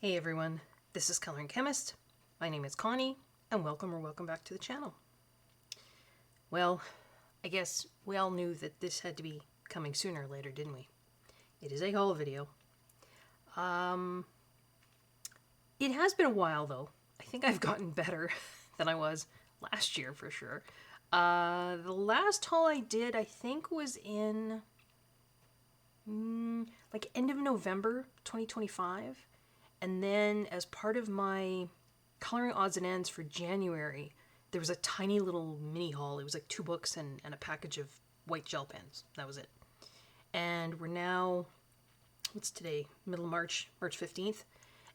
Hey everyone, this is Coloring Chemist. My name is Connie, and welcome back to the channel. Well, I guess we all knew that this had to be coming sooner or later, didn't we? It is a haul video. It has been a while though. I think I've gotten better than I was last year for sure. The last haul I did, I think, was in like end of November 2025. And then as part of my coloring odds and ends for January, there was a tiny little mini haul. It was like 2 books and a package of white gel pens. That was it. And we're now, what's today? Middle of March, March 15th.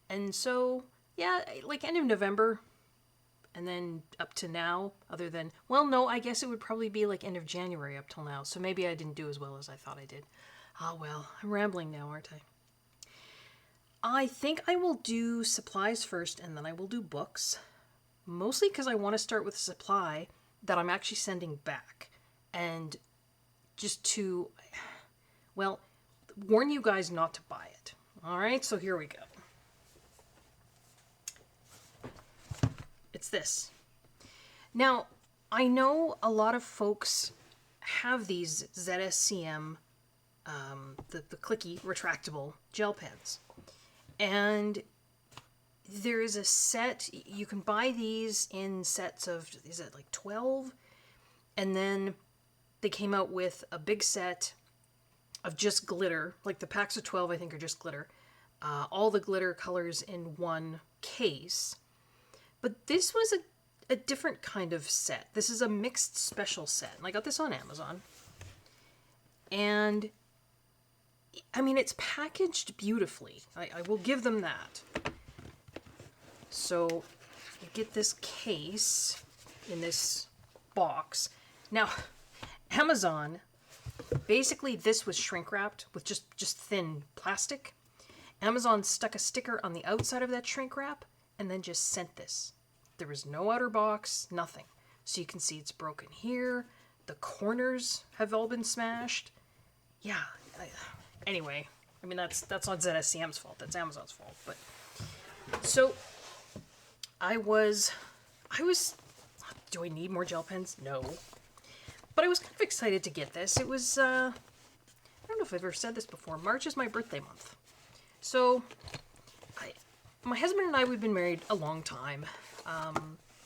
And so, yeah, like end of November and then up to now, other than, well, no, I guess it would probably be like end of January up till now. So maybe I didn't do as well as I thought I did. Oh, well, I'm rambling now, aren't I? I think I will do supplies first and then I will do books. Mostly because I want to start with a supply that I'm actually sending back. And just to, well, warn you guys not to buy it. Alright, so here we go. It's this. Now, I know a lot of folks have these ZSCM, the clicky retractable gel pens. And there is a set, you can buy these in sets of, is it like 12? And then they came out with a big set of just glitter, like the packs of 12 I think are just glitter. All the glitter colors in one case. But this was a different kind of set. This is a mixed special set. And I got this on Amazon. And I mean, it's packaged beautifully. I will give them that. So you get this case in this box. Now, Amazon, basically this was shrink wrapped with just thin plastic. Amazon stuck a sticker on the outside of that shrink wrap and then just sent this. There was no outer box, nothing. So you can see it's broken here. The corners have all been smashed. Yeah, anyway, I mean, that's not ZSCM's fault. That's Amazon's fault. But so I was, do I need more gel pens? No. But I was kind of excited to get this. It was, I don't know if I've ever said this before. March is my birthday month. So my husband and I, we've been married a long time.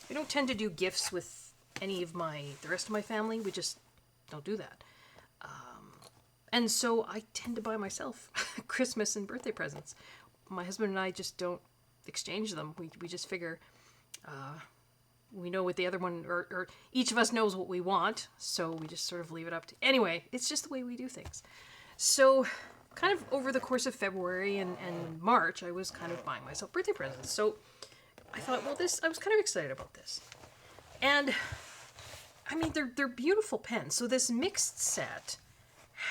We don't tend to do gifts with any of the rest of my family. We just don't do that. And so I tend to buy myself Christmas and birthday presents. My husband and I just don't exchange them. We just figure we know what the other one, or each of us knows what we want, so we just sort of leave it up to... Anyway, it's just the way we do things. So kind of over the course of February and March, I was kind of buying myself birthday presents. So I thought, well, I was kind of excited about this. And I mean, they're beautiful pens. So this mixed set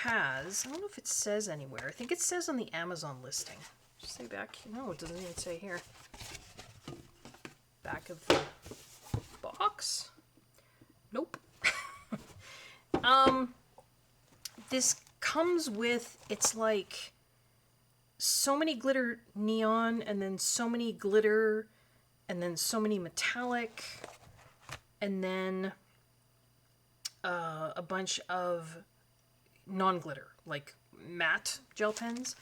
has, I don't know if it says anywhere. I think it says on the Amazon listing. Just say back, no, it doesn't even say here. Back of the box. Nope. This comes with, it's like so many glitter neon, and then so many glitter, and then so many metallic, and then a bunch of non-glitter, like matte gel pens.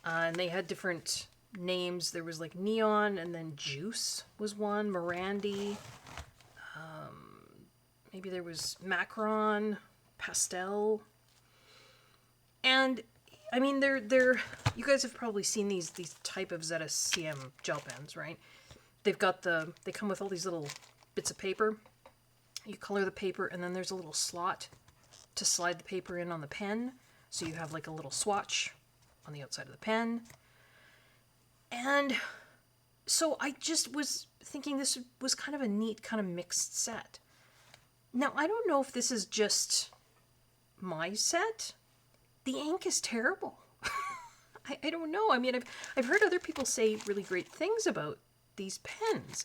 And they had different names. There was like neon, and then juice was one, Mirandy. Maybe there was Macron, pastel. And I mean, they're you guys have probably seen these type of ZSCM gel pens, right? They come with all these little bits of paper. You color the paper, and then there's a little slot to slide the paper in on the pen. So you have like a little swatch on the outside of the pen. And so I just was thinking this was kind of a neat kind of mixed set. Now, I don't know if this is just my set. The ink is terrible. I don't know. I mean, I've heard other people say really great things about these pens.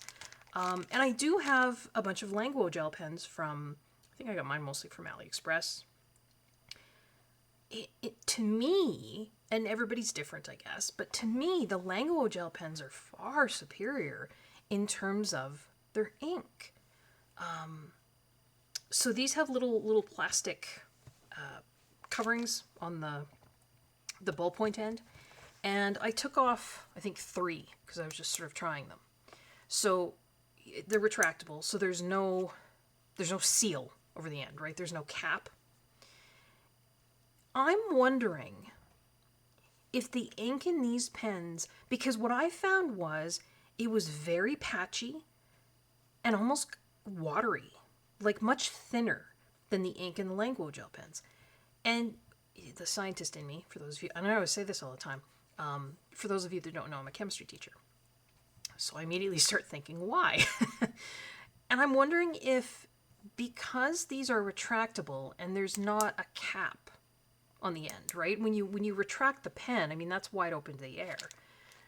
And I do have a bunch of Languo gel pens from, I think I got mine mostly from AliExpress. To me, And everybody's different, I guess. But to me, the Languo gel pens are far superior in terms of their ink. So these have little plastic coverings on the ballpoint end. And I took off, I think, 3 because I was just sort of trying them. So they're retractable. So there's no seal over the end, right? There's no cap. I'm wondering if the ink in these pens, because what I found was it was very patchy and almost watery, like much thinner than the ink in the Languo gel pens. And the scientist in me, for those of you, and I always say this all the time, for those of you that don't know, I'm a chemistry teacher. So I immediately start thinking, why? And I'm wondering if, because these are retractable and there's not a cap on the end, right? When you retract the pen, I mean, that's wide open to the air.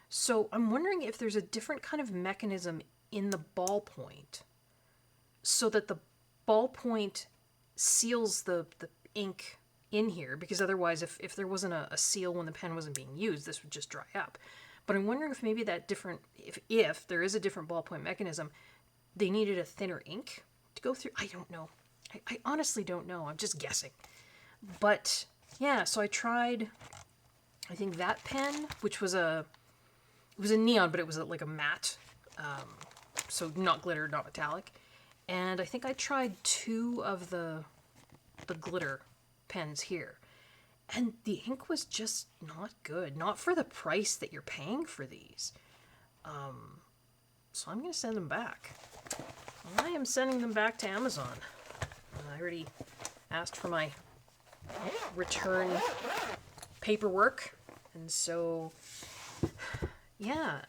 So I'm wondering if there's a different kind of mechanism in the ballpoint so that the ballpoint seals the ink in here, because otherwise if there wasn't a seal when the pen wasn't being used, this would just dry up. But I'm wondering if maybe that different, if there is a different ballpoint mechanism, they needed a thinner ink to go through. I don't know. I honestly don't know. I'm just guessing. But yeah, so I tried, I think that pen, which was it was a neon, but it was like a matte, so not glitter, not metallic. And I think I tried 2 of the glitter pens here. And the ink was just not good. Not for the price that you're paying for these. So I'm going to send them back. I am sending them back to Amazon. I already asked for my return paperwork. And so, yeah,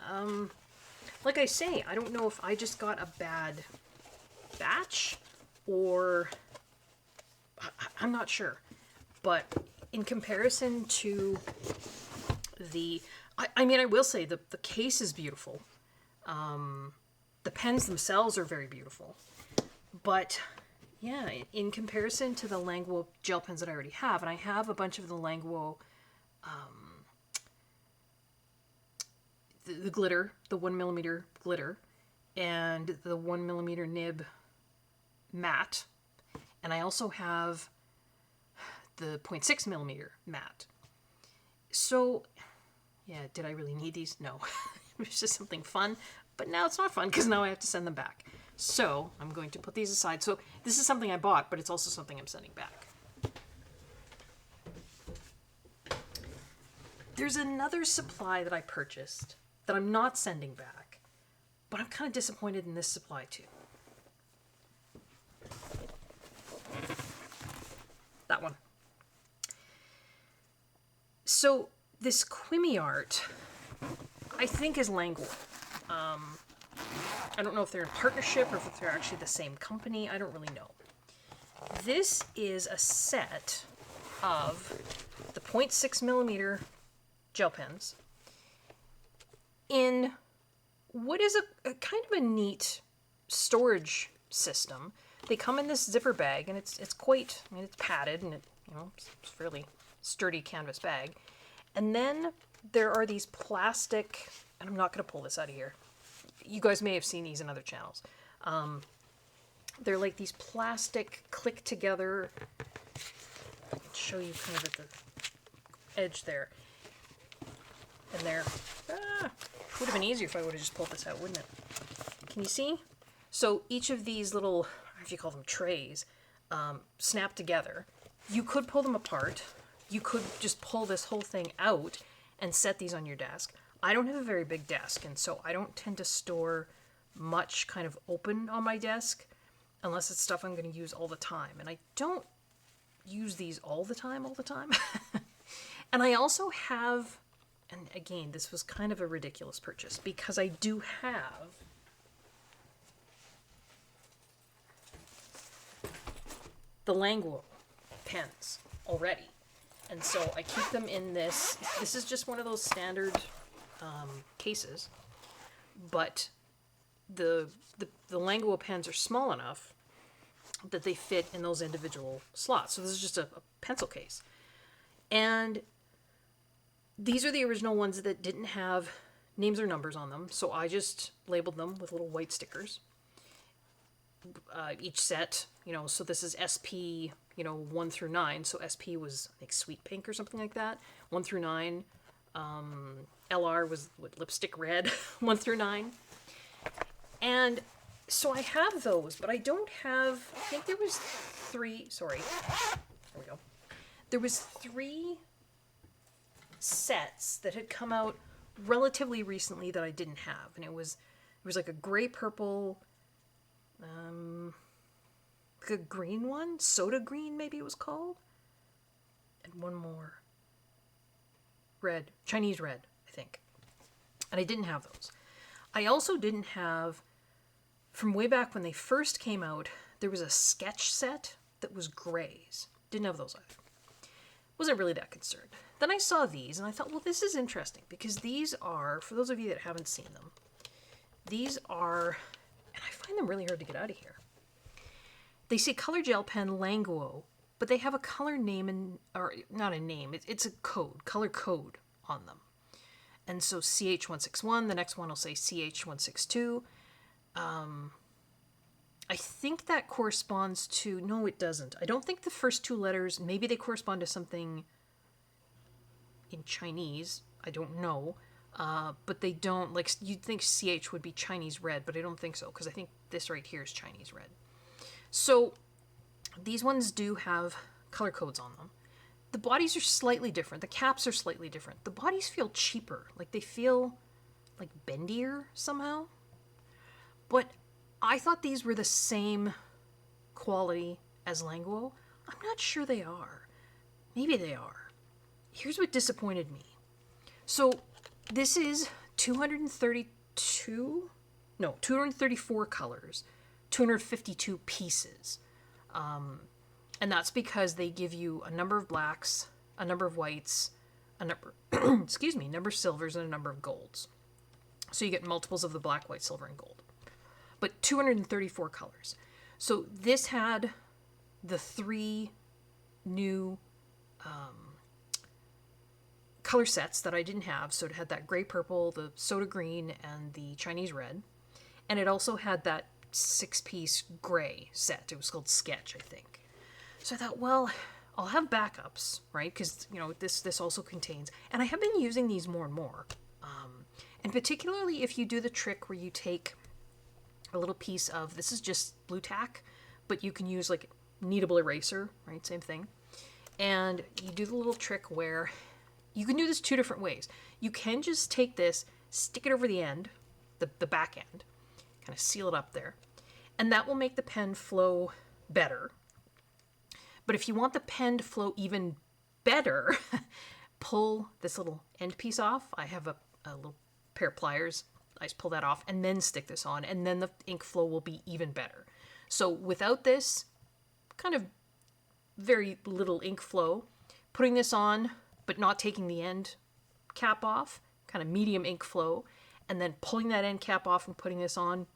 like I say, I don't know if I just got a bad batch or I'm not sure. But in comparison to I mean, I will say the case is beautiful. The pens themselves are very beautiful. But yeah, in comparison to the Languo gel pens that I already have, and I have a bunch of the Languo, the glitter, the 1mm glitter, and the 1mm nib matte. And I also have the 0.6mm matte. So, yeah, did I really need these? No. It was just something fun. But now it's not fun because now I have to send them back. So, I'm going to put these aside. So, this is something I bought, but it's also something I'm sending back. There's another supply that I purchased that I'm not sending back, but I'm kind of disappointed in this supply too. That one. So this Quimmy art, I think, is Languo. I don't know if they're in partnership or if they're actually the same company. I don't really know. This is a set of the 0.6mm gel pens in what is a kind of a neat storage system. They come in this zipper bag, and it's quite, I mean, it's padded, and it's a fairly sturdy canvas bag. And then there are these plastic, and I'm not going to pull this out of here. You guys may have seen these in other channels. They're like these plastic click together. I'll show you kind of at the edge there. And they're, would have been easier if I would have just pulled this out, wouldn't it? Can you see? So each of these little, I don't know if you call them trays, snap together. You could pull them apart. You could just pull this whole thing out and set these on your desk. I don't have a very big desk, and so I don't tend to store much kind of open on my desk unless it's stuff I'm going to use all the time. And I don't use these all the time. And I also have, and again, this was kind of a ridiculous purchase because I do have the Languo pens already. And so I keep them in this. This is just one of those standard cases, but the Languo pens are small enough that they fit in those individual slots. So this is just a pencil case. And These are the original ones that didn't have names or numbers on them, so I just labeled them with little white stickers. Each set, so this is SP, 1 through 9. So SP was, I think, sweet pink or something like that. 1 through 9. LR was lipstick red, 1 through 9. And so I have those, but I don't have, I think there was 3, sorry. There we go. There was 3 sets that had come out relatively recently that I didn't have. And it was like a gray purple, like a green one, soda green maybe it was called, and one more, red, Chinese red, I think. And I didn't have those. I also didn't have, from way back when they first came out, there was a sketch set that was grays. Didn't have those either. Wasn't really that concerned. Then I saw these and I thought, well, this is interesting because these are, for those of you that haven't seen them, these are, and I find them really hard to get out of here. They say color gel pen Languo, but they have a color name, or not a name, it's a code, color code on them. And so CH161, the next one will say CH162. I think that corresponds to, no, it doesn't. I don't think the first 2 letters, maybe they correspond to something in Chinese. I don't know. But they don't, like, you'd think CH would be Chinese red, but I don't think so, because I think this right here is Chinese red. So these ones do have color codes on them. The bodies are slightly different. The caps are slightly different. The bodies feel cheaper. Like, they feel, like, bendier somehow. But I thought these were the same quality as Languo. I'm not sure they are. Maybe they are. Here's what disappointed me. So this is 234 colors, 252 pieces. And that's because they give you a number of blacks, a number of whites, a number, number of silvers, and a number of golds. So you get multiples of the black, white, silver, and gold. But 234 colors. So this had the 3 new color sets that I didn't have. So it had that gray purple, the soda green, and the Chinese red. And it also had that 6-piece gray set. It was called Sketch, I think. So I thought, well, I'll have backups, right? Because, this also contains... And I have been using these more and more. And particularly if you do the trick where you take a little piece of... This is just blue tack, but you can use, like, kneadable eraser, right? Same thing. And you do the little trick where... You can do this 2 different ways. You can just take this, stick it over the end, the back end, kind of seal it up there, and that will make the pen flow better. But if you want the pen to flow even better, pull this little end piece off. I have a little pair of pliers. I just pull that off and then stick this on, and then the ink flow will be even better. So without this, kind of very little ink flow, putting this on, but not taking the end cap off, kind of medium ink flow, and then pulling that end cap off and putting this on,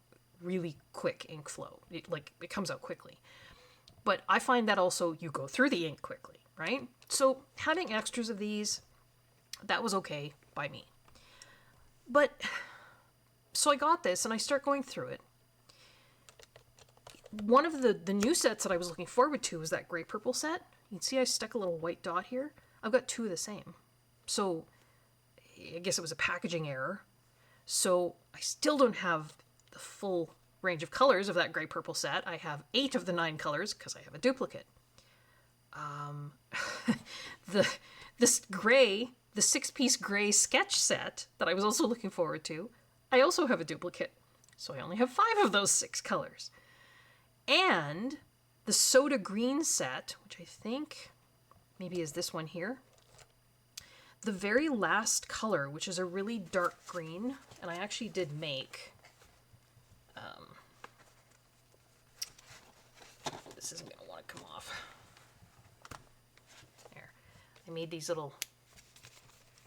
really quick ink flow. It comes out quickly. But I find that also you go through the ink quickly, right? So having extras of these, that was okay by me. But, so I got this and I start going through it. One of the new sets that I was looking forward to was that gray purple set. You can see I stuck a little white dot here. I've got 2 of the same. So I guess it was a packaging error. So I still don't have the full range of colors of that gray purple set. I have 8 of the 9 colors because I have a duplicate. This gray, the 6-piece gray sketch set that I was also looking forward to, I also have a duplicate. So I only have 5 of those 6 colors. And the soda green set, which I think maybe is this one here. The very last color, which is a really dark green, and I actually did make... this isn't going to want to come off. There. I made these little...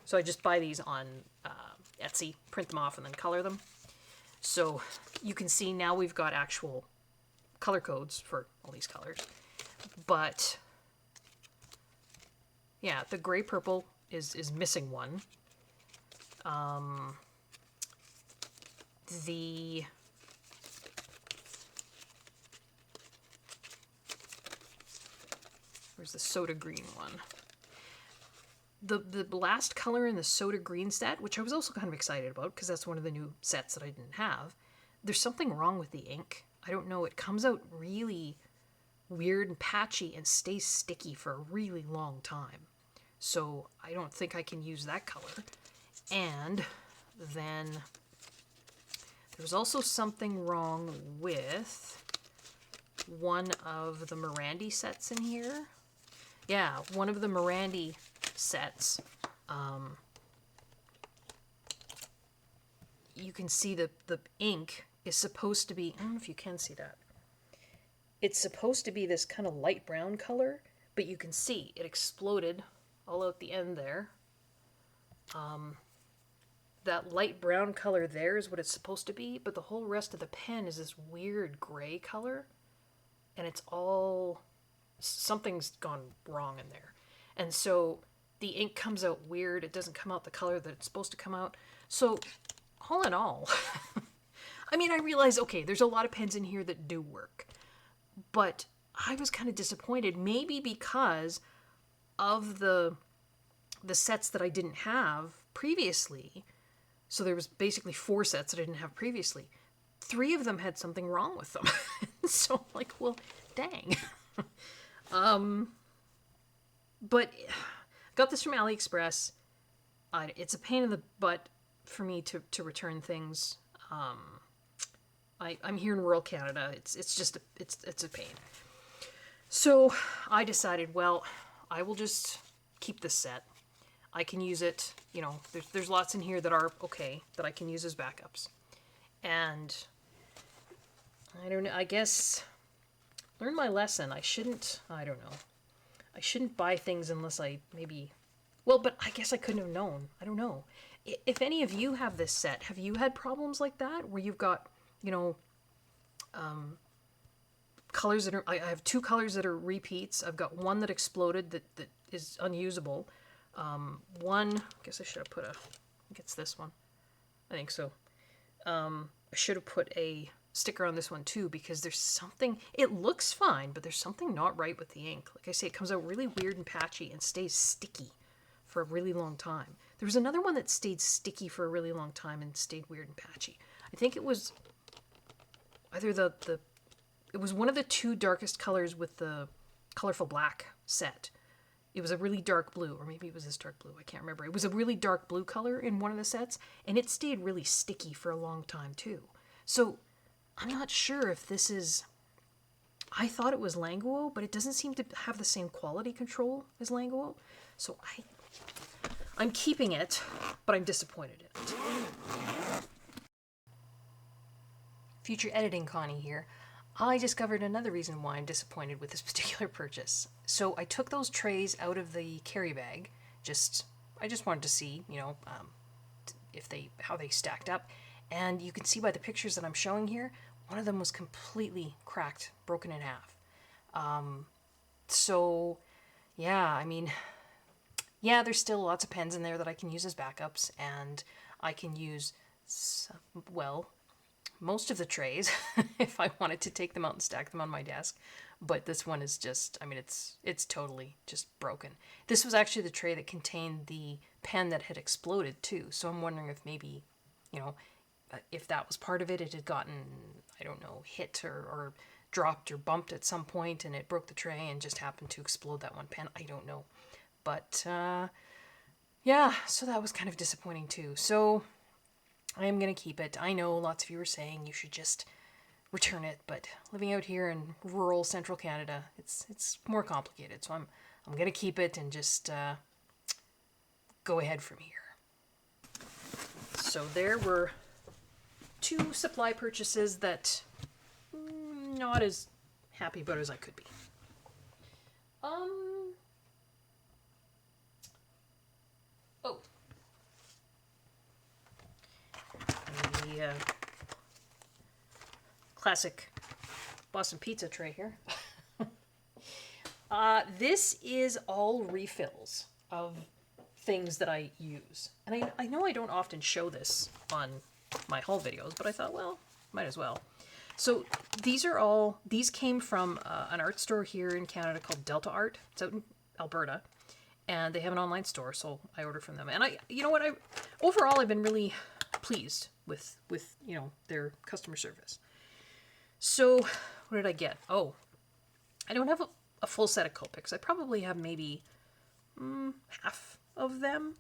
So I just buy these on Etsy, print them off, and then color them. So you can see now we've got actual color codes for all these colors. But... yeah, the gray purple is missing one. Where's the soda green one? The last color in the soda green set, which I was also kind of excited about because that's one of the new sets that I didn't have. There's something wrong with the ink. I don't know. It comes out really weird and patchy and stays sticky for a really long time. So I don't think I can use that color. And then there's also something wrong with one of the Mirandy sets in here. Yeah, one of the Mirandy sets. You can see the ink is supposed to be, I don't know if you can see that. It's supposed to be this kind of light brown color, but you can see it exploded all out the end there. That light brown color there is what it's supposed to be, but the whole rest of the pen is this weird gray color, and it's all, something's gone wrong in there. And so the ink comes out weird. It doesn't come out the color that it's supposed to come out. So all in all, I mean, I realize, okay, there's a lot of pens in here that do work, but I was kind of disappointed, maybe because of the sets that I didn't have previously. So there was basically 4 sets that I didn't have previously. 3 of them had something wrong with them. So I'm like, well, dang. But got this from AliExpress. It's a pain in the butt for me to return things. I'm here in rural Canada. It's just it's a pain. So I decided, well, I will just keep this set. I can use it, you know, there's lots in here that are okay, that I can use as backups. And I don't know, I guess, learn my lesson. I shouldn't buy things unless I maybe, well, but I guess I couldn't have known. I don't know. If any of you have this set, have you had problems like that where you've got, you know, colors that are, I have 2 colors that are repeats. I've got one that exploded that is unusable. One, I guess I should have put I think it's this one. I think so. I should have put a sticker on this one too, because there's something, it looks fine, but there's something not right with the ink. Like I say, it comes out really weird and patchy and stays sticky for a really long time. There was another one that stayed sticky for a really long time and stayed weird and patchy. I think it was either it was one of the 2 darkest colors with the colorful black set. It was a really dark blue, or maybe it was this dark blue. I can't remember. It was a really dark blue color in one of the sets, and it stayed really sticky for a long time too. So I'm not sure if this is, I thought it was Languo, but it doesn't seem to have the same quality control as Languo. So I'm keeping it, but I'm disappointed in it. Future editing Connie here. I discovered another reason why I'm disappointed with this particular purchase. So I took those trays out of the carry bag. I just wanted to see, you know, how they stacked up. And you can see by the pictures that I'm showing here, one of them was completely cracked, broken in half. So yeah, I mean, yeah, there's still lots of pens in there that I can use as backups, and I can use, well, most of the trays if I wanted to take them out and stack them on my desk. But this one is just, I mean, it's totally just broken. This was actually the tray that contained the pen that had exploded too. So I'm wondering if maybe, you know, if that was part of it, it had gotten, I don't know, hit or dropped or bumped at some point and it broke the tray and just happened to explode that one pen. I don't know. But yeah, so that was kind of disappointing too. So I am going to keep it. I know lots of you are saying you should just return it, but living out here in rural central Canada, it's more complicated. So I'm going to keep it and just go ahead from here. So there were 2 supply purchases that not as happy about as I could be. The classic Boston Pizza tray here. This is all refills of things that I use. And I know I don't often show this on my haul videos, but I thought, well, might as well. So these came from an art store here in Canada called Delta Art. It's out in Alberta. And they have an online store, so I ordered from them. And you know what, overall I've been really pleased with their customer service. So what did I get? Oh, I don't have a full set of Copics. I probably have maybe half of them.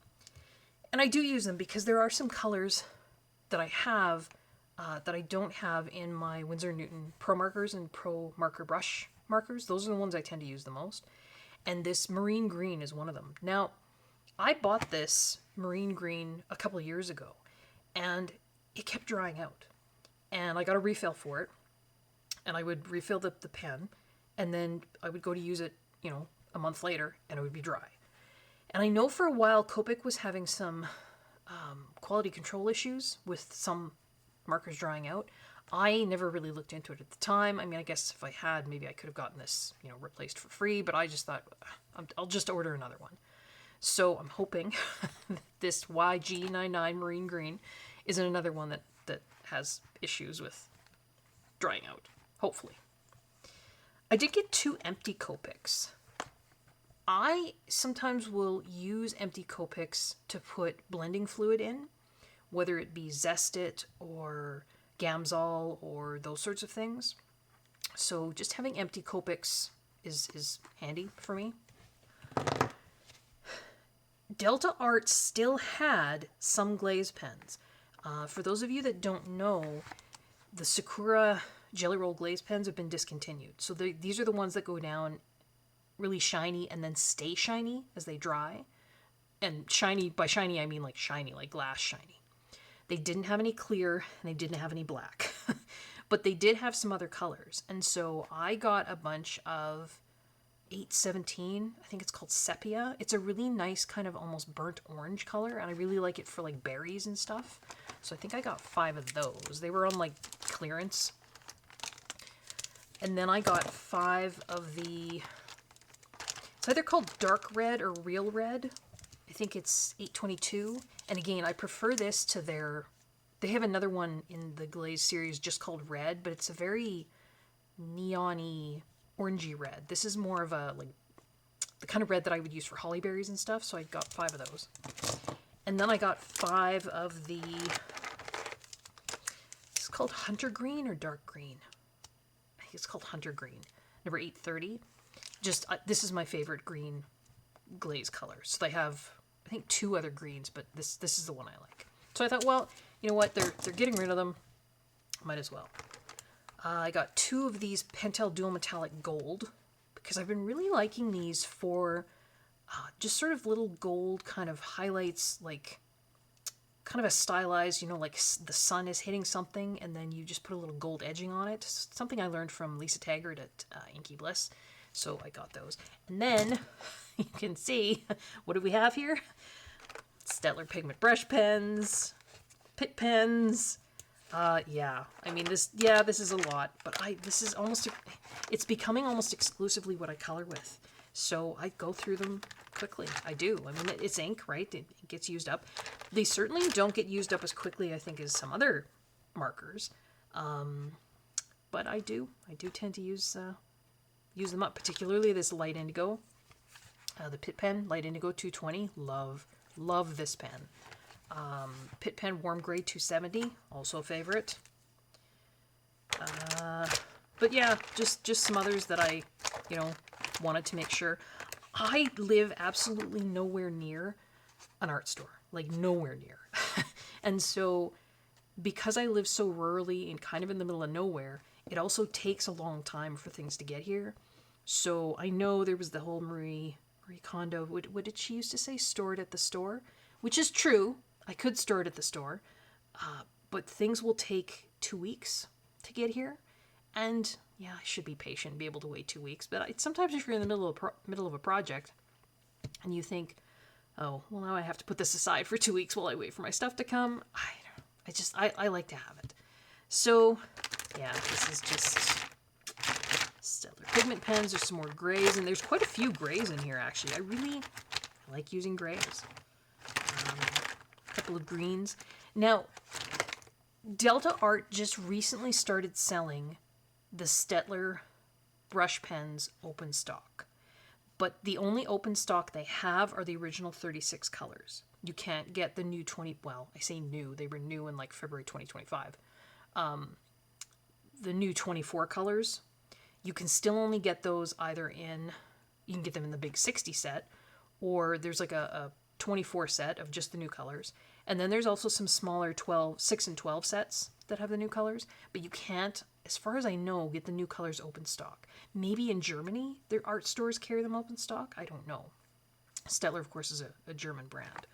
And I do use them because there are some colors that I have that I don't have in my Winsor & Newton Pro Markers and Pro Marker Brush markers. Those are the ones I tend to use the most. And this marine green is one of them. Now, I bought this marine green a couple of years ago, and it kept drying out. And I got a refill for it, and I would refill the pen, and then I would go to use it, a month later, and it would be dry. And I know for a while Copic was having some quality control issues with some markers drying out. I never really looked into it at the time. I mean, I guess if I had, maybe I could have gotten this, replaced for free, but I just thought, I'll just order another one. So I'm hoping this YG99 Marine Green isn't another one that has issues with drying out. Hopefully. I did get 2 empty Copics. I sometimes will use empty Copics to put blending fluid in, whether it be Zest It or Gamsol or those sorts of things. So just having empty Copics is handy for me. Delta Art still had some glaze pens. For those of you that don't know, the Sakura Jelly Roll glaze pens have been discontinued. So these are the ones that go down really shiny and then stay shiny as they dry. And shiny, by shiny I mean like shiny, like glass shiny. They didn't have any clear, and they didn't have any black. But they did have some other colors. And so I got a bunch of 817, I think it's called Sepia. It's a really nice kind of almost burnt orange color, and I really like it for like berries and stuff. So I think I got 5 of those. They were on like clearance. And then I got 5 of the, it's either called Dark Red or Real Red. I think it's 822. And again, I prefer this to they have another one in the Glaze series just called Red, but it's a very neon-y, orangey red. This is more of a, like, the kind of red that I would use for holly berries and stuff, so I got 5 of those. And then I got 5 of the, it's called Hunter Green or Dark Green? I think it's called Hunter Green, number 830. Just, this is my favorite green glaze color. So they have, I think, 2 other greens, but this is the one I like. So I thought, well, you know what, they're getting rid of them. Might as well. I got 2 of these Pentel Dual Metallic Gold, because I've been really liking these for just sort of little gold kind of highlights, like kind of a stylized, like the sun is hitting something, and then you just put a little gold edging on it. Something I learned from Lisa Taggart at Inky Bliss. So I got those. And then you can see, what do we have here? Staedtler Pigment Brush Pens, Pitt Pens. Yeah, I mean, this is a lot, but this is almost, it's becoming almost exclusively what I color with. So I go through them quickly. I do. I mean, it's ink, right? It gets used up. They certainly don't get used up as quickly, I think, as some other markers. But I do tend to use them up, particularly this light indigo. The Pitt Pen, light indigo 220. Love this pen. Pitt Pen Warm Gray 270, also a favorite. But yeah, just some others that I, wanted to make sure. I live absolutely nowhere near an art store, like nowhere near. And so, because I live so rurally and kind of in the middle of nowhere, it also takes a long time for things to get here. So I know there was the whole Marie Kondo, what did she used to say? Store it at the store, which is true. I could store it at the store, but things will take 2 weeks to get here. And yeah, I should be patient and be able to wait 2 weeks. But sometimes if you're in the middle of a project and you think, oh, well, now I have to put this aside for 2 weeks while I wait for my stuff to come. I like to have it. So yeah, this is just Staedtler Pigment Pens. There's some more grays, and there's quite a few grays in here, actually. I like using grays. couple of greens. Now, Delta Art just recently started selling the Stettler brush pens open stock. But the only open stock they have are the original 36 colors. You can't get the new 20, well, I say new, they were new in like February 2025. The new 24 colors, you can still only get those either in, you can get them in the big 60 set, or there's like a 24 set of just the new colors. And then there's also some smaller 6 and 12 sets that have the new colors, but you can't, as far as I know, get the new colors open stock. Maybe in Germany, their art stores carry them open stock. I don't know. Stettler, of course, is a German brand.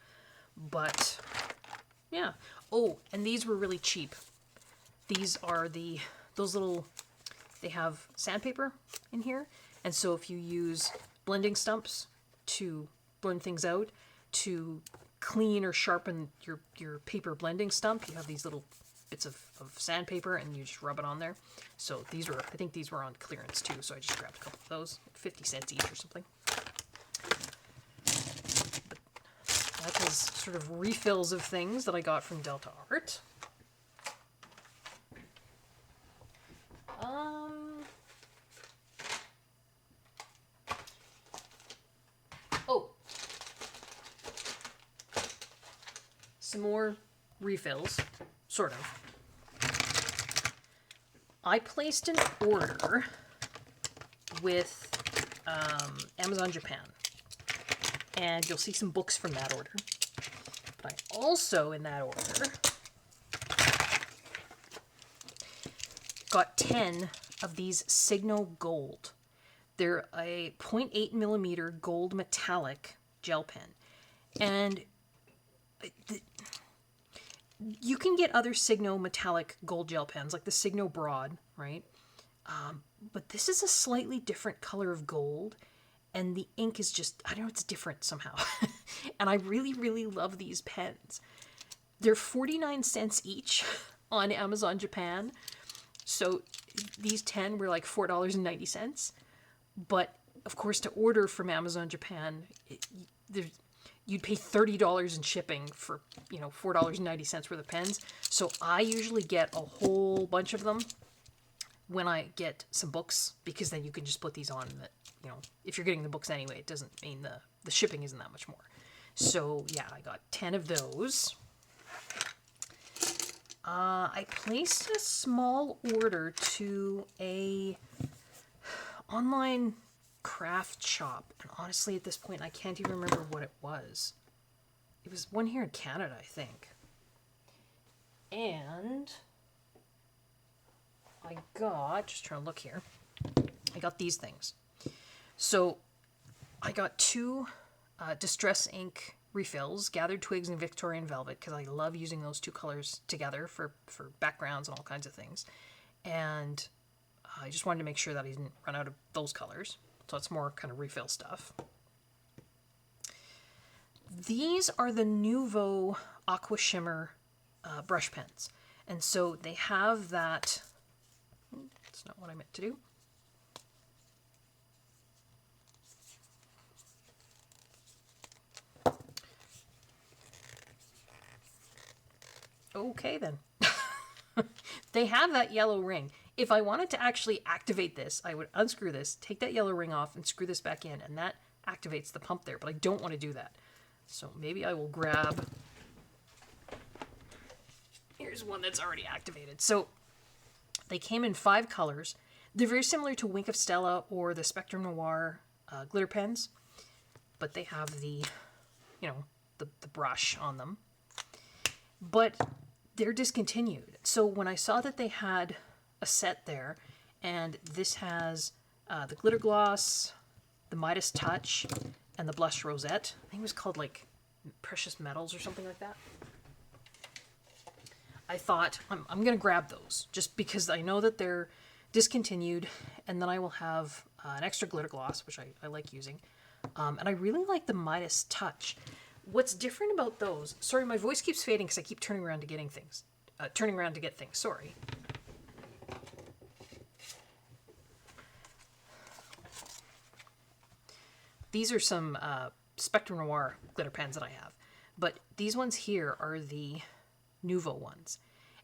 But, yeah. Oh, and these were really cheap. These are those little, they have sandpaper in here. And so if you use blending stumps to blend things out, to clean or sharpen your paper blending stump, you have these little bits of sandpaper and you just rub it on there. So these were, I think these were on clearance too, so I just grabbed a couple of those, 50 cents each or something. But that was sort of refills of things that I got from Delta Art. Oh, some more refills, sort of. I placed an order with Amazon Japan, and you'll see some books from that order. But I also, in that order, got 10 of these Signo Gold. They're a 0.8 millimeter gold metallic gel pen, and you can get other Signo metallic gold gel pens, like the Signo Broad, right? But this is a slightly different color of gold, and the ink is just, I don't know, it's different somehow. And I really, really love these pens. They're 49 cents each on Amazon Japan. So these 10 were like $4.90. But, of course, to order from Amazon Japan, you'd pay $30 in shipping for, $4.90 worth of pens. So I usually get a whole bunch of them when I get some books, because then you can just put these on that, if you're getting the books anyway, it doesn't mean the shipping isn't that much more. So, yeah, I got 10 of those. I placed a small order to a online craft shop, and honestly, at this point, I can't even remember what it was. It was one here in Canada, I think. And I got, just trying to look here, I got these things. So I got 2 Distress Ink refills, Gathered Twigs and Victorian Velvet, because I love using those 2 colors together for backgrounds and all kinds of things. And I just wanted to make sure that I didn't run out of those colors. So it's more kind of refill stuff. These are the Nuvo Aqua Shimmer brush pens. And so they have that, that's not what I meant to do. Okay then. They have that yellow ring. If I wanted to actually activate this, I would unscrew this, take that yellow ring off, and screw this back in, and that activates the pump there, but I don't want to do that. So maybe I will grab... Here's one that's already activated. So they came in 5 colors. They're very similar to Wink of Stella or the Spectrum Noir glitter pens, but they have the, the brush on them. But they're discontinued. So when I saw that they had a set there, and this has the glitter gloss, the Midas Touch, and the blush rosette. I think it was called like Precious Metals or something like that. I thought I'm gonna grab those just because I know that they're discontinued, and then I will have an extra glitter gloss, which I like using, and I really like the Midas Touch. What's different about those? Sorry, my voice keeps fading because I keep turning around to get things. Sorry. These are some Spectrum Noir glitter pens that I have. But these ones here are the Nouveau ones.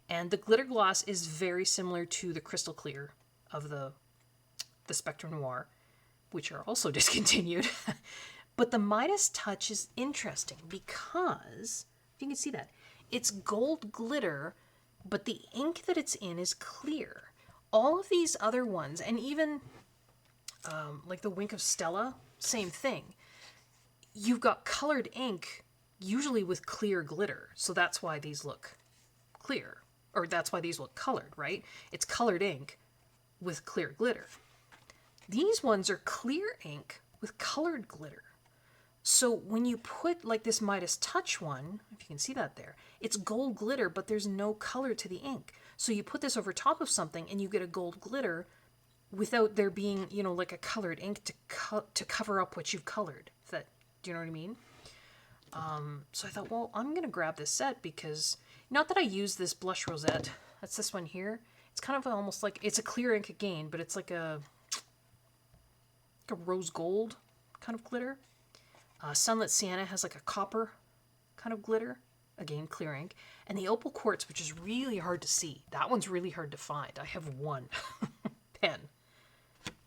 And the glitter gloss is very similar to the Crystal Clear of the Spectre Noir, which are also discontinued. But the Midas Touch is interesting because, if you can see that, it's gold glitter, but the ink that it's in is clear. All of these other ones, and even like the Wink of Stella, same thing. You've got colored ink, usually with clear glitter, so that's why these look clear. Or that's why these look colored, right? It's colored ink with clear glitter. These ones are clear ink with colored glitter. So when you put like this Midas Touch one, if you can see that there, it's gold glitter, but there's no color to the ink. So you put this over top of something and you get a gold glitter without there being, you know, like a colored ink to cover up what you've colored. Do you know what I mean? So I thought, well, I'm going to grab this set because, not that I use this blush rosette, that's this one here. It's kind of almost like, it's a clear ink again, but it's like a rose gold kind of glitter. Sunlit Sienna has like a copper kind of glitter. Again, clear ink. And the Opal Quartz, which is really hard to see. That one's really hard to find. I have one pen.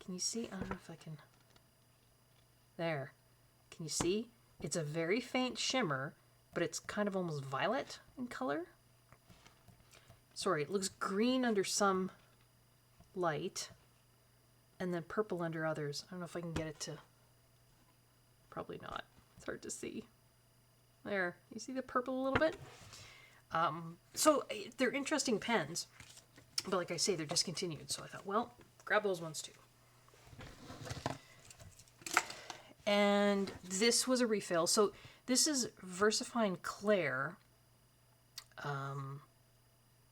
Can you see? I don't know if I can. There. Can you see? It's a very faint shimmer, but it's kind of almost violet in color. Sorry, it looks green under some light, and then purple under others. I don't know if I can get it to... Probably not. It's hard to see. There. You see the purple a little bit? So they're interesting pens, but like I say, they're discontinued. So I thought, well, grab those ones too. And this was a refill. So this is VersaFine Clair.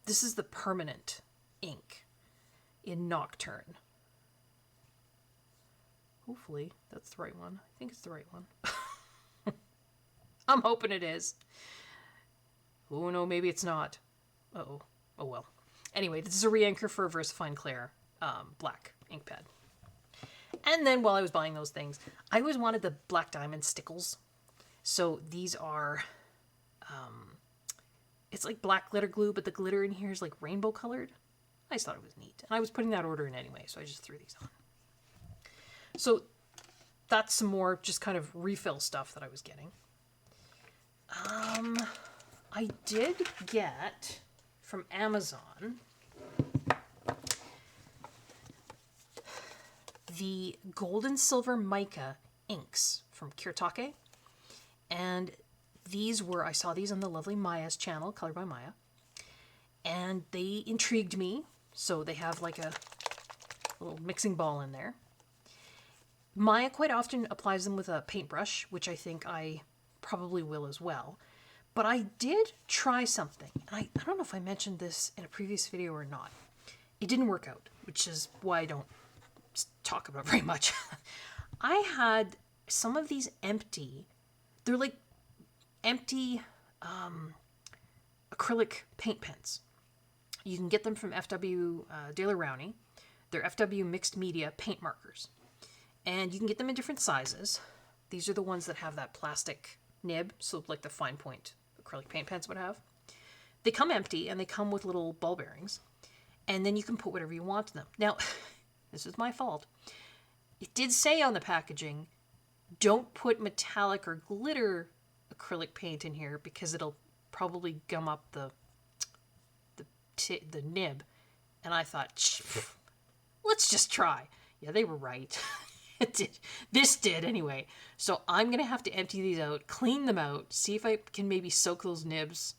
This is the permanent ink in Nocturne. Hopefully that's the right one. I think it's the right one. I'm hoping it is. Oh no, maybe it's not. Uh-oh. Oh well. Anyway, this is a re-anchor for a VersaFine Clair black ink pad. And then while I was buying those things, I always wanted the Black Diamond stickles. So these are, it's like black glitter glue, but the glitter in here is like rainbow colored. I just thought it was neat. And I was putting that order in anyway, so I just threw these on. So that's some more just kind of refill stuff that I was getting. I did get from Amazon the gold and silver mica inks from Kirtake. And these were, I saw these on the lovely Maya's channel, Colored by Maya. And they intrigued me. So they have like a little mixing ball in there. Maya quite often applies them with a paintbrush, which I think I probably will as well. But I did try something. And I don't know if I mentioned this in a previous video or not. It didn't work out, which is why I don't talk about very much. I had some of these empty, they're like empty acrylic paint pens. You can get them from FW De La Rowney. They're FW mixed media paint markers. And you can get them in different sizes. These are the ones that have that plastic nib, so like the fine point acrylic paint pens would have. They come empty and they come with little ball bearings. And then you can put whatever you want in them. Now, this is my fault. It did say on the packaging, don't put metallic or glitter acrylic paint in here because it'll probably gum up the nib. And I thought, let's just try. Yeah, they were right. It did. This did anyway. So I'm going to have to empty these out, clean them out, see if I can maybe soak those nibs,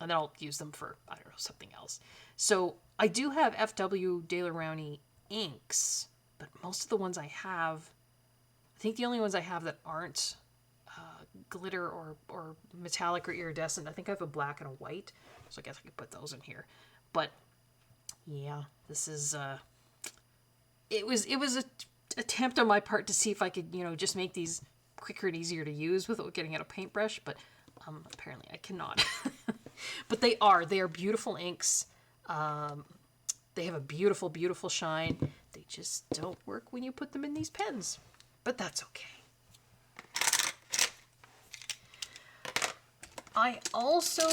and then I'll use them for, I don't know, something else. So I do have FW De La Rowney inks, but most of the ones I have, I think the only ones I have that aren't glitter or metallic or iridescent, I think I have a black and a white, so I guess I could put those in here. But yeah, this is it was a attempt on my part to see if I could, just make these quicker and easier to use without getting out a paintbrush, but apparently I cannot. But they are beautiful inks. They have a beautiful, beautiful shine. They just don't work when you put them in these pens, but that's okay. I also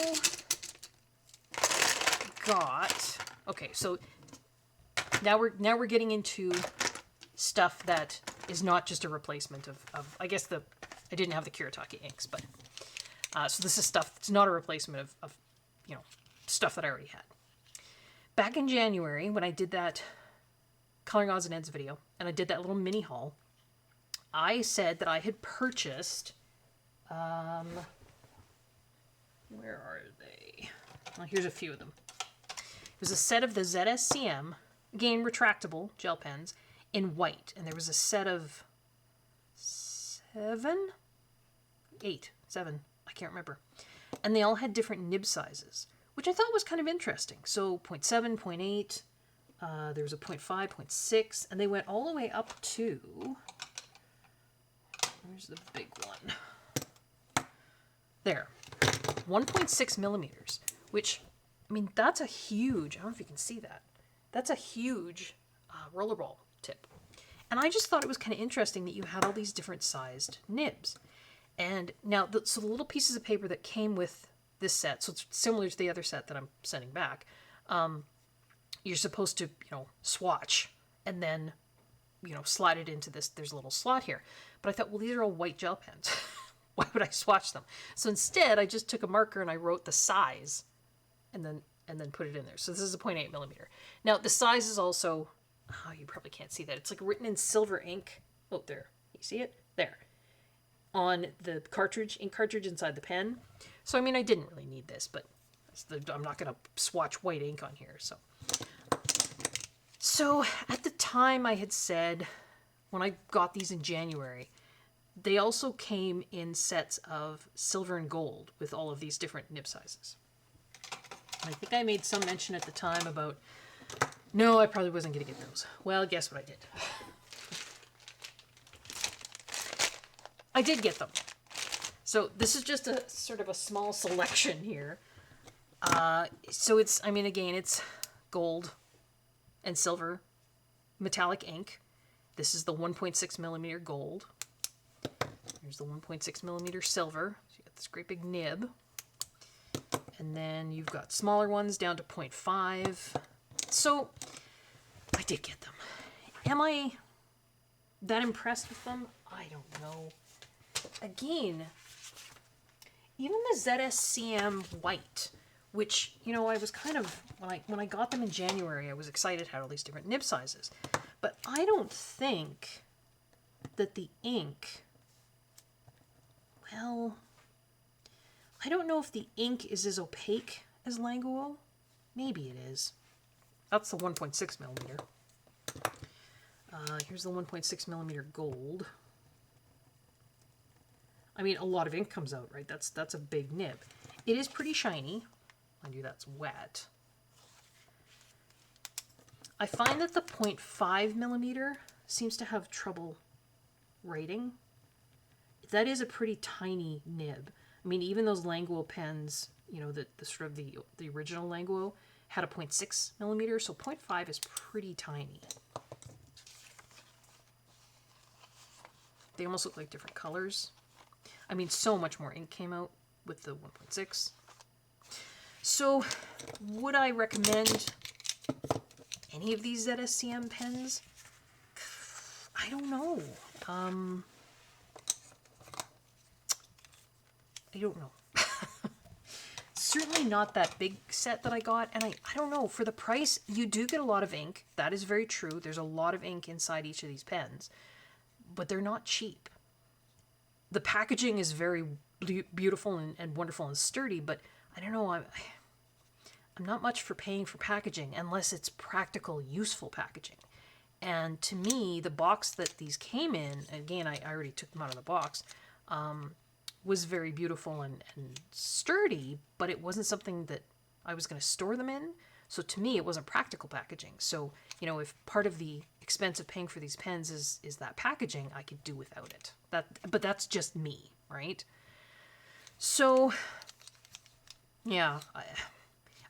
got, okay, so now we're getting into stuff that is not just a replacement of I guess I didn't have the Kuretake inks, but so this is stuff that's not a replacement of stuff that I already had. Back in January, when I did that Coloring Odds and Ends video, and I did that little mini haul, I said that I had purchased, where are they? Well, here's a few of them. It was a set of the ZSCM, again, retractable gel pens, in white. And there was a set of 7, I can't remember. And they all had different nib sizes, which I thought was kind of interesting. So 0.7, 0.8, there was a 0.5, 0.6, and they went all the way up to, where's the big one? There, 1.6 millimeters, which, I mean, that's a huge, I don't know if you can see that. That's a huge rollerball tip. And I just thought it was kind of interesting that you had all these different sized nibs. And now, so the little pieces of paper that came with this set, so it's similar to the other set that I'm sending back, you're supposed to, swatch and then, slide it into this. There's a little slot here. But I thought, well, these are all white gel pens. Why would I swatch them? So instead, I just took a marker and I wrote the size and then put it in there. So this is a 0.8 millimeter. Now, the size is also, oh, you probably can't see that. It's like written in silver ink. Oh, there. You see it? There. On the cartridge, ink cartridge inside the pen. So, I mean, I didn't really need this, but I'm not going to swatch white ink on here. So at the time I had said, when I got these in January, they also came in sets of silver and gold with all of these different nib sizes. And I think I made some mention at the time about, no, I probably wasn't going to get those. Well, guess what I did? I did get them. So this is just a sort of a small selection here. So it's, I mean, again, it's gold and silver metallic ink. This is the 1.6 millimeter gold. Here's the 1.6 millimeter silver. So you got this great big nib. And then you've got smaller ones down to 0.5. So I did get them. Am I that impressed with them? I don't know. Again, even the ZSCM white, which, I was kind of, when I got them in January, I was excited, had all these different nib sizes. But I don't think that the ink, well, I don't know if the ink is as opaque as Languo. Maybe it is. That's the 1.6 millimeter. Here's the 1.6 millimeter gold. I mean, a lot of ink comes out, right? That's a big nib. It is pretty shiny. Mind you, that's wet. I find that the 0.5 millimeter seems to have trouble writing. That is a pretty tiny nib. I mean, even those Languo pens, the sort of the original Languo had a 0.6 millimeter, so 0.5 is pretty tiny. They almost look like different colors. I mean, so much more ink came out with the 1.6. So, would I recommend any of these ZSCM pens? I don't know. I don't know. Certainly not that big set that I got, and I don't know. For the price, you do get a lot of ink. That is very true. There's a lot of ink inside each of these pens, but they're not cheap. The packaging is very beautiful and wonderful and sturdy, but I don't know. I'm not much for paying for packaging unless it's practical, useful packaging. And to me, the box that these came in, again, I already took them out of the box, was very beautiful and sturdy, but it wasn't something that I was going to store them in. So to me, it wasn't practical packaging. So, if part of the expense of paying for these pens is that packaging, I could do without it. But that's just me, right? So, yeah.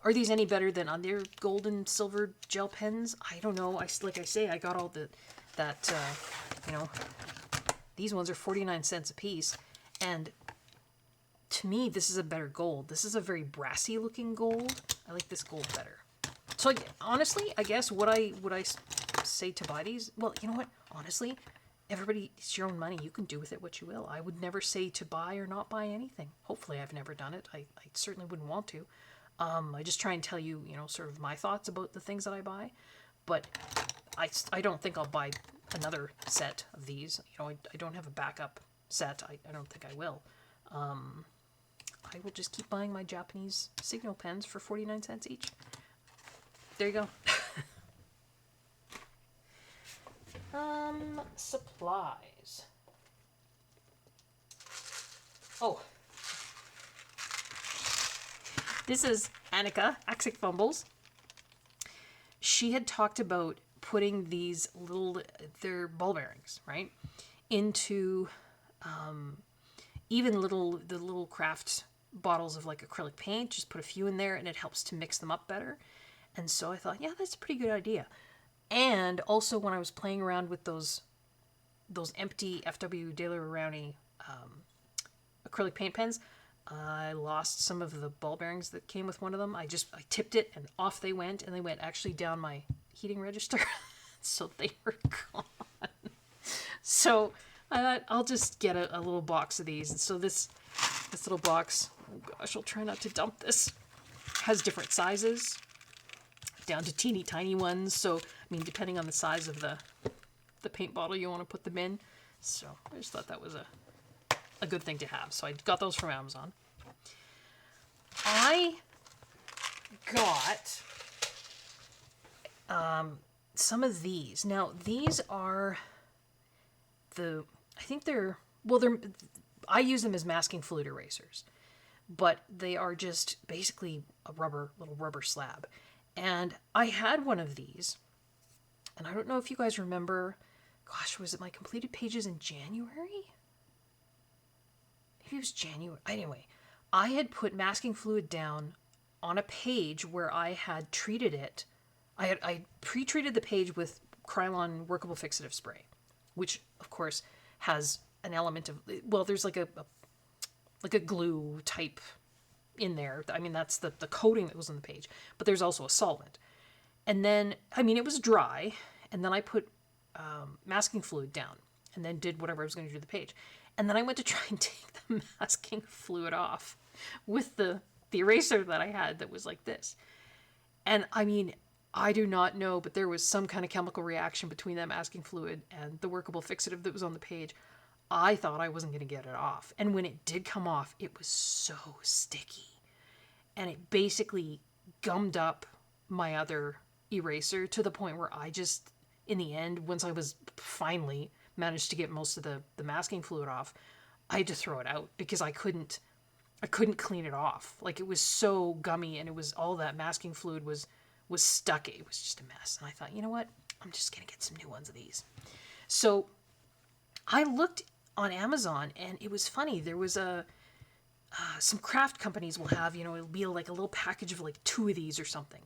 Are these any better than other gold and silver gel pens? I don't know. Like I say, I got all these ones are 49 cents a piece. And to me, this is a better gold. This is a very brassy looking gold. I like this gold better. So honestly, I guess would I say to buy these? Well, you know what? Honestly, everybody, it's your own money. You can do with it what you will. I would never say to buy or not buy anything. Hopefully I've never done it. I certainly wouldn't want to. I just try and tell you, sort of my thoughts about the things that I buy. But I don't think I'll buy another set of these. I don't have a backup set. I don't think I will. I will just keep buying my Japanese signal pens for 49 cents each. There you go. Supplies. Oh. This is Annika, Axic Fumbles. She had talked about putting these they're ball bearings, right? Into even the little craft bottles of like acrylic paint, just put a few in there and it helps to mix them up better. And so I thought, yeah, that's a pretty good idea. And also when I was playing around with those empty FW Daler Rowney acrylic paint pens, I lost some of the ball bearings that came with one of them. I tipped it and off they went, and they went actually down my heating register. So they were gone. So I thought I'll just get a little box of these. And so this little box, oh gosh, I'll try not to dump this, has different sizes down to teeny tiny ones. So, I mean, depending on the size of the paint bottle you want to put them in. So I just thought that was a good thing to have. So I got those from Amazon. I got some of these. Now, these are I use them as masking fluid erasers, but they are just basically a little rubber slab. And I had one of these, and I don't know if you guys remember, gosh, was it my completed pages in January? Maybe it was January. Anyway, I had put masking fluid down on a page where I had treated it. I pre-treated the page with Krylon workable fixative spray, which of course has an element of, well, there's like a glue type in there. I mean, that's the coating that was on the page, but there's also a solvent. And then, I mean, it was dry, and then I put masking fluid down and then did whatever I was going to do to the page. And then I went to try and take the masking fluid off with the eraser that I had that was like this. And I mean, I do not know, but there was some kind of chemical reaction between that masking fluid and the workable fixative that was on the page. I thought I wasn't going to get it off. And when it did come off, it was so sticky. And it basically gummed up my other eraser to the point where I just, in the end, once I was finally managed to get most of the masking fluid off, I had to throw it out because I couldn't clean it off. Like, it was so gummy, and it was all that masking fluid was stuck. It was just a mess. And I thought, you know what? I'm just going to get some new ones of these. So I looked on Amazon, and it was funny. There was some craft companies will have, it'll be like a little package of like 2 of these or something.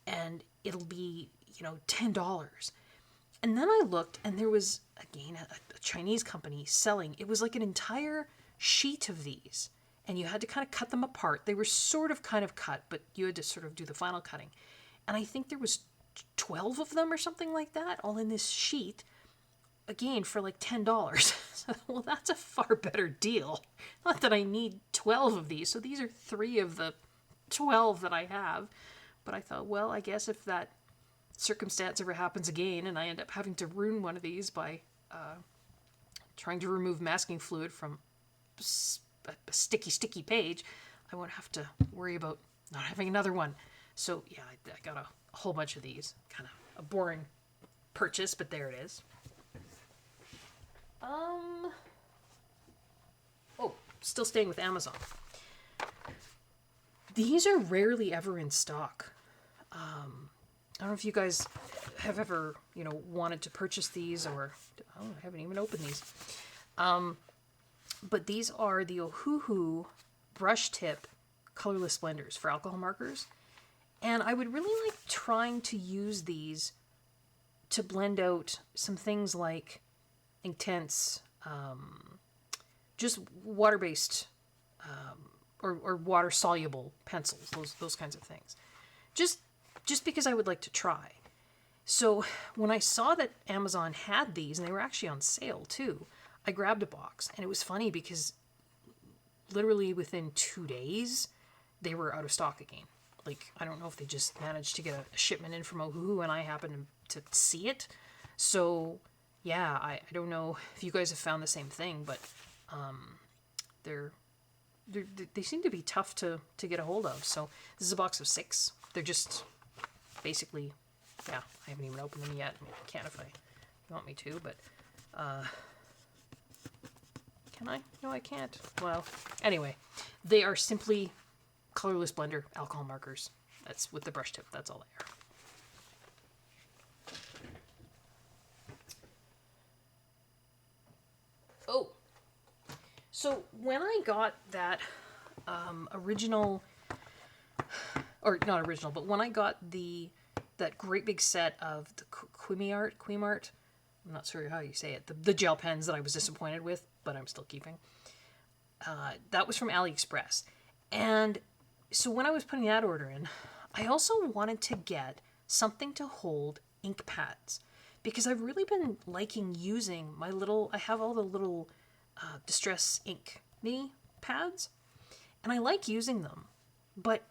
And it'll be, $10. And then I looked, and there was, again, a Chinese company selling. It was like an entire sheet of these. And you had to kind of cut them apart. They were sort of kind of cut, but you had to sort of do the final cutting. And I think there was 12 of them or something like that, all in this sheet. Again, for like $10. So, well, that's a far better deal. Not that I need 12 of these. So these are 3 of the 12 that I have. But I thought, well, I guess if that circumstance ever happens again and I end up having to ruin one of these by trying to remove masking fluid from a sticky page, I won't have to worry about not having another one. So yeah, I got a whole bunch of these. Kind of a boring purchase, but there it is. Still staying with Amazon. These are rarely ever in stock. I don't know if you guys have ever, wanted to purchase these, or I haven't even opened these. But these are the Ohuhu brush tip colorless blenders for alcohol markers. And I would really like trying to use these to blend out some things like Inktense, just water-based or water soluble pencils, those kinds of things. Just because I would like to try. So when I saw that Amazon had these, and they were actually on sale too, I grabbed a box. And it was funny because literally within 2 days, they were out of stock again. Like, I don't know if they just managed to get a shipment in from Oahu and I happened to see it. So, yeah, I don't know if you guys have found the same thing, but they seem to be tough to get a hold of. So this is a box of 6. They're just basically, yeah, I haven't even opened them yet. I mean, I can if you want me to, but can I? No, I can't. Well, anyway, they are simply colorless blender alcohol markers. That's with the brush tip. That's all they are. Oh, so when I got that original, or not original, but when I got that great big set of the Quimart, I'm not sure how you say it, the gel pens that I was disappointed with, but I'm still keeping. That was from AliExpress. And so when I was putting that order in, I also wanted to get something to hold ink pads, because I've really been liking using I have all the little Distress ink mini pads, and I like using them. But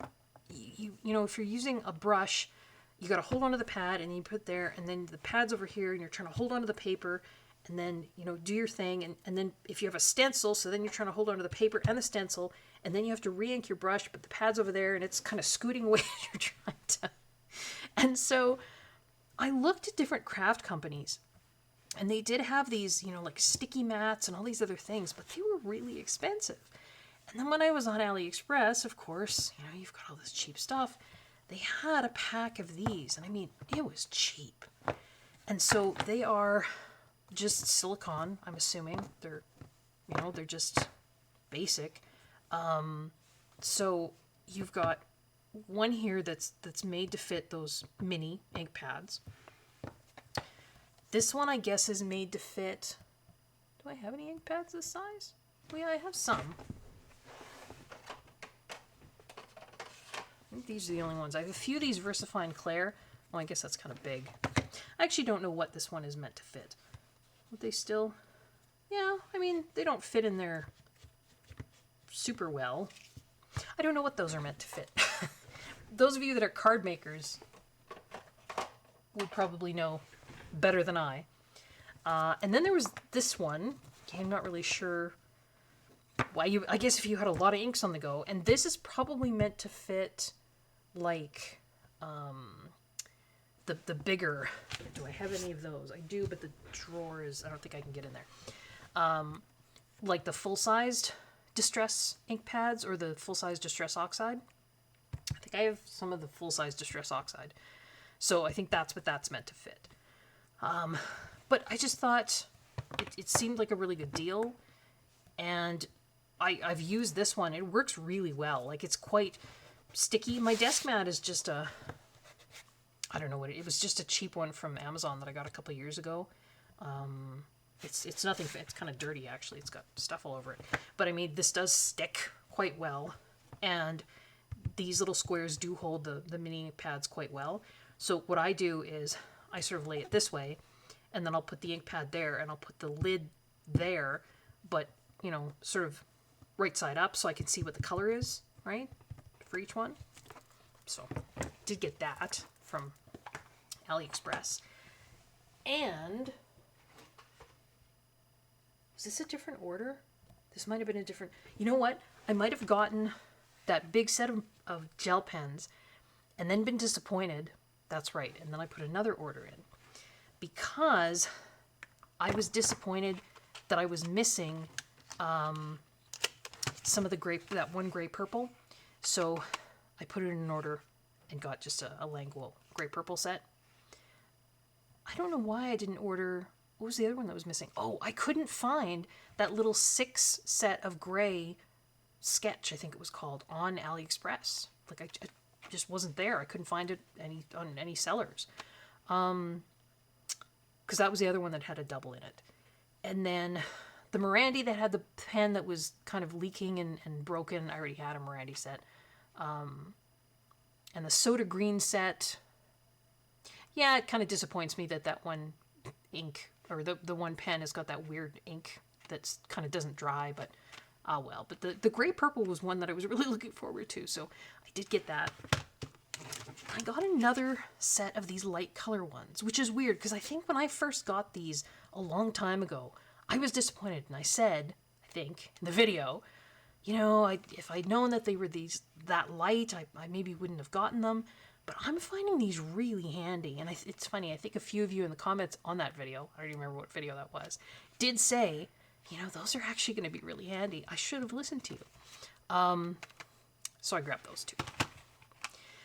you know, if you're using a brush, you got to hold onto the pad and you put there, and then the pad's over here and you're trying to hold onto the paper, and then, you know, do your thing. And then if you have a stencil, so then you're trying to hold onto the paper and the stencil, and then you have to re-ink your brush, but the pad's over there and it's kind of scooting away as you're trying to. And so I looked at different craft companies, and they did have these, you know, like sticky mats and all these other things, but they were really expensive. And then when I was on AliExpress, of course, you know, you've got all this cheap stuff. They had a pack of these, and I mean, it was cheap. And so they are just silicone, I'm assuming. They're, you know, they're just basic. So you've got one here that's made to fit those mini ink pads. This one, I guess, is made to fit... Do I have any ink pads this size? Well, yeah, I have some. I think these are the only ones. I have a few of these VersaFine Claire. Well, I guess that's kind of big. I actually don't know what this one is meant to fit. Would they still... Yeah, I mean, they don't fit in there super well. I don't know what those are meant to fit. Those of you that are card makers would probably know better than I. And then there was this one. I'm not really sure why you... I guess if you had a lot of inks on the go. And this is probably meant to fit, like, the bigger... Do I have any of those? I do, but the drawer is... I don't think I can get in there. Like the full-sized Distress ink pads or the full-size Distress Oxide. I think I have some of the full-size Distress Oxide. So I think that's what that's meant to fit. But I just thought it seemed like a really good deal. And I've used this one. It works really well. Like, it's quite sticky. My desk mat is just I don't know what it was, just a cheap one from Amazon that I got a couple of years ago. It's nothing, it's kind of dirty actually. It's got stuff all over it. But I mean, this does stick quite well. And these little squares do hold the mini pads quite well. So what I do is I sort of lay it this way, and then I'll put the ink pad there, and I'll put the lid there, but, you know, sort of right side up so I can see what the color is, right, for each one. So I did get that from AliExpress. And was this a different order? This might have been a different... You know what? I might have gotten that big set of gel pens and then been disappointed. That's right. And then I put another order in because I was disappointed that I was missing some of that one gray purple. So I put it in an order and got just a Languel gray purple set. I don't know why I didn't order... What was the other one that was missing? Oh, I couldn't find that little 6 set of gray sketch, I think it was called, on AliExpress. Like, I just wasn't there. I couldn't find it on any sellers. Because that was the other one that had a double in it. And then the Mirandy that had the pen that was kind of leaking and broken. I already had a Mirandy set. And the Soda Green set. Yeah, it kind of disappoints me that that one ink, or the one pen has got that weird ink that kind of doesn't dry, but ah well. But the Gray Purple was one that I was really looking forward to, so I did get that. I got another set of these light color ones, which is weird because I think when I first got these a long time ago, I was disappointed, and I said, I think, in the video, you know, if I'd known that they were that light, I maybe wouldn't have gotten them. But I'm finding these really handy, and it's funny, I think a few of you in the comments on that video, I don't even remember what video that was, did say, you know, those are actually going to be really handy. I should have listened to you. So I grabbed those two.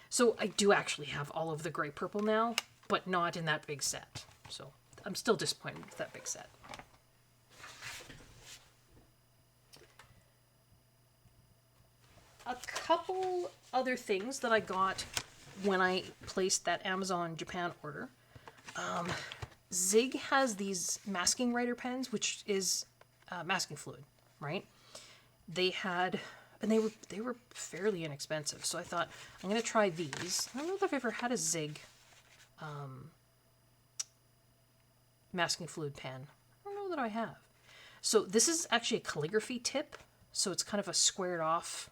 So I do actually have all of the Gray Purple now, but not in that big set. So I'm still disappointed with that big set. A couple other things that I got when I placed that Amazon Japan order. Zig has these masking writer pens, which is masking fluid, right? They had, and they were fairly inexpensive. So I thought, I'm going to try these. I don't know if I've ever had a Zig masking fluid pen. I don't know that I have. So this is actually a calligraphy tip. So it's kind of a squared off,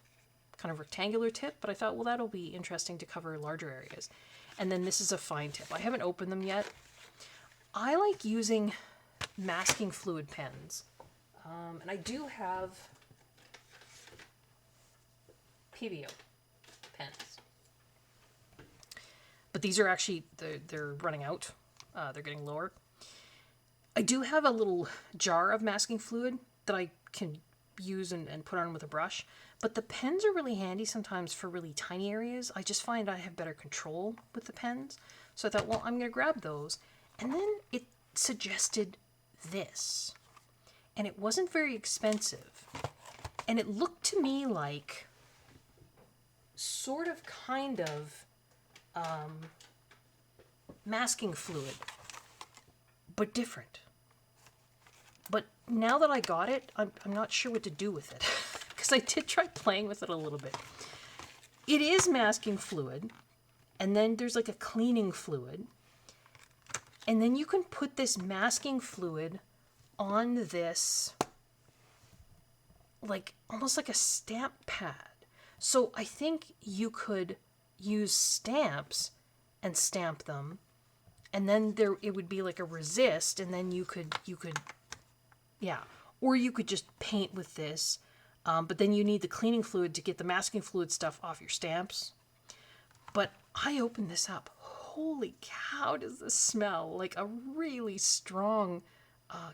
kind of rectangular tip. But I thought, well, that'll be interesting to cover larger areas. And then this is a fine tip. I haven't opened them yet. I like using masking fluid pens. And I do have PBO pens. But these are actually, they're running out. They're getting lower. I do have a little jar of masking fluid that I can use and put on with a brush. But the pens are really handy sometimes for really tiny areas. I just find I have better control with the pens. So I thought, well, I'm going to grab those. And then it suggested this. And it wasn't very expensive. And it looked to me like sort of kind of masking fluid, but different. But now that I got it, I'm not sure what to do with it. Because I did try playing with it a little bit. It is masking fluid. And then there's like a cleaning fluid. And then you can put this masking fluid on this, like almost like a stamp pad. So I think you could use stamps and stamp them, and then it would be like a resist, and then you could yeah, or you could just paint with this, but then you need the cleaning fluid to get the masking fluid stuff off your stamps. But I opened this up. Holy cow, does this smell like a really strong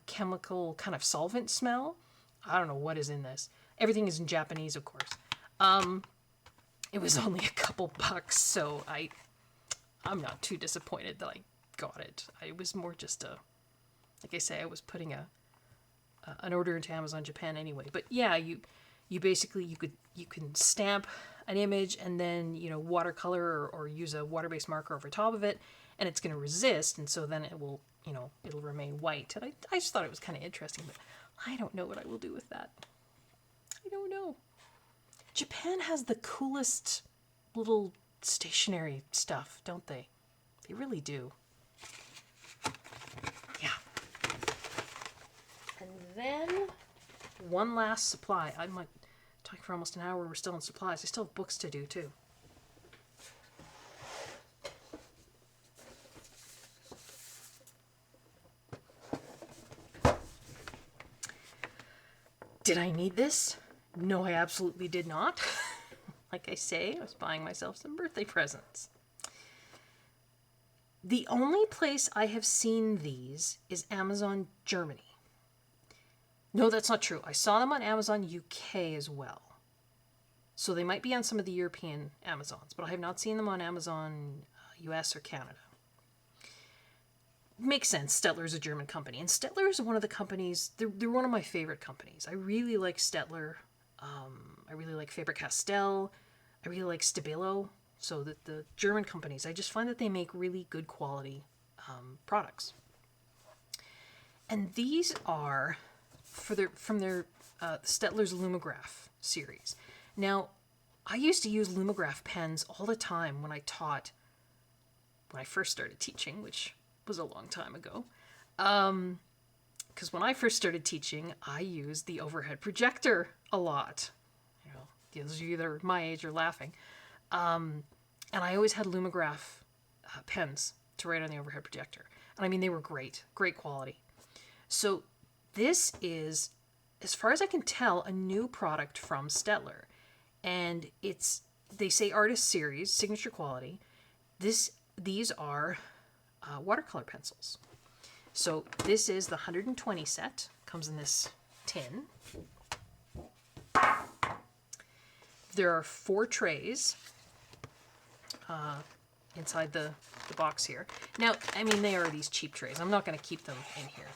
chemical kind of solvent smell. I don't know what is in this. Everything is in Japanese, of course. It was only a couple bucks, so I'm not too disappointed that I got it. It was more just like I say, I was putting an order into Amazon Japan anyway. But yeah, you basically you can stamp an image and then, you know, watercolor or use a water-based marker over top of it, and it's going to resist, and so then it will, you know, it'll remain white. And I just thought it was kind of interesting, but I don't know what I will do with that. I don't know. Japan has the coolest little stationery stuff, don't they? They really do. Yeah. And then one last supply. I'm like talking for almost an hour. We're still in supplies. I still have books to do too. Did I need this? No, I absolutely did not. Like I say, I was buying myself some birthday presents. The only place I have seen these is Amazon Germany. No, that's not true. I saw them on Amazon UK as well. So they might be on some of the European Amazons, but I have not seen them on Amazon US or Canada. Makes sense. Stettler is a German company. And Stettler is one of the companies, they're one of my favorite companies. I really like Stettler. I really like Faber-Castell. I really like Stabilo. So that the German companies, I just find that they make really good quality products. And these are from their Stettler's Lumograph series. Now, I used to use Lumograph pens all the time when I first started teaching, which was a long time ago. Because when I first started teaching, I used the overhead projector a lot. You know, those of you that are my age are laughing. And I always had Lumograph pens to write on the overhead projector. And I mean, they were great quality. So this is, as far as I can tell, a new product from Stettler. And they say artist series, signature quality. These are watercolor pencils. So this is the 120 set. Comes in this tin. There are 4 trays inside the box here. Now, I mean, they are these cheap trays. I'm not going to keep them in here.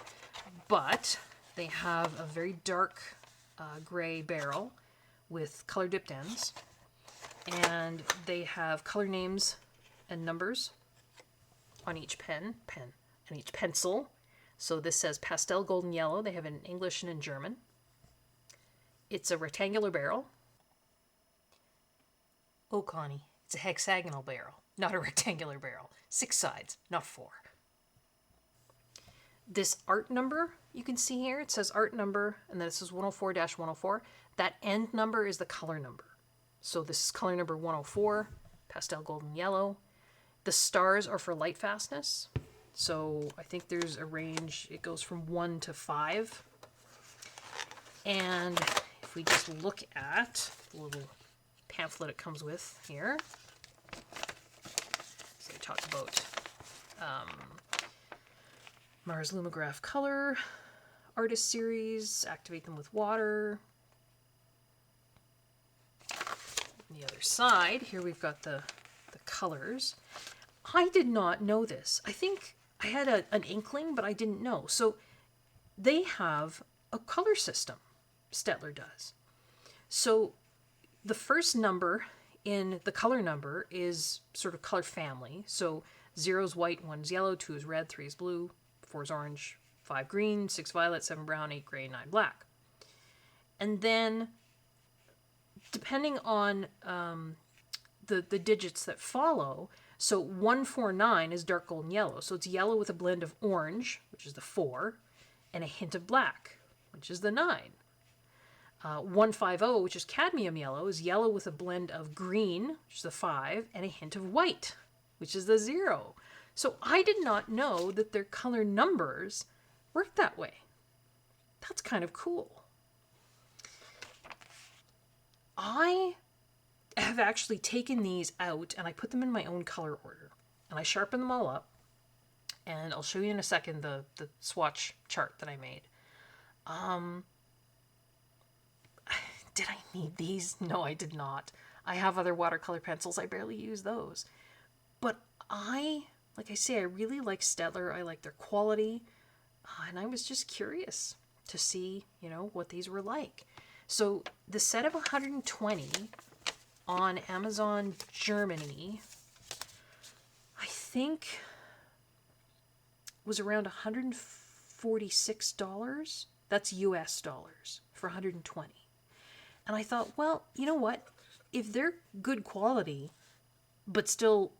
But they have a very dark gray barrel with color dipped ends. And they have color names and numbers on each pen and each pencil. So this says pastel golden yellow. They have it in English and in German. It's a rectangular barrel. Oh, Connie, it's a hexagonal barrel, not a rectangular barrel. 6 sides, not 4. This art number you can see here, it says art number, and then it says 104-104. That end number is the color number. So this is color number 104, pastel golden yellow. The stars are for light fastness. So I think there's a range, it goes from 1 to 5. And if we just look at the little pamphlet it comes with here. So they talk about Mars Lumograph Color, Artist Series, activate them with water. On the other side, here we've got the colors. I did not know this. I think I had an inkling, but I didn't know. So they have a color system, Stettler does. So the first number in the color number is sort of color family. So 0 is white, 1 is yellow, 2 is red, 3 is blue, 4 is orange, 5 green, 6 violet, 7 brown, 8 gray, 9 black. And then depending on the digits that follow, so 149 is dark golden yellow. So it's yellow with a blend of orange, which is the 4, and a hint of black, which is the 9. 150, which is cadmium yellow, is yellow with a blend of green, which is the 5, and a hint of white, which is the 0. So I did not know that their color numbers worked that way. That's kind of cool. I have actually taken these out and I put them in my own color order. And I sharpen them all up. And I'll show you in a second the swatch chart that I made. Did I need these? No, I did not. I have other watercolor pencils. I barely use those. But like I say, I really like Stettler. I like their quality. And I was just curious to see, what these were like. So the set of 120 on Amazon Germany, I think was around $146. That's US dollars for 120. And I thought, well, you know what? If they're good quality, but still,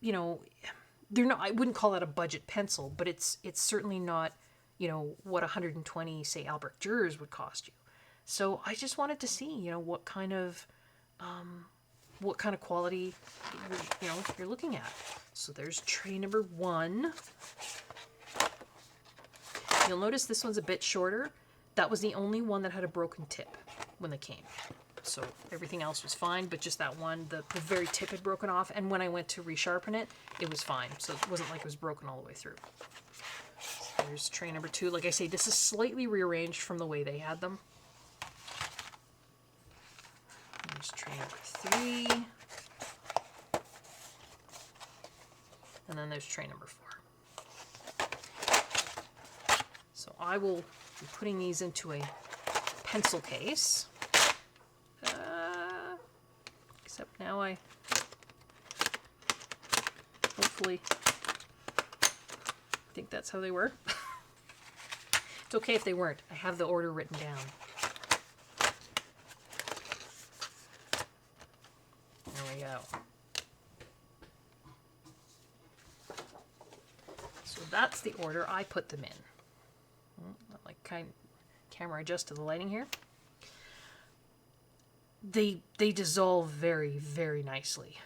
they're not, I wouldn't call it a budget pencil, but it's certainly not, what 120, say, Albrecht Dürers would cost you. So I just wanted to see, what kind of quality, you're looking at. So there's tray number 1. You'll notice this one's a bit shorter. That was the only one that had a broken tip when they came. So everything else was fine, but just that one, the very tip had broken off. And when I went to resharpen it, it was fine. So it wasn't like it was broken all the way through. So there's tray number 2. Like I say, this is slightly rearranged from the way they had them. There's tray number 3. And then there's tray number 4. So I will be putting these into a pencil case. Except now I hopefully think that's how they work. It's okay if they weren't. I have the order written down. There we go. So that's the order I put them in. Like camera adjust to the lighting here. They dissolve very, very nicely.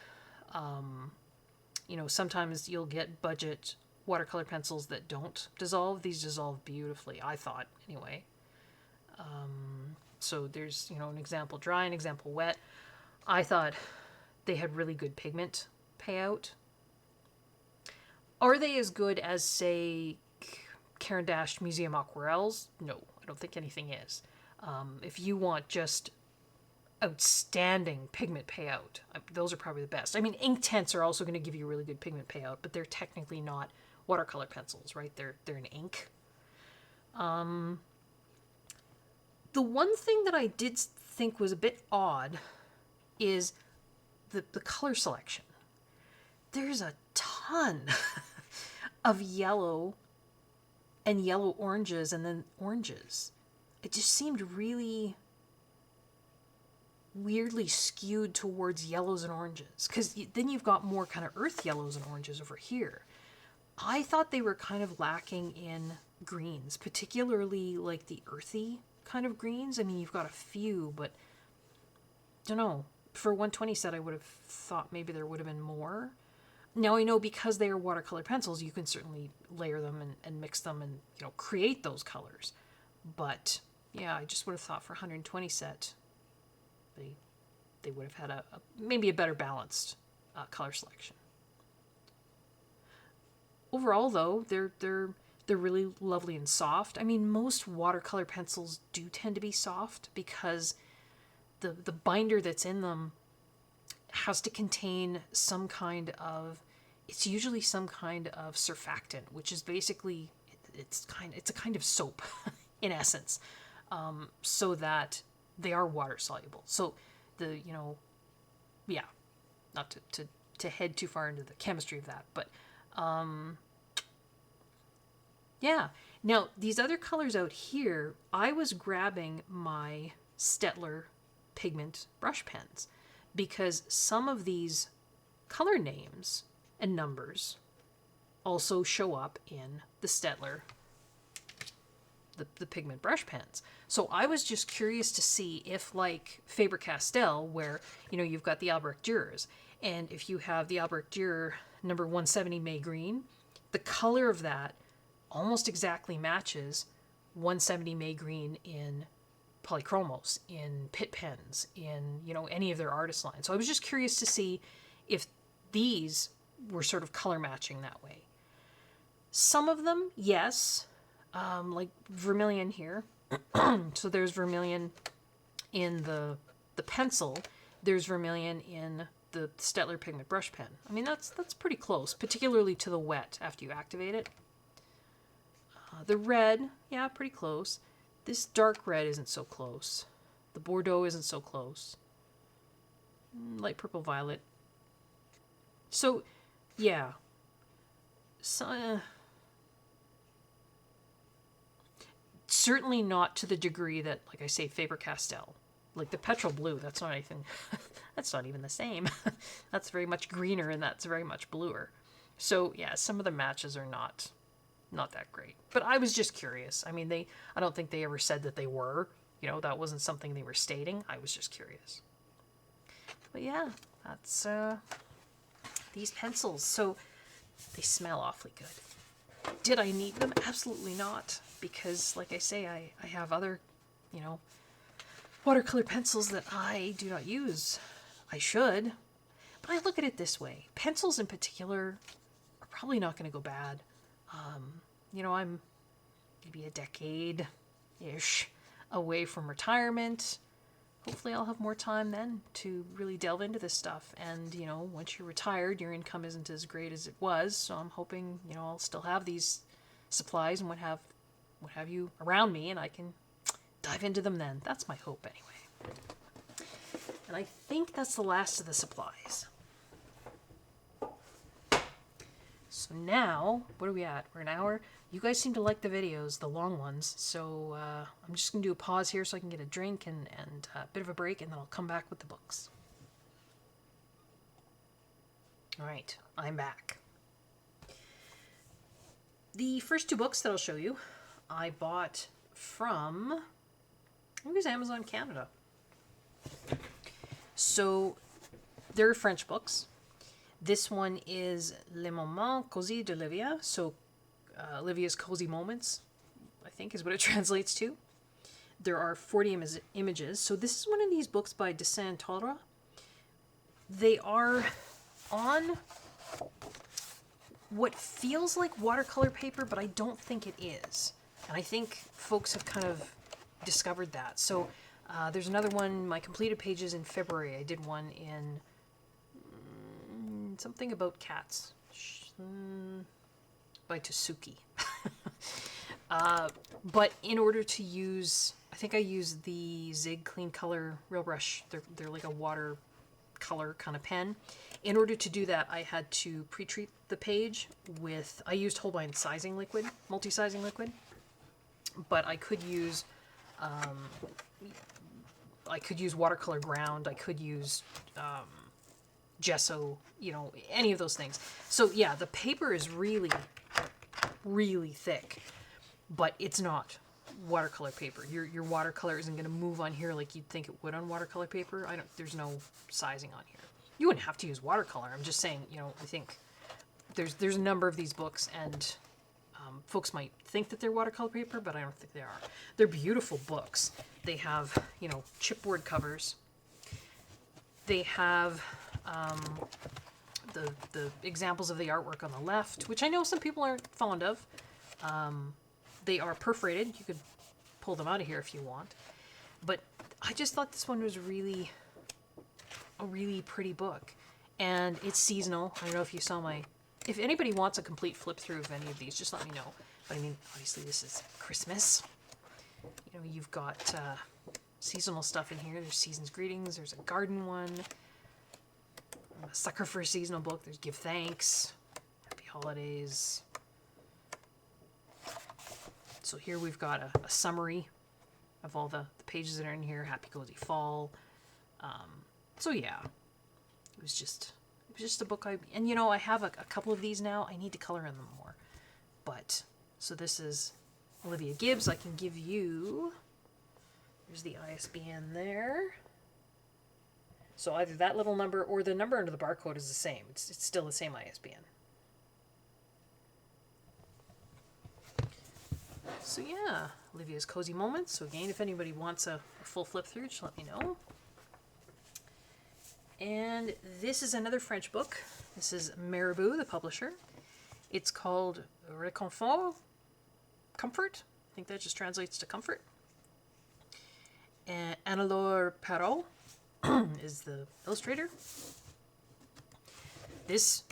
You know, sometimes you'll get budget watercolor pencils that don't dissolve. These dissolve beautifully, I thought, anyway. So there's, you know, an example dry, an example wet. I thought they had really good pigment payout. Are they as good as, say, Caran d'Ache Museum Aquarelles? No, I don't think anything is. If you want just outstanding pigment payout, those are probably the best. I mean, Inktense are also going to give you really good pigment payout, but they're technically not watercolor pencils, right? They're an ink. The one thing that I did think was a bit odd is the color selection. There's a ton of yellow and yellow oranges and then oranges. It just seemed really weirdly skewed towards yellows and oranges, because then you've got more kind of earth yellows and oranges over here. I thought they were kind of lacking in greens, particularly like the earthy kind of greens. I mean, you've got a few, but don't know. For 120 set, I would have thought maybe there would have been more. Now I know because they are watercolor pencils, you can certainly layer them and mix them and, you know, create those colors. But yeah, I just would have thought for 120 set, they would have had maybe a better balanced color selection. Overall, though, they're really lovely and soft. I mean, most watercolor pencils do tend to be soft because the binder that's in them has to contain some kind of, it's usually some kind of surfactant, which is basically, it's a kind of soap in essence, so that they are water soluble. So not to head too far into the chemistry of that, but yeah. Now, these other colors out here, I was grabbing my Staedtler pigment brush pens because some of these color names and numbers also show up in the Staedtler, the pigment brush pens. So I was just curious to see if, like Faber-Castell, where, you know, you've got the Albrecht Dürers, and if you have the Albrecht Dürer number 170 May Green, the color of that almost exactly matches 170 May Green in Polychromos, in Pitt pens, in, you know, any of their artist lines. So I was just curious to see if these were sort of color matching that way. Some of them, yes, like vermilion here. So there's vermilion in the pencil. There's vermilion in the Staedtler pigment brush pen. I mean, that's pretty close, particularly to the wet after you activate it. The red, yeah, pretty close. This dark red isn't so close. The Bordeaux isn't so close. Light purple violet. So, yeah. So, certainly not to the degree that, like I say, Faber-Castell. Like the petrol blue, that's not anything. That's not even the same. That's very much greener and that's very much bluer. So, yeah, some of the matches are not that great. But I was just curious. I mean, I don't think they ever said that they were. You know, that wasn't something they were stating. I was just curious. But yeah, that's these pencils. So they smell awfully good. Did I need them? Absolutely not. Because, like I say, I have other, you know, watercolor pencils that I do not use. I should. But I look at it this way. Pencils in particular are probably not going to go bad. You know, I'm maybe a decade-ish away from retirement. Hopefully I'll have more time then to really delve into this stuff. And, you know, once you're retired, your income isn't as great as it was. So I'm hoping, you know, I'll still have these supplies and what have you around me, and I can dive into them then. That's my hope anyway. And I think that's the last of the supplies. So now, what are we at? We're an hour. You guys seem to like the videos, the long ones. So I'm just going to do a pause here so I can get a drink and a bit of a break, and then I'll come back with the books. All right, I'm back. The first two books that I'll show you, I bought from, I think it was Amazon Canada. So they're French books. This one is Les Moments Cosy d'Olivia. So Olivia's Cozy Moments, I think is what it translates to. There are 40 images. So this is one of these books by de Saint-Torre. They are on what feels like watercolor paper, but I don't think it is. And I think folks have kind of discovered that. So there's another one, my completed pages in February. I did one in something about cats by Tsuki. But in order to use, I think I used the Zig Clean Color Real Brush. They're like a watercolor kind of pen. In order to do that, I had to pre-treat the page with, I used Holbein sizing liquid, multi-sizing liquid, but I could use watercolor ground, I could use gesso, you know, any of those things. So yeah, the paper is really, really thick, but it's not watercolor paper. Your watercolor isn't going to move on here like you'd think it would on watercolor paper. There's no sizing on here. You wouldn't have to use watercolor. I'm just saying, you know, I think there's a number of these books, and folks might think that they're watercolor paper, but I don't think they are. They're beautiful books. They have, you know, chipboard covers. They have the examples of the artwork on the left, which I know some people aren't fond of. They are perforated. You could pull them out of here if you want. But I just thought this one was really a really pretty book. And it's seasonal. I don't know if you saw my... If anybody wants a complete flip through of any of these, just let me know. But I mean, obviously this is Christmas. You know, you've got seasonal stuff in here. There's Season's Greetings. There's a garden one. I'm a sucker for a seasonal book. There's Give Thanks. Happy Holidays. So here we've got a summary of all the pages that are in here. Happy Cozy Fall. So yeah, it was just a book and you know, I have a couple of these now. I need to color in them more. But, so this is Olivia Gibbs. I can give you, there's the ISBN there. So either that little number or the number under the barcode is the same. It's still the same ISBN. So yeah, Olivia's Cozy Moments. So again, if anybody wants a full flip through, just let me know. And this is another French book. This is Marabou, the publisher. It's called Réconfort, Comfort. I think that just translates to comfort. And Anne-Laure Perrault is the illustrator. This,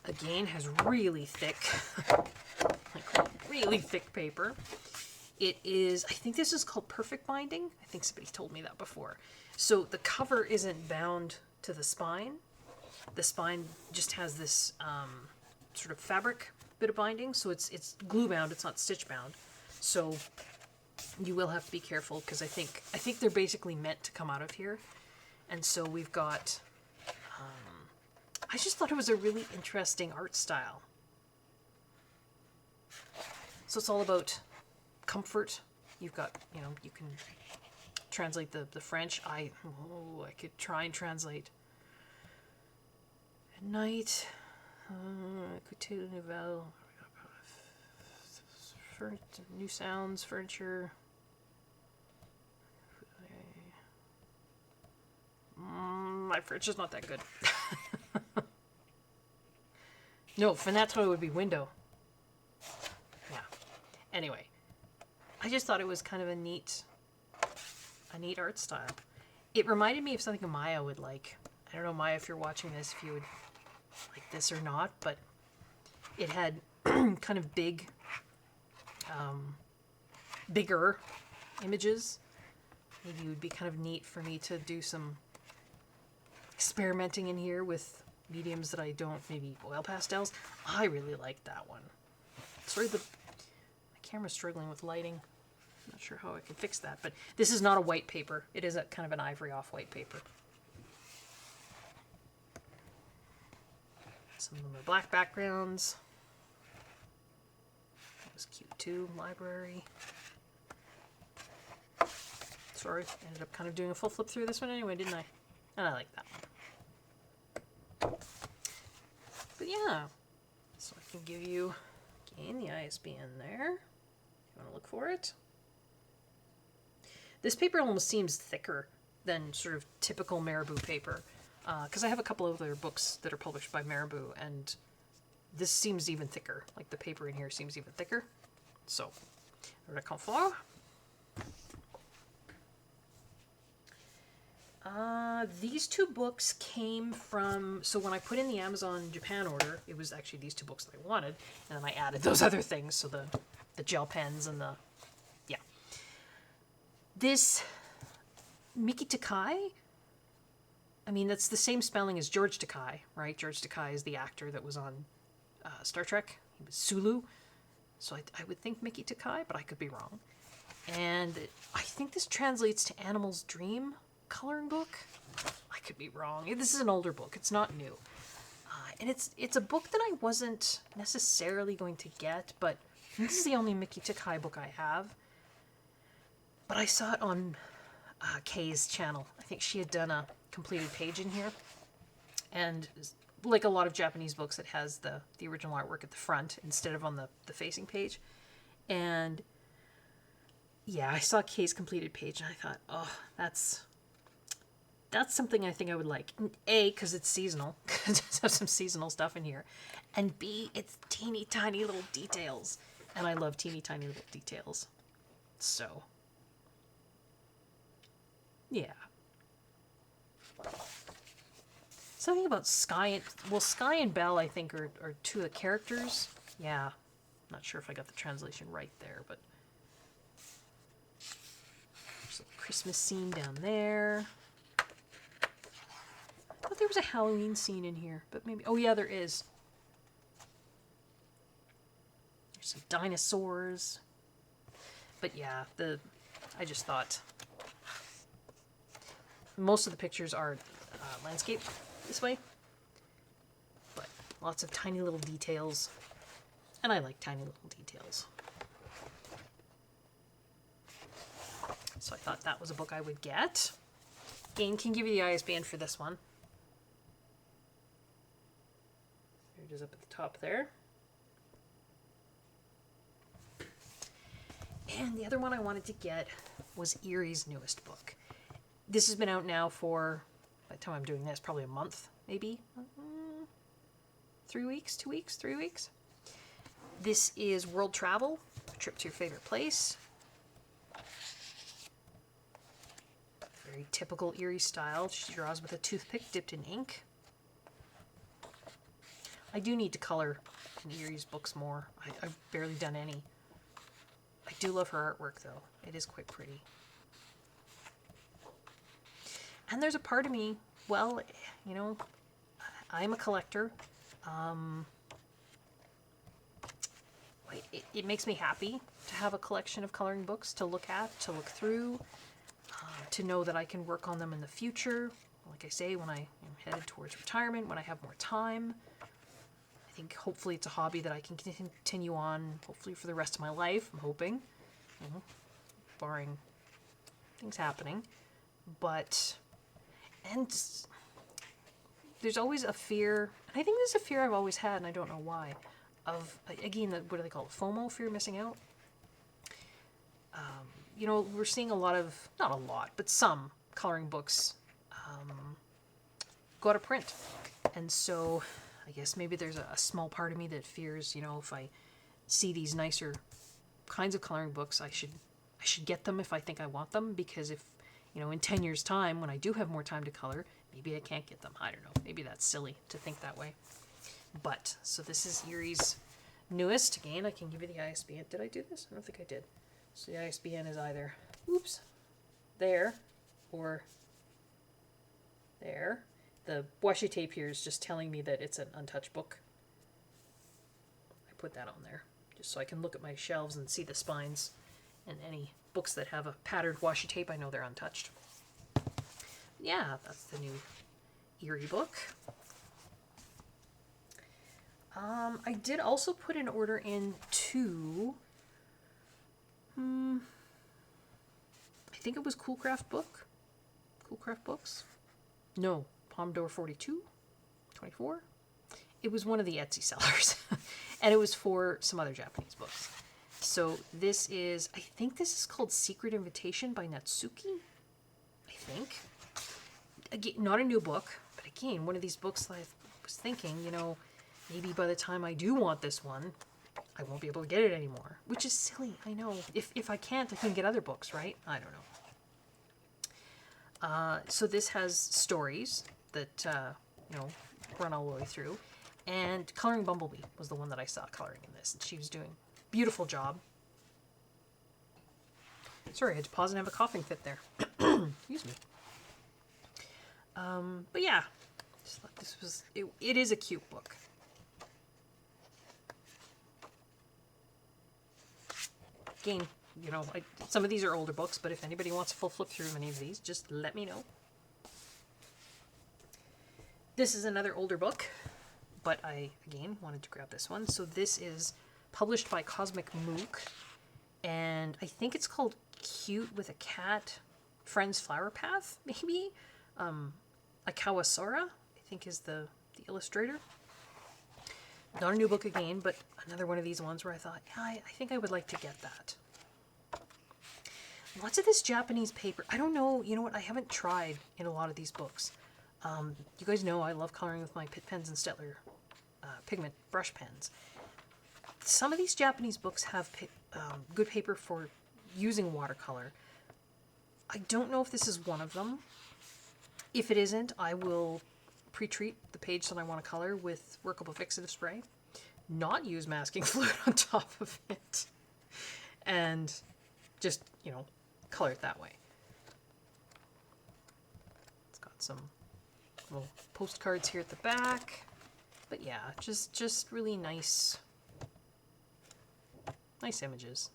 again, has really thick, like really thick paper. It is, I think this is called perfect binding. I think somebody told me that before. So the cover isn't bound to the spine. The spine just has this sort of fabric bit of binding, so it's glue bound. It's not stitch bound. So you will have to be careful, because I think they're basically meant to come out of here. And so we've got. I just thought it was a really interesting art style. So it's all about comfort. You've got, you know, you can translate the French. I could try and translate. At night, Couture Nouvelle, new sounds, furniture. My French is not that good. No, fenêtre would be window. Yeah. Anyway, I just thought it was kind of a neat art style. It reminded me of something Maya would like. I don't know, Maya, if you're watching this, if you would like this or not, but it had kind of bigger images. Maybe it would be kind of neat for me to do some experimenting in here with mediums that I don't, maybe oil pastels. I really like that one. Sorry, my camera's struggling with lighting. I'm not sure how I can fix that, but this is not a white paper. It is a kind of an ivory off-white paper. Some of them are black backgrounds. That was cute too. Library. Sorry, ended up kind of doing a full flip through this one anyway, didn't I? And I like that one. But yeah, so I can give you, again, the ISBN there. If you want to look for it. This paper almost seems thicker than sort of typical Marabou paper. Because I have a couple of other books that are published by Marabou, and this seems even thicker. Like the paper in here seems even thicker. So, reconfort. These two books came from, so when I put in the Amazon Japan order, it was actually these two books that I wanted, and then I added those other things, so the gel pens and the, yeah. This Miki Takai, I mean, that's the same spelling as George Takai, right? George Takai is the actor that was on Star Trek. He was Sulu. So I would think Miki Takai, but I could be wrong. And I think this translates to Animal's Dream coloring book. I could be wrong. This is an older book. It's not new. And it's a book that I wasn't necessarily going to get, but this is the only Miki Takai book I have. But I saw it on Kay's channel. I think she had done a completed page in here, and like a lot of Japanese books, it has the original artwork at the front instead of on the facing page. And yeah, I saw Kay's completed page and I thought, oh, that's something I think I would like. A, because it's seasonal, because it has some seasonal stuff in here, and B, it's teeny tiny little details, and I love teeny tiny little details. So yeah. Something about Sky and Belle, I think, are two of the characters. Yeah. Not sure if I got the translation right there, but there's a Christmas scene down there. I thought there was a Halloween scene in here, but maybe, oh yeah, there is. There's some dinosaurs. But yeah, I just thought most of the pictures are landscape this way, but lots of tiny little details, and I like tiny little details. So I thought that was a book I would get. Again, can give you the ISBN for this one. There it is up at the top there. And the other one I wanted to get was Erie's newest book. This has been out now for, by the time I'm doing this, probably a month, maybe. 3 weeks, 2 weeks, 3 weeks. This is World Travel, a trip to your favorite place. Very typical Erie style. She draws with a toothpick dipped in ink. I do need to color in Erie's books more. I've barely done any. I do love her artwork, though. It is quite pretty. And there's a part of me, well, you know, I'm a collector. It makes me happy to have a collection of coloring books to look at, to look through, to know that I can work on them in the future. Like I say, when I am headed towards retirement, when I have more time. I think hopefully it's a hobby that I can continue on, hopefully for the rest of my life, I'm hoping. You know, barring things happening. But, and there's always a fear, and I think this is a fear I've always had, and I don't know why, of, again, what do they call it? FOMO, fear of missing out? You know, we're seeing a lot of, not a lot, but some coloring books go out of print. And so I guess maybe there's a small part of me that fears, you know, if I see these nicer kinds of coloring books, I should get them if I think I want them, because if, you know, in 10 years' time, when I do have more time to color, maybe I can't get them. I don't know. Maybe that's silly to think that way. But, so this is Erie's newest. Again, I can give you the ISBN. Did I do this? I don't think I did. So the ISBN is either, oops, there, or there. The washi tape here is just telling me that it's an untouched book. I put that on there just so I can look at my shelves and see the spines, and any books that have a patterned washi tape, I know they're untouched. Yeah, that's the new Eerie book. I did also put an order in to, I think it was Coolcraft Books. No, Pomodoro 42, 24. It was one of the Etsy sellers, and it was for some other Japanese books. So this is, I think this is called Secret Invitation by Natsuki, I think. Again, not a new book, but again, one of these books that I was thinking, you know, maybe by the time I do want this one, I won't be able to get it anymore. Which is silly, I know. If I can't, I can get other books, right? I don't know. So this has stories that, you know, run all the way through. And Coloring Bumblebee was the one that I saw coloring in this. And she was doing a beautiful job. Sorry, I had to pause and have a coughing fit there. Excuse me. But yeah, just thought this was, it is a cute book. Again, you know, some of these are older books, but if anybody wants a full flip through of any of these, just let me know. This is another older book, but I, again, wanted to grab this one. So this is published by Cosmic Mook, and I think it's called Cute with a Cat, Friend's Flower Path, maybe? Akawasora, I think is the illustrator. Not a new book again, but another one of these ones where I thought, yeah, I think I would like to get that. Lots of this Japanese paper. I don't know, you know what, I haven't tried in a lot of these books. You guys know I love coloring with my Pitt pens and Stettler pigment brush pens. Some of these Japanese books have good paper for using watercolor. I don't know if this is one of them. If it isn't, I will pre-treat the page that I want to color with workable fixative spray, not use masking fluid on top of it, and just, you know, color it that way. It's got some little postcards here at the back, but yeah, just really nice images.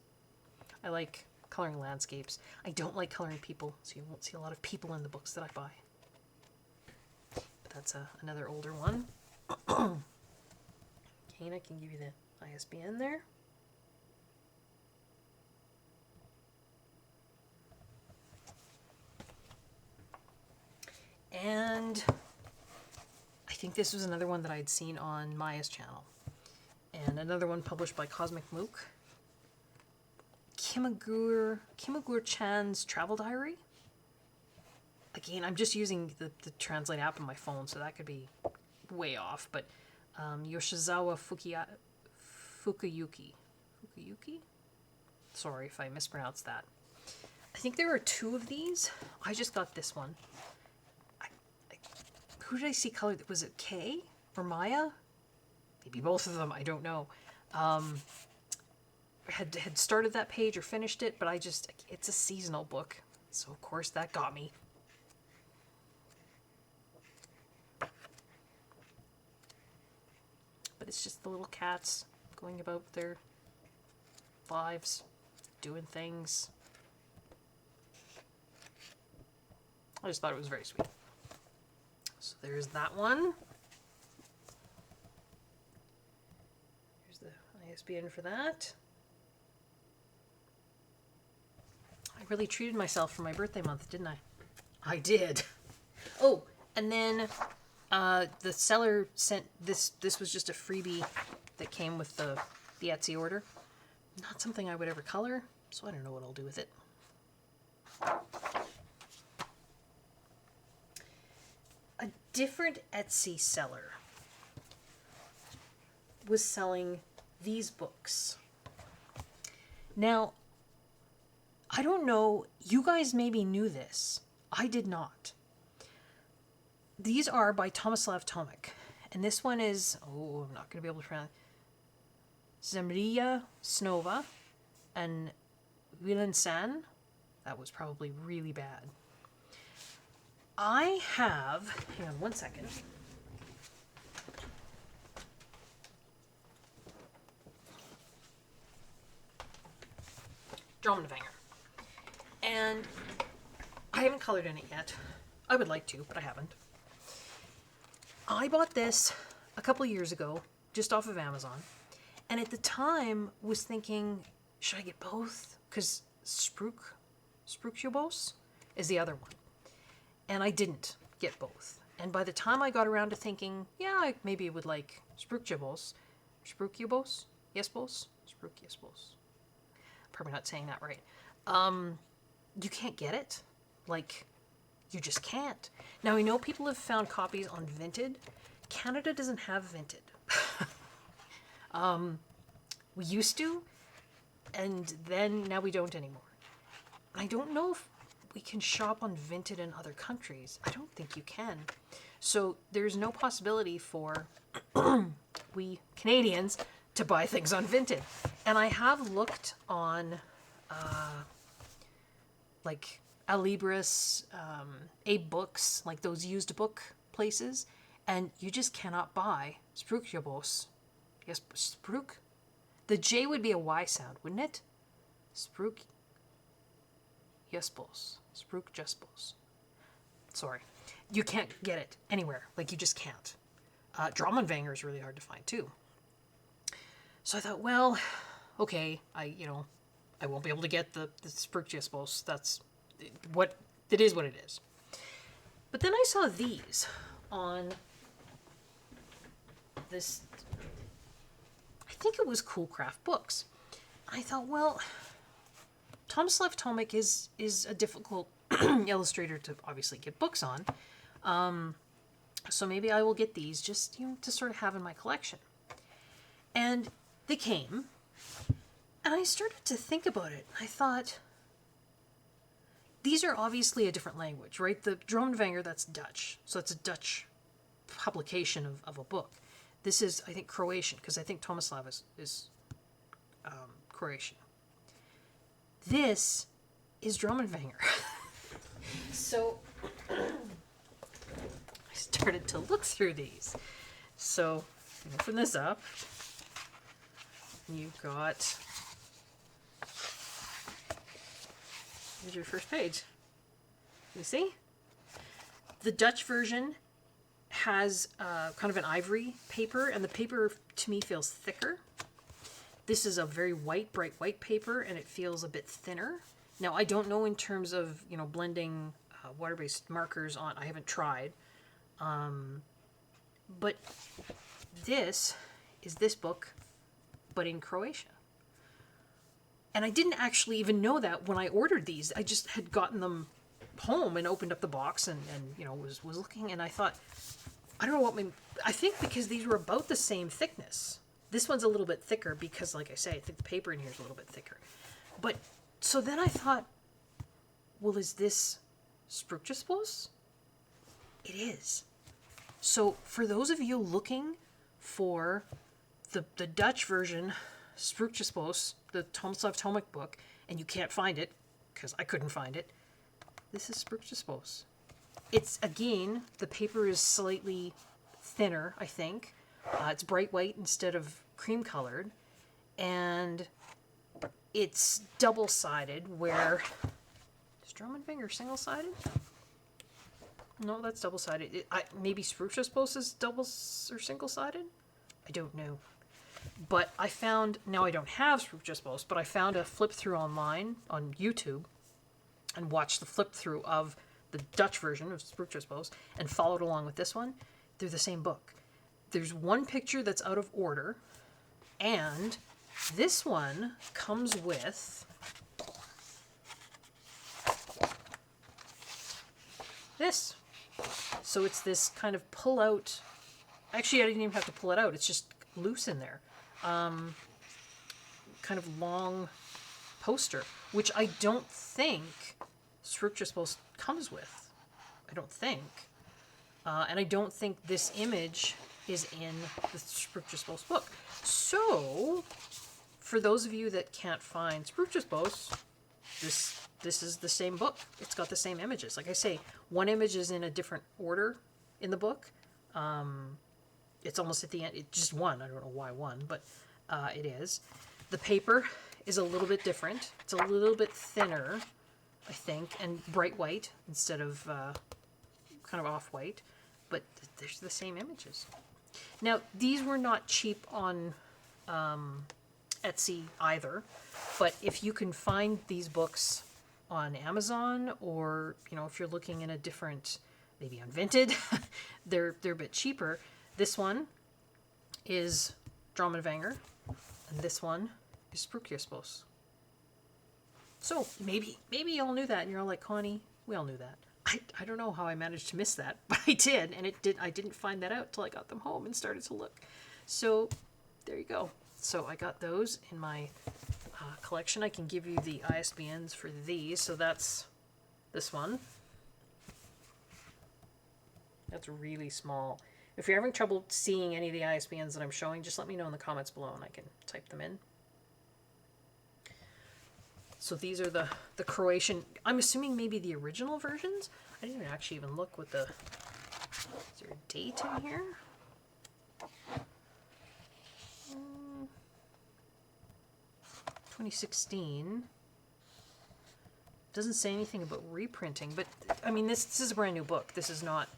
I like coloring landscapes. I don't like coloring people, so you won't see a lot of people in the books that I buy. That's another older one. Okay, and I can give you the ISBN there. And I think this was another one that I'd seen on Maya's channel. And another one published by Cosmic Mook. Kimagur-chan's Travel Diary. Again, I'm just using the Translate app on my phone, so that could be way off. But Yoshizawa Fukuyuki. Sorry if I mispronounced that. I think there are two of these. I just got this one. Who did I see colored? Was it Kay or Maya? Maybe both of them. I don't know. Had started that page or finished it, but it's a seasonal book, so of course that got me. But it's just the little cats going about their lives, doing things. I just thought it was very sweet. So there's that one. Here's the ISBN for that. I really treated myself for my birthday month, didn't I? I did. Oh, and then the seller sent this. This was just a freebie that came with the Etsy order. Not something I would ever color, so I don't know what I'll do with it. A different Etsy seller was selling these books. Now, I don't know, you guys maybe knew this. I did not. These are by Tomislav Tomic. And this one is, I'm not going to be able to pronounce it. Zemrija Snova and Wilensan. That was probably really bad. I have, hang on one second. Drommenvanger. And I haven't colored in it yet. I would like to, but I haven't. I bought this a couple of years ago, just off of Amazon. And at the time was thinking, should I get both? Because Spructubos is the other one. And I didn't get both. And by the time I got around to thinking, yeah, I maybe would like Spructubos. Yesbos? Probably not saying that right. You can't get it. Like, you just can't. Now, I know people have found copies on Vinted. Canada doesn't have Vinted. We used to, and then now we don't anymore. I don't know if we can shop on Vinted in other countries. I don't think you can. So there's no possibility for we Canadians to buy things on Vinted. And I have looked on like Alibris, A-Books, like those used book places, and you just cannot buy Spructubos. Yes, Spruk? The J would be a Y sound, wouldn't it? Spruk. Yespos. Spructubos. Sorry. You can't get it anywhere. Like, you just can't. Drommenvanger is really hard to find, too. So I thought, well, okay, I won't be able to get the Spructubos. That's what it is. What it is. But then I saw these on this. I think it was Cool Craft Books. I thought, well, Tomislav Tomic is a difficult illustrator to obviously get books on. So maybe I will get these just to sort of have in my collection. And they came, and I started to think about it. I thought, these are obviously a different language, right? The Drommenvanger, that's Dutch. So it's a Dutch publication of a book. This is, I think, Croatian, because I think Tomislav is Croatian. This is Drommenvanger. So I started to look through these. So open this up. You've got, here's your first page. You see? The Dutch version has kind of an ivory paper, and the paper to me feels thicker. This is a very white, bright white paper, and it feels a bit thinner. Now, I don't know in terms of, blending water-based markers on. I haven't tried. But this is this book, but in Croatia. And I didn't actually even know that when I ordered these. I just had gotten them home and opened up the box and was looking, and I thought, I don't know what I think because these were about the same thickness. This one's a little bit thicker because, like I say, I think the paper in here is a little bit thicker. But, so then I thought, well, is this Spructubos? It is. So, for those of you looking for the Dutch version, Spructubos, the Tomislav Tomic book, and you can't find it, because I couldn't find it, this is Spructubos. It's, again, the paper is slightly thinner, I think. It's bright white instead of cream colored, and it's double-sided, where is Drommenvanger single-sided? No, that's double-sided. Maybe Spructubos is double or single-sided? I don't know. But I found, now I don't have Spructubos, but I found a flip-through online on YouTube and watched the flip-through of the Dutch version of Spructubos and followed along with this one. They're the same book. There's one picture that's out of order, and this one comes with this. So it's this kind of pull-out. Actually, I didn't even have to pull it out. It's just loose in there. Kind of long poster, which I don't think Spructubos comes with. I don't think. And I don't think this image is in the Spructubos book. So, for those of you that can't find Spructubos, this is the same book. It's got the same images. Like I say, one image is in a different order in the book. It's almost at the end. It's just one. I don't know why one, but it is. The paper is a little bit different. It's a little bit thinner, I think, and bright white instead of kind of off-white. But there's the same images. Now, these were not cheap on Etsy either, but if you can find these books on Amazon, or if you're looking in a different, maybe on Vinted, they're a bit cheaper. This one is Dramenvanger, and this one is Spookiespos. So maybe you all knew that, and you're all like, Connie, we all knew that. I don't know how I managed to miss that, but I did, and I didn't find that out till I got them home and started to look. So there you go. So I got those in my collection. I can give you the ISBNs for these. So that's this one. That's really small. If you're having trouble seeing any of the ISBNs that I'm showing, just let me know in the comments below and I can type them in. So these are the Croatian, I'm assuming maybe the original versions. I didn't actually even look with the, is there a date in here? 2016. Doesn't say anything about reprinting, but I mean, this is a brand new book. This is not,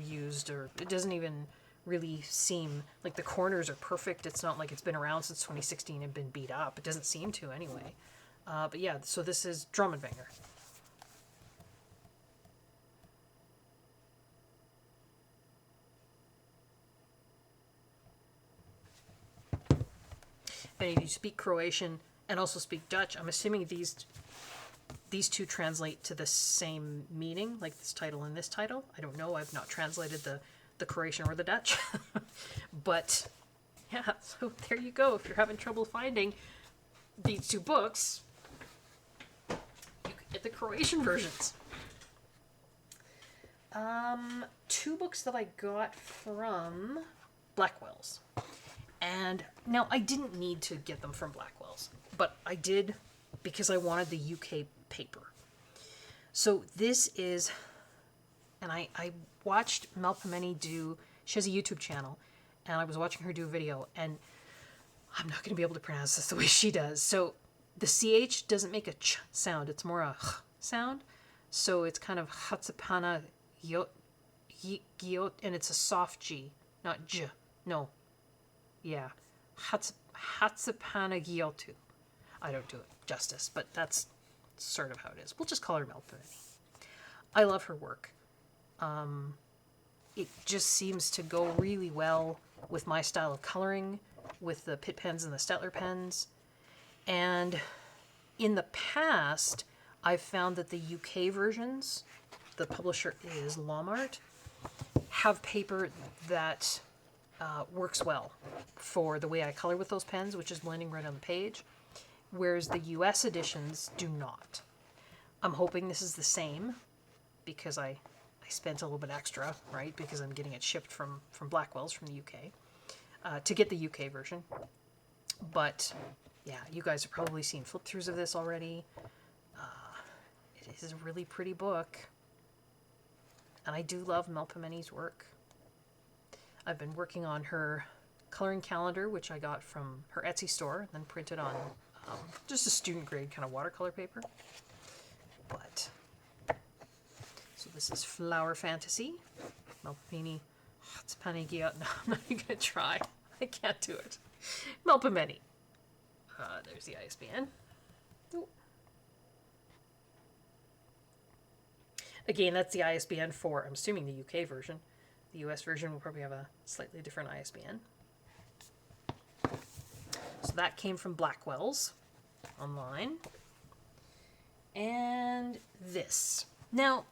used, or it doesn't even really seem like the corners are perfect. It's not like it's been around since 2016 and been beat up. It doesn't seem to anyway. But yeah, so this is Dramenvanger. If any of you speak Croatian and also speak Dutch, I'm assuming these two translate to the same meaning, like this title and this title. I don't know. I've not translated the Croatian or the Dutch. But yeah, so there you go. If you're having trouble finding these two books, you can get the Croatian versions. Two books that I got from Blackwell's. And now I didn't need to get them from Blackwell's, but I did because I wanted the UK paper. So this is, and I watched Melpomene do, she has a YouTube channel, and I was watching her do a video, and I'm not going to be able to pronounce this the way she does. So the CH doesn't make a ch sound, it's more a h sound. So it's kind of Hatsapana Giot, and it's a soft G, not J, no. Yeah, Hatsapana Giotu. I don't do it justice, but that's sort of how it is. We'll just call her Melpomene. I love her work. It just seems to go really well with my style of coloring, with the Pitt pens and the Staedtler pens. And in the past, I've found that the UK versions, the publisher is Lomart, have paper that works well for the way I color with those pens, which is blending right on the page, whereas the US editions do not. I'm hoping this is the same because I spent a little bit extra, right, because I'm getting it shipped from Blackwell's from the UK to get the UK version. But yeah, you guys have probably seen flip-throughs of this already. It is a really pretty book, and I do love Melpomene's work. I've been working on her coloring calendar, which I got from her Etsy store, and then printed on just a student grade kind of watercolor paper. But, so this is Flower Fantasy. Melpomene, Hatsapana. No, I'm not even going to try. I can't do it. Melpomene. There's the ISBN. Ooh. Again, that's the ISBN for, I'm assuming, the UK version. The US version will probably have a slightly different ISBN. So that came from Blackwell's online. And this. Now,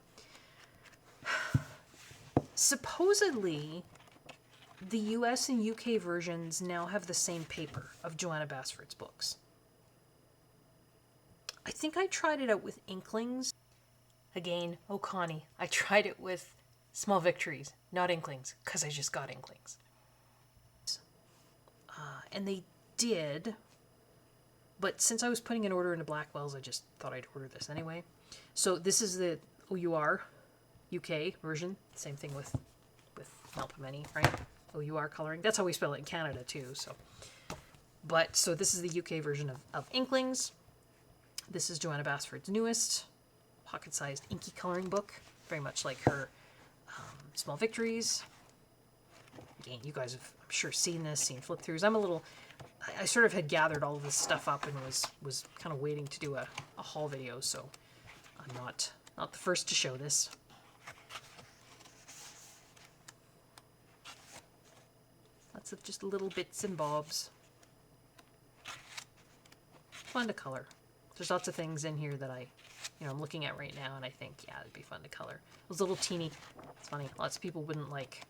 supposedly, the US and UK versions now have the same paper of Joanna Basford's books. I think I tried it out with Inklings. Again, oh Connie, I tried it with Small Victories, not Inklings, because I just got Inklings. And they did But since I was putting an order into Blackwell's, I just thought I'd order this anyway. So this is the OUR UK version. Same thing with Malpomene, right? OUR coloring. That's how we spell it in Canada too. So this is the UK version of Inklings. This is Joanna Basford's newest pocket-sized inky coloring book, very much like her Small Victories. Again, you guys have, I'm sure, seen this, seen flip-throughs. I sort of had gathered all of this stuff up and was kind of waiting to do a haul video, so I'm not the first to show this. Lots of just little bits and bobs. Fun to color. There's lots of things in here that I'm looking at right now, and I think, yeah, it'd be fun to color. Those little teeny, it's funny, lots of people wouldn't like,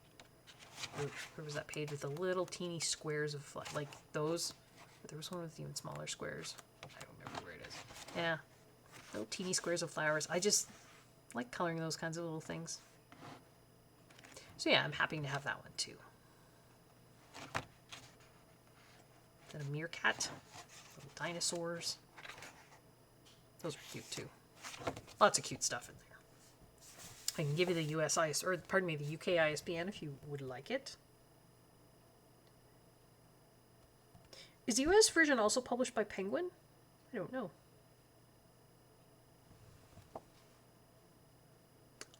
where was that page with the little teeny squares of, like those? There was one with even smaller squares. I don't remember where it is. Yeah, little teeny squares of flowers. I just like coloring those kinds of little things. So yeah, I'm happy to have that one too. Then a meerkat, little dinosaurs. Those are cute too. Lots of cute stuff in there. I can give you the the UK ISBN if you would like it. Is the US version also published by Penguin? I don't know.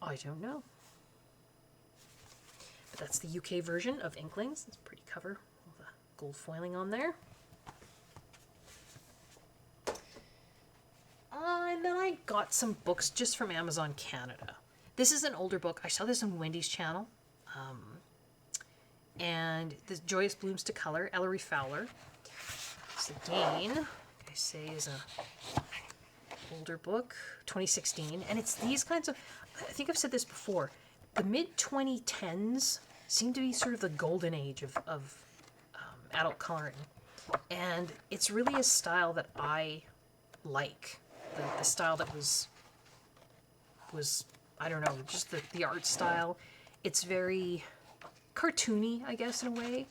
I don't know. But that's the UK version of Inklings. It's a pretty cover. All the gold foiling on there. And then I got some books just from Amazon Canada. This is an older book. I saw this on Wendy's channel. And the Joyous Blooms to Color, Ellery Fowler. This again, like I say, is a older book, 2016. And it's these kinds of, I think I've said this before, the mid-2010s seem to be sort of the golden age of adult coloring. And it's really a style that I like. The style that was I don't know, just the art style. It's very cartoony, I guess, in a way.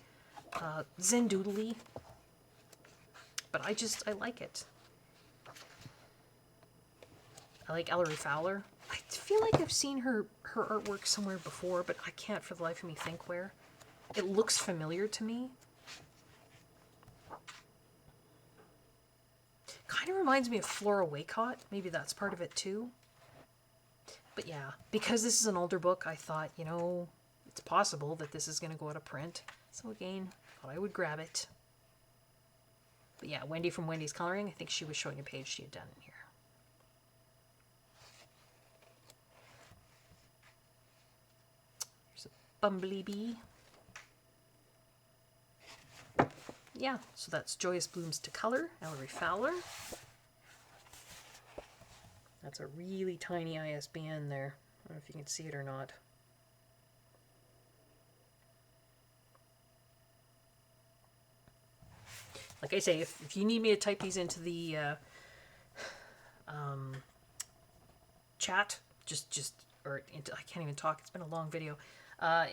Zendoodly. But I like it. I like Ellery Fowler. I feel like I've seen her artwork somewhere before, but I can't for the life of me think where. It looks familiar to me. Kind of reminds me of Flora Waycott. Maybe that's part of it too. But yeah, because this is an older book, I thought, it's possible that this is going to go out of print. So again, thought I would grab it. But yeah, Wendy from Wendy's Coloring, I think she was showing a page she had done in here. There's a bumblebee. Yeah, so that's Joyous Blooms to Color, Ellery Fowler. That's a really tiny ISBN there. I don't know if you can see it or not. Like I say, if you need me to type these into the chat, or into, I can't even talk, it's been a long video,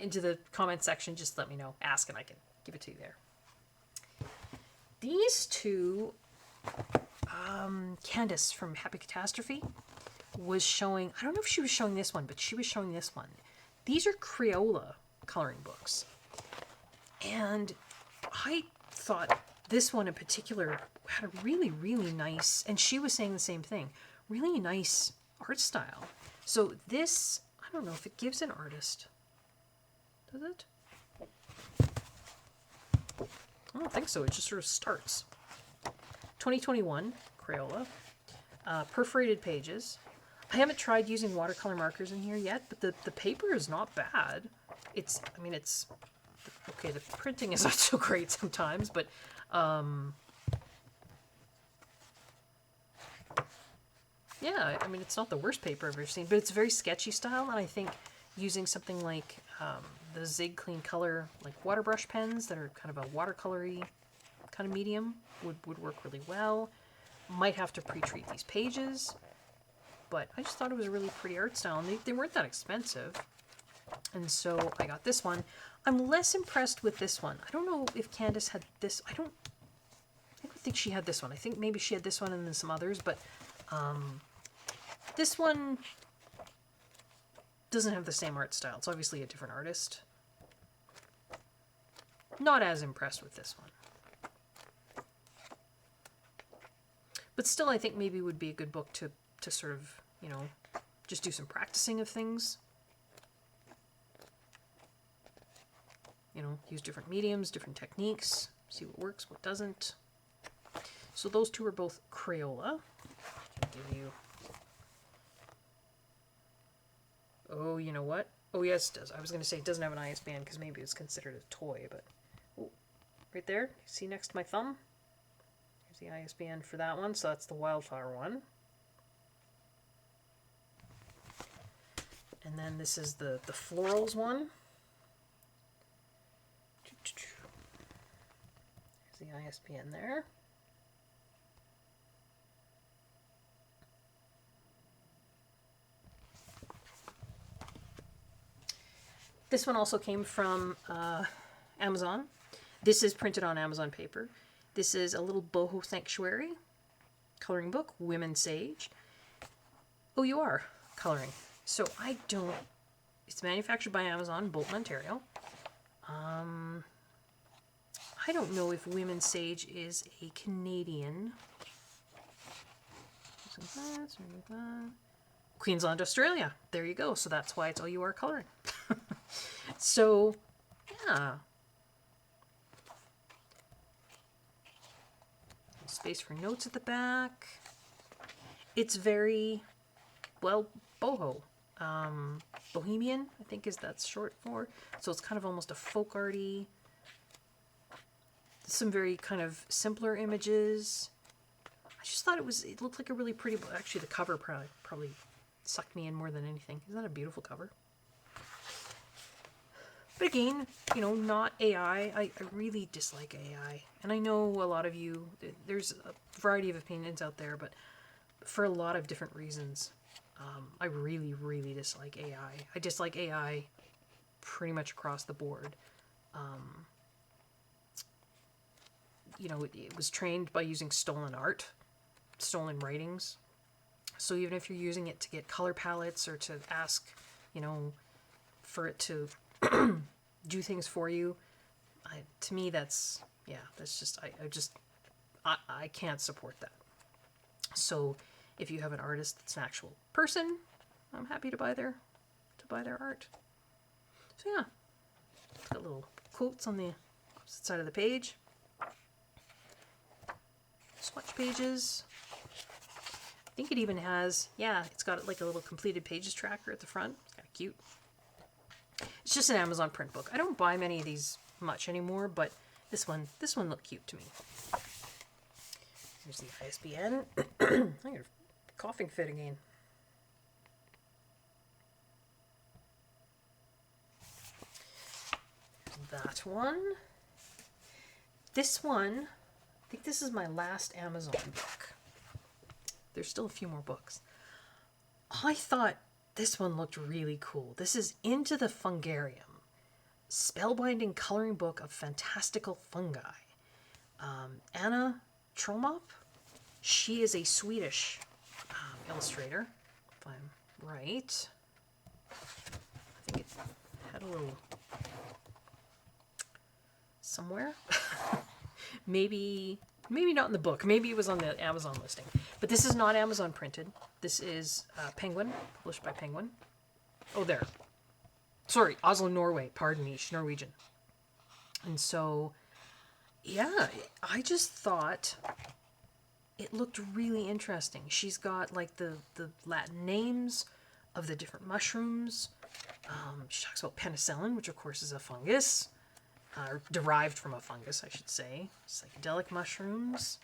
into the comment section, just let me know, ask, and I can give it to you there. These two, Candace from Happy Catastrophe was showing, I don't know if she was showing this one, but she was showing this one. These are Crayola coloring books. And I thought this one in particular had a really, really nice, and she was saying the same thing, really nice art style. So this, I don't know if it gives an artist. Does it? I don't think so. It just sort of starts. 2021, Crayola. Perforated pages. I haven't tried using watercolor markers in here yet, but the paper is not bad. It's, okay, the printing is not so great sometimes, but yeah, it's not the worst paper I've ever seen, but it's a very sketchy style, and I think using something like the Zig Clean Color, like water brush pens that are kind of a watercolory kind of medium would work really well. Might have to pre-treat these pages, but I just thought it was a really pretty art style, and they weren't that expensive. And so I got this one. I'm less impressed with this one. I don't know if Candace had this. I think think she had this one. I think maybe she had this one and then some others, but this one doesn't have the same art style. It's obviously a different artist. Not as impressed with this one. But still, I think maybe would be a good book to sort of, you know, just do some practicing of things. You know, use different mediums, different techniques, see what works, what doesn't. So those two are both Crayola. I'll give you... Oh, you know what? Oh, yes, it does. I was going to say it doesn't have an ISBN because maybe it's considered a toy, but... Oh, right there. See next to my thumb? Here's the ISBN for that one, so that's the Wildflower one. And then this is the Florals one. There's the ISBN there. This one also came from Amazon. This is printed on Amazon paper. This is a little boho sanctuary coloring book, Women Sage. Oh, you are coloring. So I don't... It's manufactured by Amazon, Bolton, Ontario. I don't know if Women Sage is a Canadian. Queensland, Australia. There you go. So that's why it's OUR coloring. So, yeah. Space for notes at the back. It's very, well, boho. Bohemian, I think that's short for. So it's kind of almost a folk arty. Some very kind of simpler images. I just thought it looked like a really pretty book. Actually, the cover probably sucked me in more than anything. Isn't that a beautiful cover? But again, you know, not AI. I really dislike AI. And I know a lot of you, there's a variety of opinions out there, but for a lot of different reasons, I really, really dislike AI. I dislike AI pretty much across the board. You know, it was trained by using stolen art, stolen writings. So even if you're using it to get color palettes or to ask, you know, for it to do things for you, to me that's just, I can't support that. So if you have an artist that's an actual person, I'm happy to buy their art. So yeah, it's got little quotes on the opposite side of the page. Swatch pages. I think it even has, yeah, it's got like a little completed pages tracker at the front. It's kind of cute. It's just an Amazon print book. I don't buy many of these much anymore, but this one looked cute to me. Here's the ISBN. I'm gonna coughing fit again. That one. This one, I think this is my last Amazon book. There's still a few more books. I thought this one looked really cool. This is Into the Fungarium, spellbinding coloring book of fantastical fungi. Anna Tromop. She is a Swedish illustrator, if I'm right. I think it had a little somewhere. Maybe not in the book. Maybe it was on the Amazon listing. But this is not Amazon printed. This is Penguin, published by Penguin. Oh, there. Sorry, Oslo, Norway. Pardon me, she's Norwegian. And so, yeah, I just thought it looked really interesting. She's got like the Latin names of the different mushrooms. She talks about penicillin, which of course is a fungus. Derived from a fungus, I should say. Psychedelic mushrooms.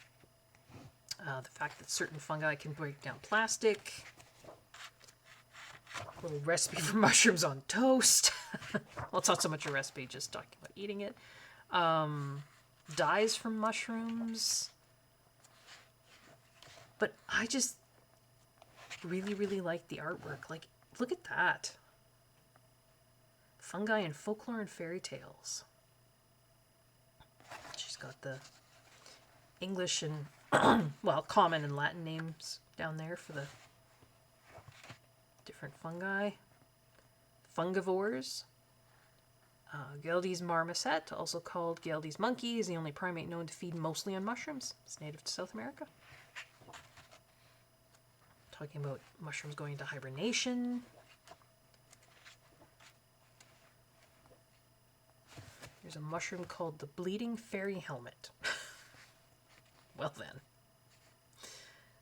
The fact that certain fungi can break down plastic. A little recipe for mushrooms on toast. Well, it's not so much a recipe, just talking about eating it. Dyes from mushrooms. But I just really, really like the artwork. Like, look at that. Fungi in folklore and fairy tales. She's got the English and, well, common and Latin names down there for the different fungi. Fungivores. Geldes marmoset, also called Geldes monkey, is the only primate known to feed mostly on mushrooms. It's native to South America. Talking about mushrooms going into hibernation. There's a mushroom called the bleeding fairy helmet. Well then.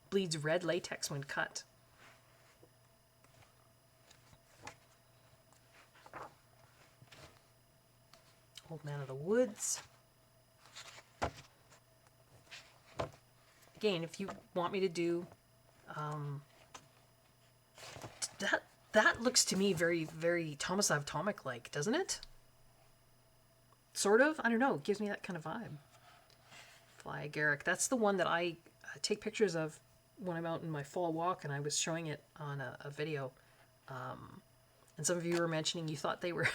Bleeds red latex when cut. Old Man of the Woods. Again, if you want me to do that looks to me very, very Tomislav Tomic like, doesn't it? Sort of? I don't know. It gives me that kind of vibe. Fly agaric. That's the one that I take pictures of when I'm out in my fall walk, and I was showing it on a video. And some of you were mentioning you thought they were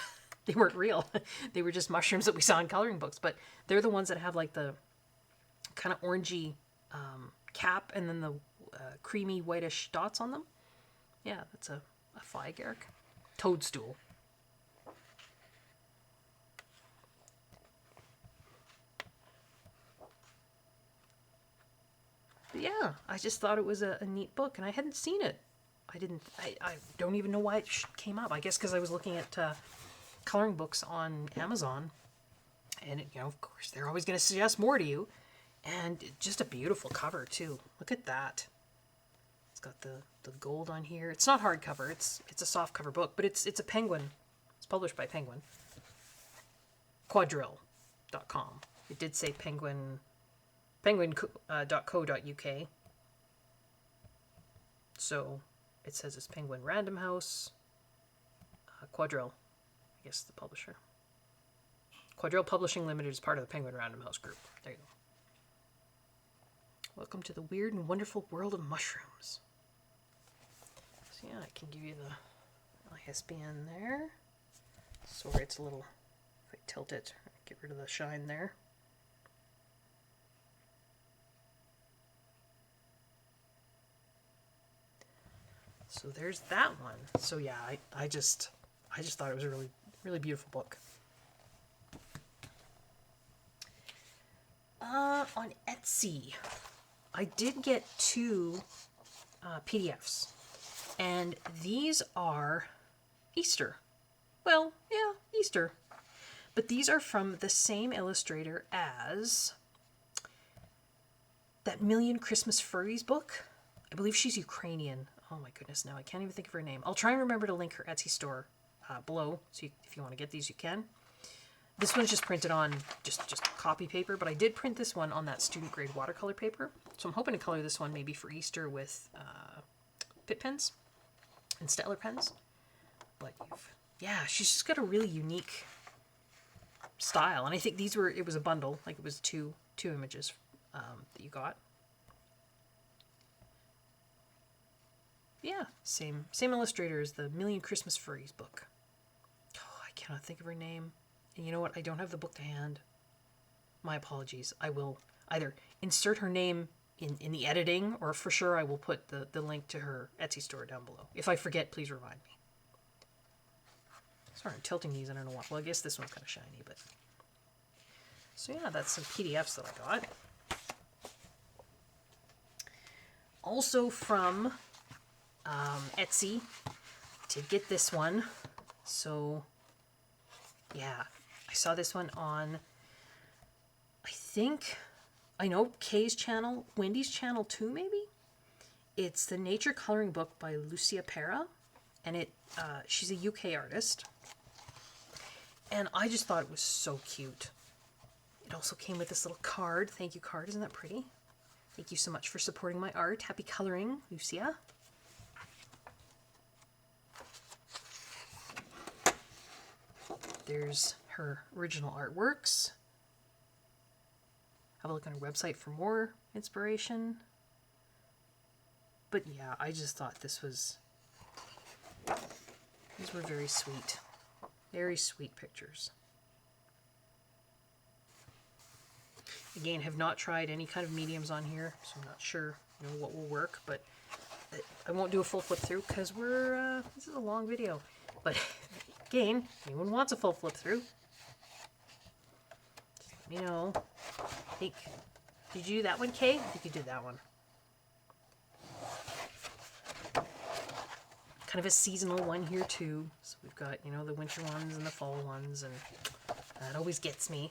they weren't real. They were just mushrooms that we saw in coloring books, but they're the ones that have like the kind of orangey cap and then the creamy whitish dots on them. Yeah, that's a fly agaric. Toadstool. But yeah, I just thought it was a neat book, and I hadn't seen it. I don't even know why it came up. I guess because I was looking at coloring books on Amazon, and it, of course they're always going to suggest more to you, and just a beautiful cover too. Look at that. It's got the gold on here. It's not hardcover. It's a soft cover book, but it's a Penguin. It's published by Penguin. Quadrill.com. It did say penguin.co.uk. So it says it's Penguin Random House. Quadrill, I guess the publisher. Quadrill Publishing Limited is part of the Penguin Random House group. There you go. Welcome to the weird and wonderful world of mushrooms. So yeah, I can give you the ISBN there. Sorry, it's a little, if I tilt it, get rid of the shine there. So there's that one. So yeah, I just thought it was a really, really beautiful book. On Etsy, I did get 2 PDFs, and these are Easter. Well, yeah, Easter. But these are from the same illustrator as that Million Christmas Furries book. I believe she's Ukrainian. Oh my goodness, now I can't even think of her name. I'll try and remember to link her Etsy store below, so if you want to get these, you can. This one's just printed on just copy paper, but I did print this one on that student grade watercolor paper. So I'm hoping to color this one maybe for Easter with Pitt pens and Stettler pens. But yeah, she's just got a really unique style, and I think it was a bundle, like it was two images that you got. Yeah, same illustrator as the Million Christmas Furries book. Oh, I cannot think of her name. And you know what? I don't have the book to hand. My apologies. I will either insert her name in the editing, or for sure I will put the link to her Etsy store down below. If I forget, please remind me. Sorry, I'm tilting these. I don't know why. Well, I guess this one's kind of shiny, but... So yeah, that's some PDFs that I got. Also from Etsy, to get this one. So yeah, I saw this one on, I know Kay's channel, Wendy's channel too, maybe? It's the Nature Coloring Book by Lucia, and she's a UK artist. And I just thought it was so cute. It also came with this little card. Thank you card. Isn't that pretty? Thank you so much for supporting my art. Happy coloring, Lucia. There's her original artworks. Have a look on her website for more inspiration. But yeah, I just thought these were very sweet. Very sweet pictures. Again, have not tried any kind of mediums on here, so I'm not sure, you know, what will work, but I won't do a full flip through because we're, this is a long video. But again, if anyone wants a full flip through, just let me know. I think, did you do that one, Kay? I think you did that one. Kind of a seasonal one here too. So we've got, you know, the winter ones and the fall ones, and that always gets me.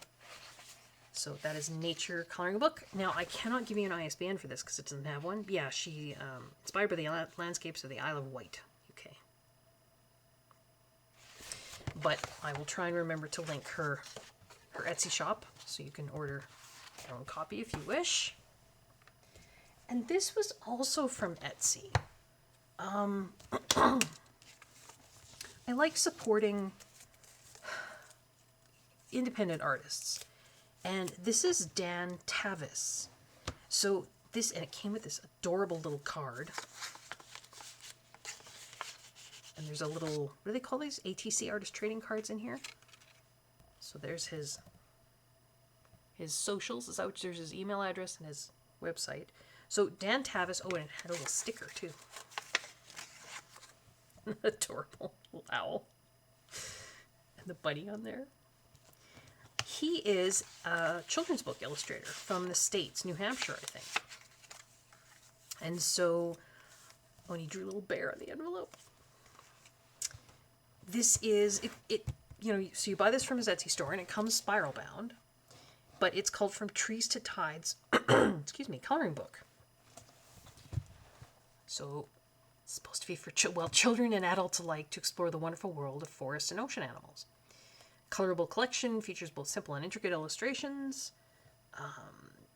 So that is Nature Coloring Book. Now, I cannot give you an ISBN for this because it doesn't have one. Yeah, she, inspired by the landscapes of the Isle of Wight, UK. But I will try and remember to link her Etsy shop, so you can order your own copy if you wish. And this was also from Etsy. I like supporting independent artists. And this is Dan Tavis. So this, and it came with this adorable little card. And there's a little, what do they call these? ATC artist trading cards in here. So there's his socials. Is that what, there's his email address and his website. So Dan Tavis, oh, and it had a little sticker too. Adorable little owl. And the bunny on there. He is a children's book illustrator from the States, New Hampshire, I think. And so, oh, and he drew a little bear on the envelope. This is, you know, so you buy this from his Etsy store, and it comes spiral bound, but it's called From Trees to Tides, excuse me, coloring book. So it's supposed to be for children and adults alike to explore the wonderful world of forest and ocean animals. Colorable collection features both simple and intricate illustrations.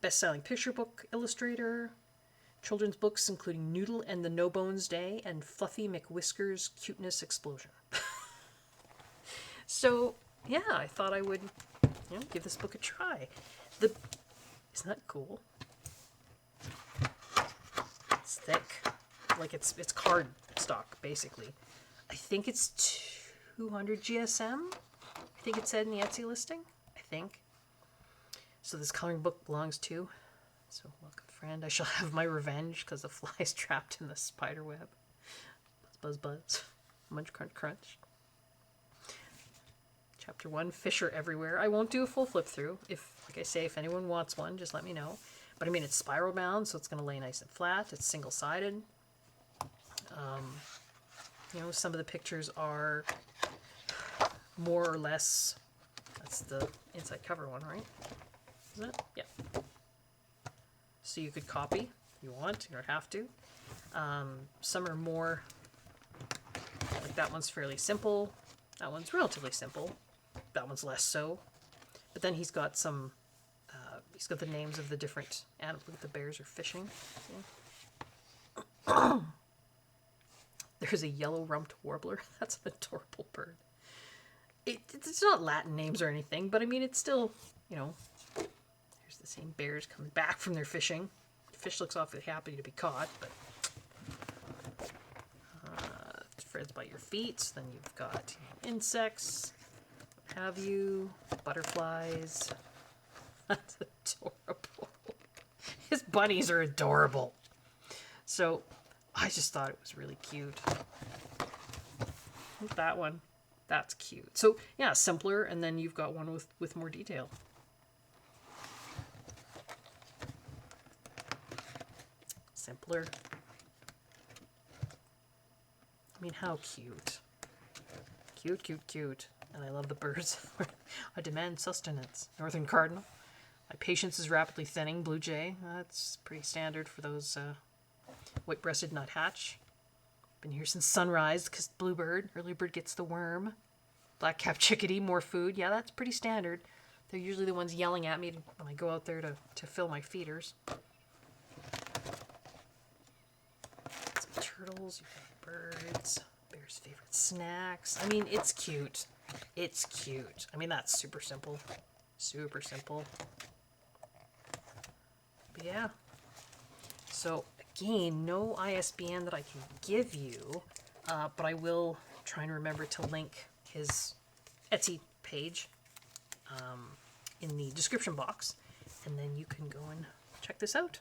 Best-selling picture book illustrator. Children's books including Noodle and the No Bones Day and Fluffy McWhisker's Cuteness Explosion. So, yeah, I thought I would, you know, give this book a try. Isn't that cool? It's thick. Like it's card stock, basically. I think it's 200 GSM. I think it said in the Etsy listing. I think. So this coloring book belongs to. So welcome, friend. I shall have my revenge because the fly is trapped in the spider web. Buzz, buzz, buzz. Munch, crunch, crunch. Chapter 1, Fish are everywhere. I won't do a full flip through. If, like I say, if anyone wants one, just let me know. But I mean, it's spiral bound, so it's going to lay nice and flat. It's single-sided. You know, some of the pictures are more or less, that's the inside cover one, right? Is it? Yeah. So you could copy if you want, you don't have to. Some are more, like that one's fairly simple. That one's relatively simple. That one's less so. But then he's got some, he's got the names of the different animals. Look at the bears are fishing. Yeah. There's a yellow-rumped warbler. That's an adorable bird. It's not Latin names or anything, but I mean, it's still, you know, there's the same bears coming back from their fishing. The fish looks awfully happy to be caught, but Fred's by your feet. So then you've got insects, what have you, butterflies. That's adorable. His bunnies are adorable. So I just thought it was really cute. Look at that one. That's cute. So yeah, simpler, and then you've got one with more detail. Simpler. I mean, how cute. Cute, cute, cute. And I love the birds. I demand sustenance. Northern cardinal. My patience is rapidly thinning. Blue jay. That's pretty standard for those white-breasted nuthatch. Been here since sunrise because bluebird. Early bird gets the worm. Black-capped chickadee, more food. Yeah, that's pretty standard. They're usually the ones yelling at me when I go out there to fill my feeders. Some turtles, you've got birds, bear's favorite snacks. I mean, it's cute. It's cute. I mean, that's super simple. Super simple. But yeah. So, again, no ISBN that I can give you, but I will try and remember to link his Etsy page in the description box. And then you can go and check this out.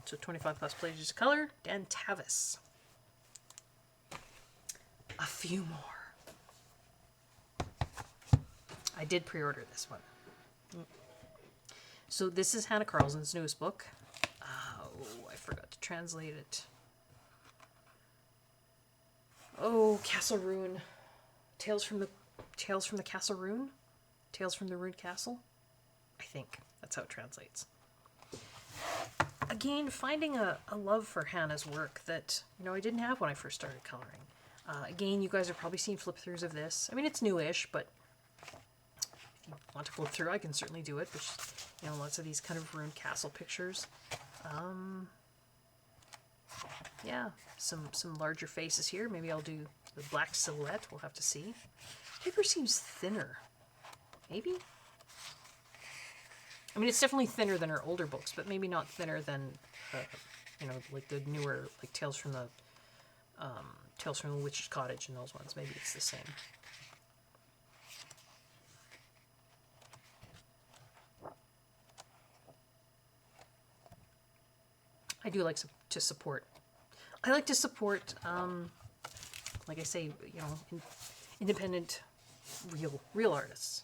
So 25 plus pages of color, and Tavis. A few more. I did pre-order this one. So this is Hannah Carlson's newest book. Oh, I forgot to translate it. Oh, Castle Ruin. Tales from the Castle Ruin? Tales from the Ruined Castle? I think that's how it translates. Again, finding a love for Hannah's work that, I didn't have when I first started coloring. Again, you guys have probably seen flip-throughs of this. I mean, it's newish, but if you want to flip through, I can certainly do it. But, lots of these kind of ruined castle pictures. Yeah, some larger faces here. Maybe I'll do the black silhouette. We'll have to see. Paper seems thinner. Maybe? I mean, it's definitely thinner than her older books, but maybe not thinner than, like the newer, like Tales from the Witch's Cottage and those ones. Maybe it's the same. I do like to support. I like to support, like I say, independent, real artists.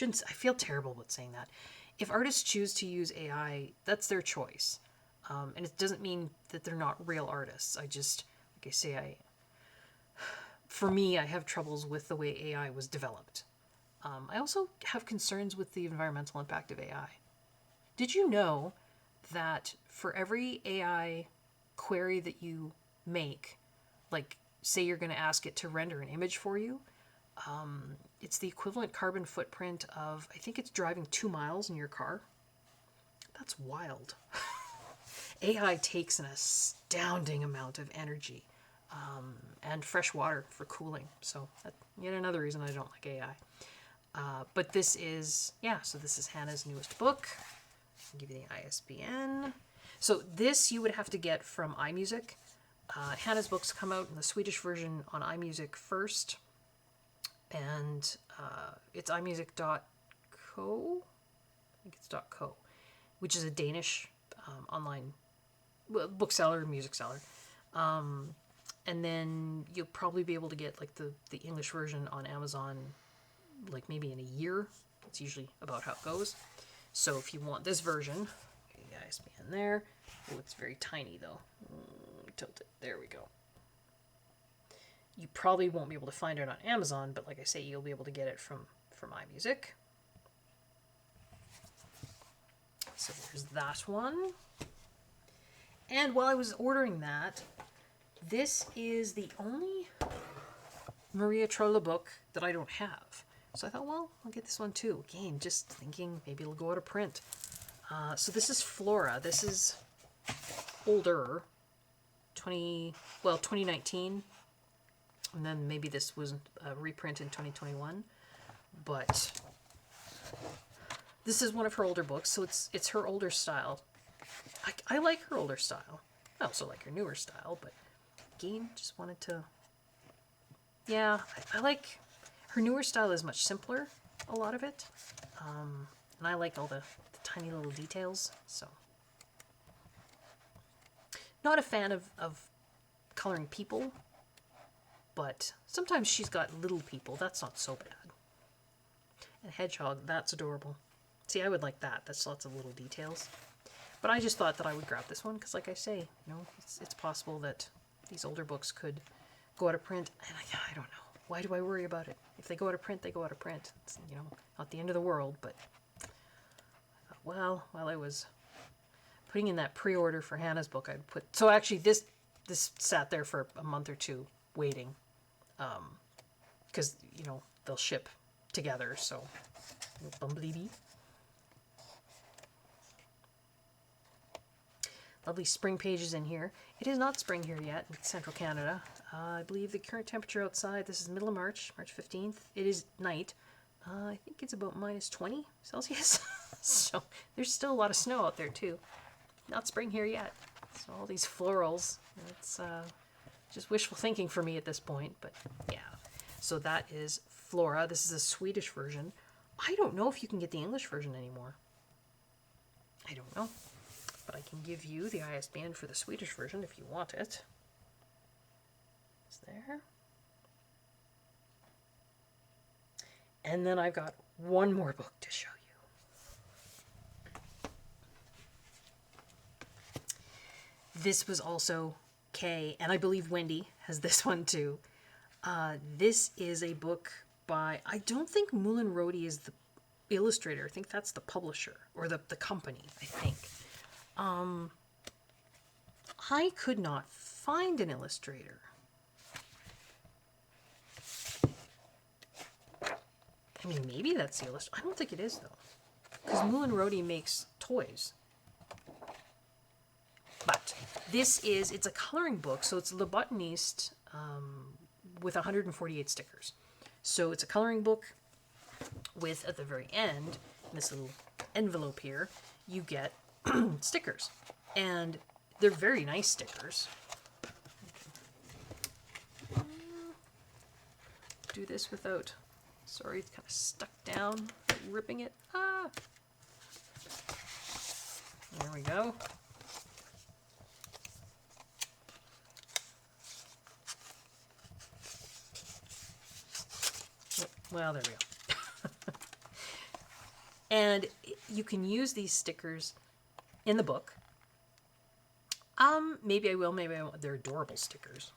I feel terrible about saying that. If artists choose to use AI, that's their choice. And it doesn't mean that they're not real artists. For me, I have troubles with the way AI was developed. I also have concerns with the environmental impact of AI. Did you know that for every AI query that you make, like say you're going to ask it to render an image for you, it's the equivalent carbon footprint of, I think it's driving 2 miles in your car. That's wild. AI takes an astounding amount of energy and fresh water for cooling. So that's yet another reason I don't like AI. But this is, so this is Hannah's newest book. I'll give you the ISBN. So this you would have to get from iMusic. Hannah's books come out in the Swedish version on iMusic first. And it's imusic.co. I think it's .co, which is a Danish online bookseller, music seller. And then you'll probably be able to get like the English version on Amazon, like maybe in a year. That's usually about how it goes. So if you want this version, okay, the ISBN there. Oh, it's very tiny though. Tilt it. There we go. You probably won't be able to find it on Amazon, but like I say, you'll be able to get it from iMusic. So there's that one. And while I was ordering that, this is the only Maria Trolla book that I don't have. So I thought, well, I'll get this one too. Again, just thinking maybe it'll go out of print. So this is Flora. This is older, 2019. And then maybe this was a reprint in 2021. But this is one of her older books, so it's her older style. I like her older style. I also like her newer style, but again, just wanted to... Yeah, I like... Her newer style is much simpler, a lot of it. And I like all the tiny little details, so... Not a fan of coloring people, but sometimes she's got little people. That's not so bad. And hedgehog, that's adorable. See, I would like that. That's lots of little details. But I just thought that I would grab this one because, like I say, it's possible that these older books could go out of print. And I don't know. Why do I worry about it? If they go out of print, they go out of print. It's, not the end of the world, but I thought, well, while I was putting in that pre-order for Hannah's book, I'd put... So actually, this sat there for a month or two waiting. Because, they'll ship together, so... Bumblebee. Lovely spring pages in here. It is not spring here yet in central Canada. I believe the current temperature outside, this is middle of March, March 15th. It is night. I think it's about minus 20 Celsius. So there's still a lot of snow out there too. Not spring here yet. So all these florals, it's just wishful thinking for me at this point, but yeah. So that is Flora. This is a Swedish version. I don't know if you can get the English version anymore. I don't know. But I can give you the ISBN for the Swedish version if you want it. It's there. And then I've got one more book to show you. This was also Kay, and I believe Wendy has this one too. This is a book by, I don't think Moulin Rodi is the illustrator. I think that's the publisher, or the company, I think. I could not find an illustrator. I mean, maybe that's the illustrator. I don't think it is, though. Because Moulin Rodi makes toys. But this is, it's a coloring book, so it's Le Botaniste with 148 stickers. So it's a coloring book with, at the very end, in this little envelope here, you get stickers. And they're very nice stickers. Do this without, sorry, it's kind of stuck down, ripping it. Ah! There we go. Well, there we go. And you can use these stickers in the book. Maybe I will, maybe I won't. They're adorable stickers.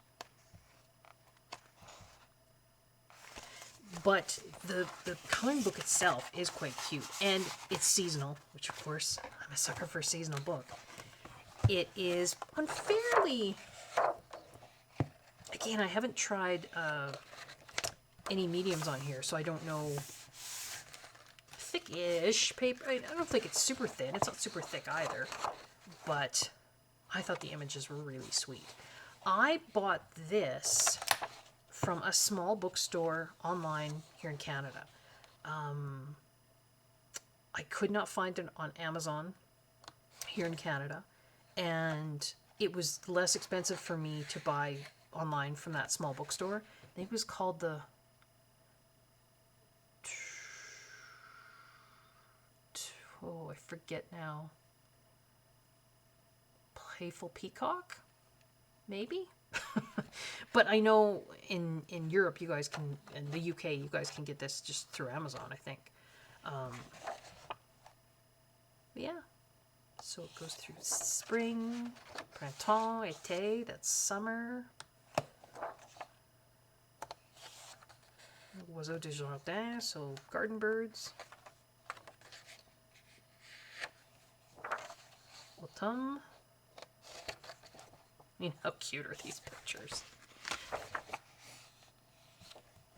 But the coloring book itself is quite cute. And it's seasonal, which of course, I'm a sucker for a seasonal book. It is on fairly... Again, I haven't tried any mediums on here, so I don't know. Thick-ish paper. I don't think it's super thin. It's not super thick either. But I thought the images were really sweet. I bought this from a small bookstore online here in Canada. I could not find it on Amazon here in Canada. And it was less expensive for me to buy online from that small bookstore. I think it was called the... Oh, I forget now. Playful Peacock? Maybe? But I know in Europe you guys can, in the UK you guys can get this just through Amazon, I think. Yeah. So it goes through spring, printemps, été, that's summer. Oiseaux de jardin, so garden birds. Autumn. I mean, how cute are these pictures?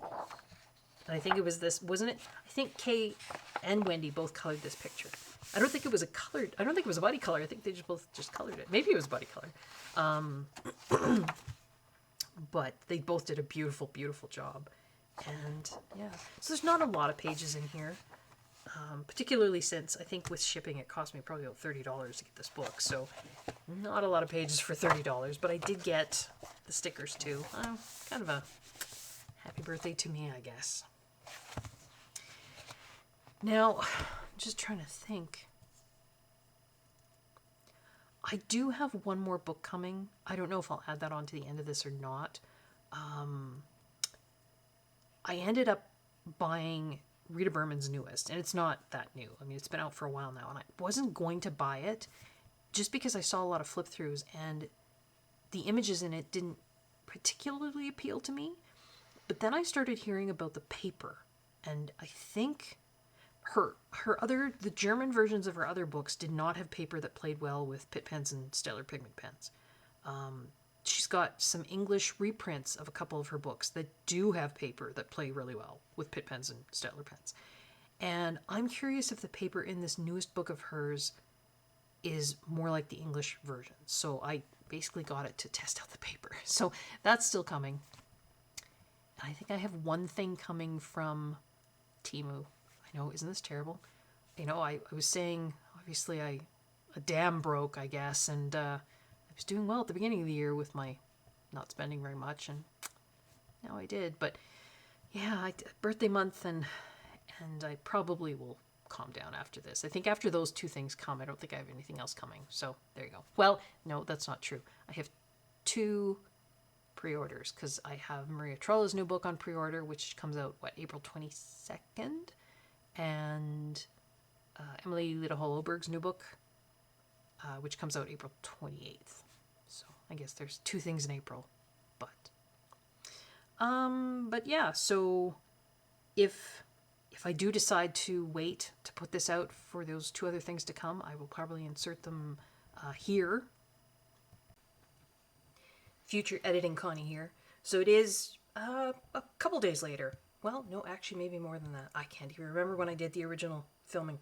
And I think it was this, wasn't it? I think Kay and Wendy both colored this picture. I don't think it was a colored, I don't think it was a body color. I think they just both just colored it. Maybe it was body color. But they both did a beautiful, beautiful job. And yeah, so there's not a lot of pages in here. Particularly since I think with shipping it cost me probably about $30 to get this book, so not a lot of pages for $30, but I did get the stickers too. Kind of a happy birthday to me, I guess. Now, I'm just trying to think. I do have one more book coming. I don't know if I'll add that on to the end of this or not. I ended up buying Rita Berman's newest, and it's not that new. I mean, it's been out for a while now, and I wasn't going to buy it just because I saw a lot of flip-throughs, and the images in it didn't particularly appeal to me. But then I started hearing about the paper, and I think the German versions of her other books did not have paper that played well with Pitt pens and Staedtler pigment pens. She's got some English reprints of a couple of her books that do have paper that play really well with Pitt pens and Staedtler pens. And I'm curious if the paper in this newest book of hers is more like the English version. So I basically got it to test out the paper. So that's still coming. And I think I have one thing coming from Temu. I know, isn't this terrible? You know, I was saying, obviously a dam broke, I guess, and I was doing well at the beginning of the year with my not spending very much, and now I did. But yeah, birthday month, and And I probably will calm down after this. I think after those two things come, I don't think I have anything else coming. So there you go. Well, no, that's not true. I have 2 pre-orders because I have Maria Trolla's new book on pre-order, which comes out, April 22nd? And Emily Lita Holoberg's new book, which comes out April 28th. So I guess there's 2 things in April. But yeah, so if I do decide to wait to put this out for those 2 other things to come, I will probably insert them here. Future editing Connie here. So it is a couple days later. Well, no, actually maybe more than that. I can't even remember when I did the original filming.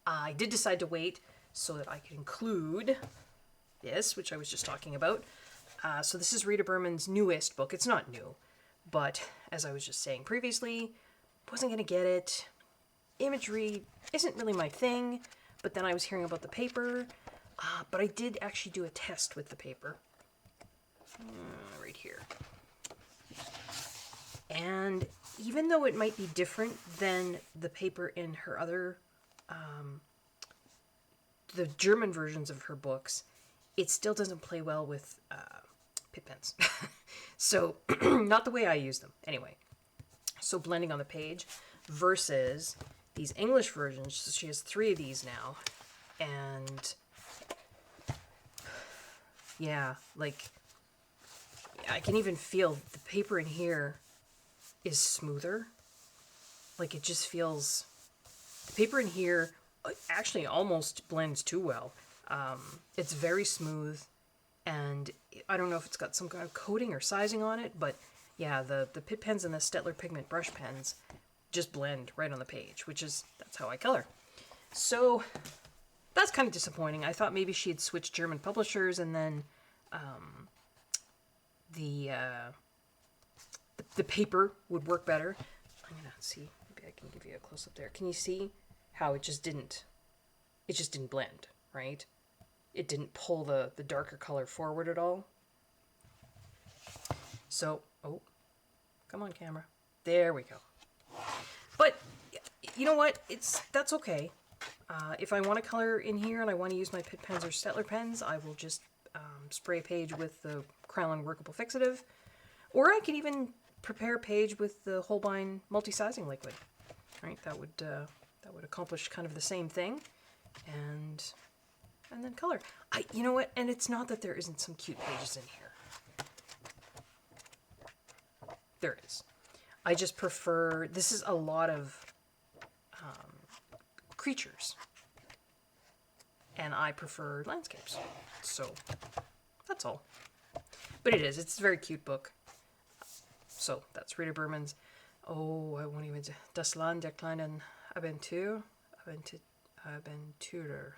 I did decide to wait so that I could include this, which I was just talking about. So this is Rita Berman's newest book. It's not new, but as I was just saying previously, wasn't going to get it. Imagery isn't really my thing, but then I was hearing about the paper, but I did actually do a test with the paper. Right here. And even though it might be different than the paper in her other, the German versions of her books, it still doesn't play well with Pit Pens. So, not the way I use them. Anyway, so blending on the page versus these English versions. So she has 3 of these now. And yeah, like I can even feel the paper in here is smoother. Like it just feels, the paper in here actually almost blends too well. It's very smooth, and I don't know if it's got some kind of coating or sizing on it, but yeah, the Pit Pens and the Stettler Pigment brush pens just blend right on the page, that's how I color. So that's kind of disappointing. I thought maybe she had switched German publishers, and then the paper would work better. I'm gonna see, maybe I can give you a close up there. Can you see how it just didn't blend, right? It didn't pull the darker color forward at all. So, oh, come on camera. There we go. But you know what? That's okay. If I want to color in here and I want to use my Pit Pens or Stettler pens, I will just spray a page with the Krylon Workable Fixative, or I could even prepare a page with the Holbein multi-sizing liquid. Right? That would accomplish kind of the same thing, and then color. You know what? And it's not that there isn't some cute pages in here. There is. I just prefer, this is a lot of creatures, and I prefer landscapes. So that's all. But it's a very cute book. So that's Rita Berman's. Oh, I won't even. Das Land der kleinen Aventur. Aventurer.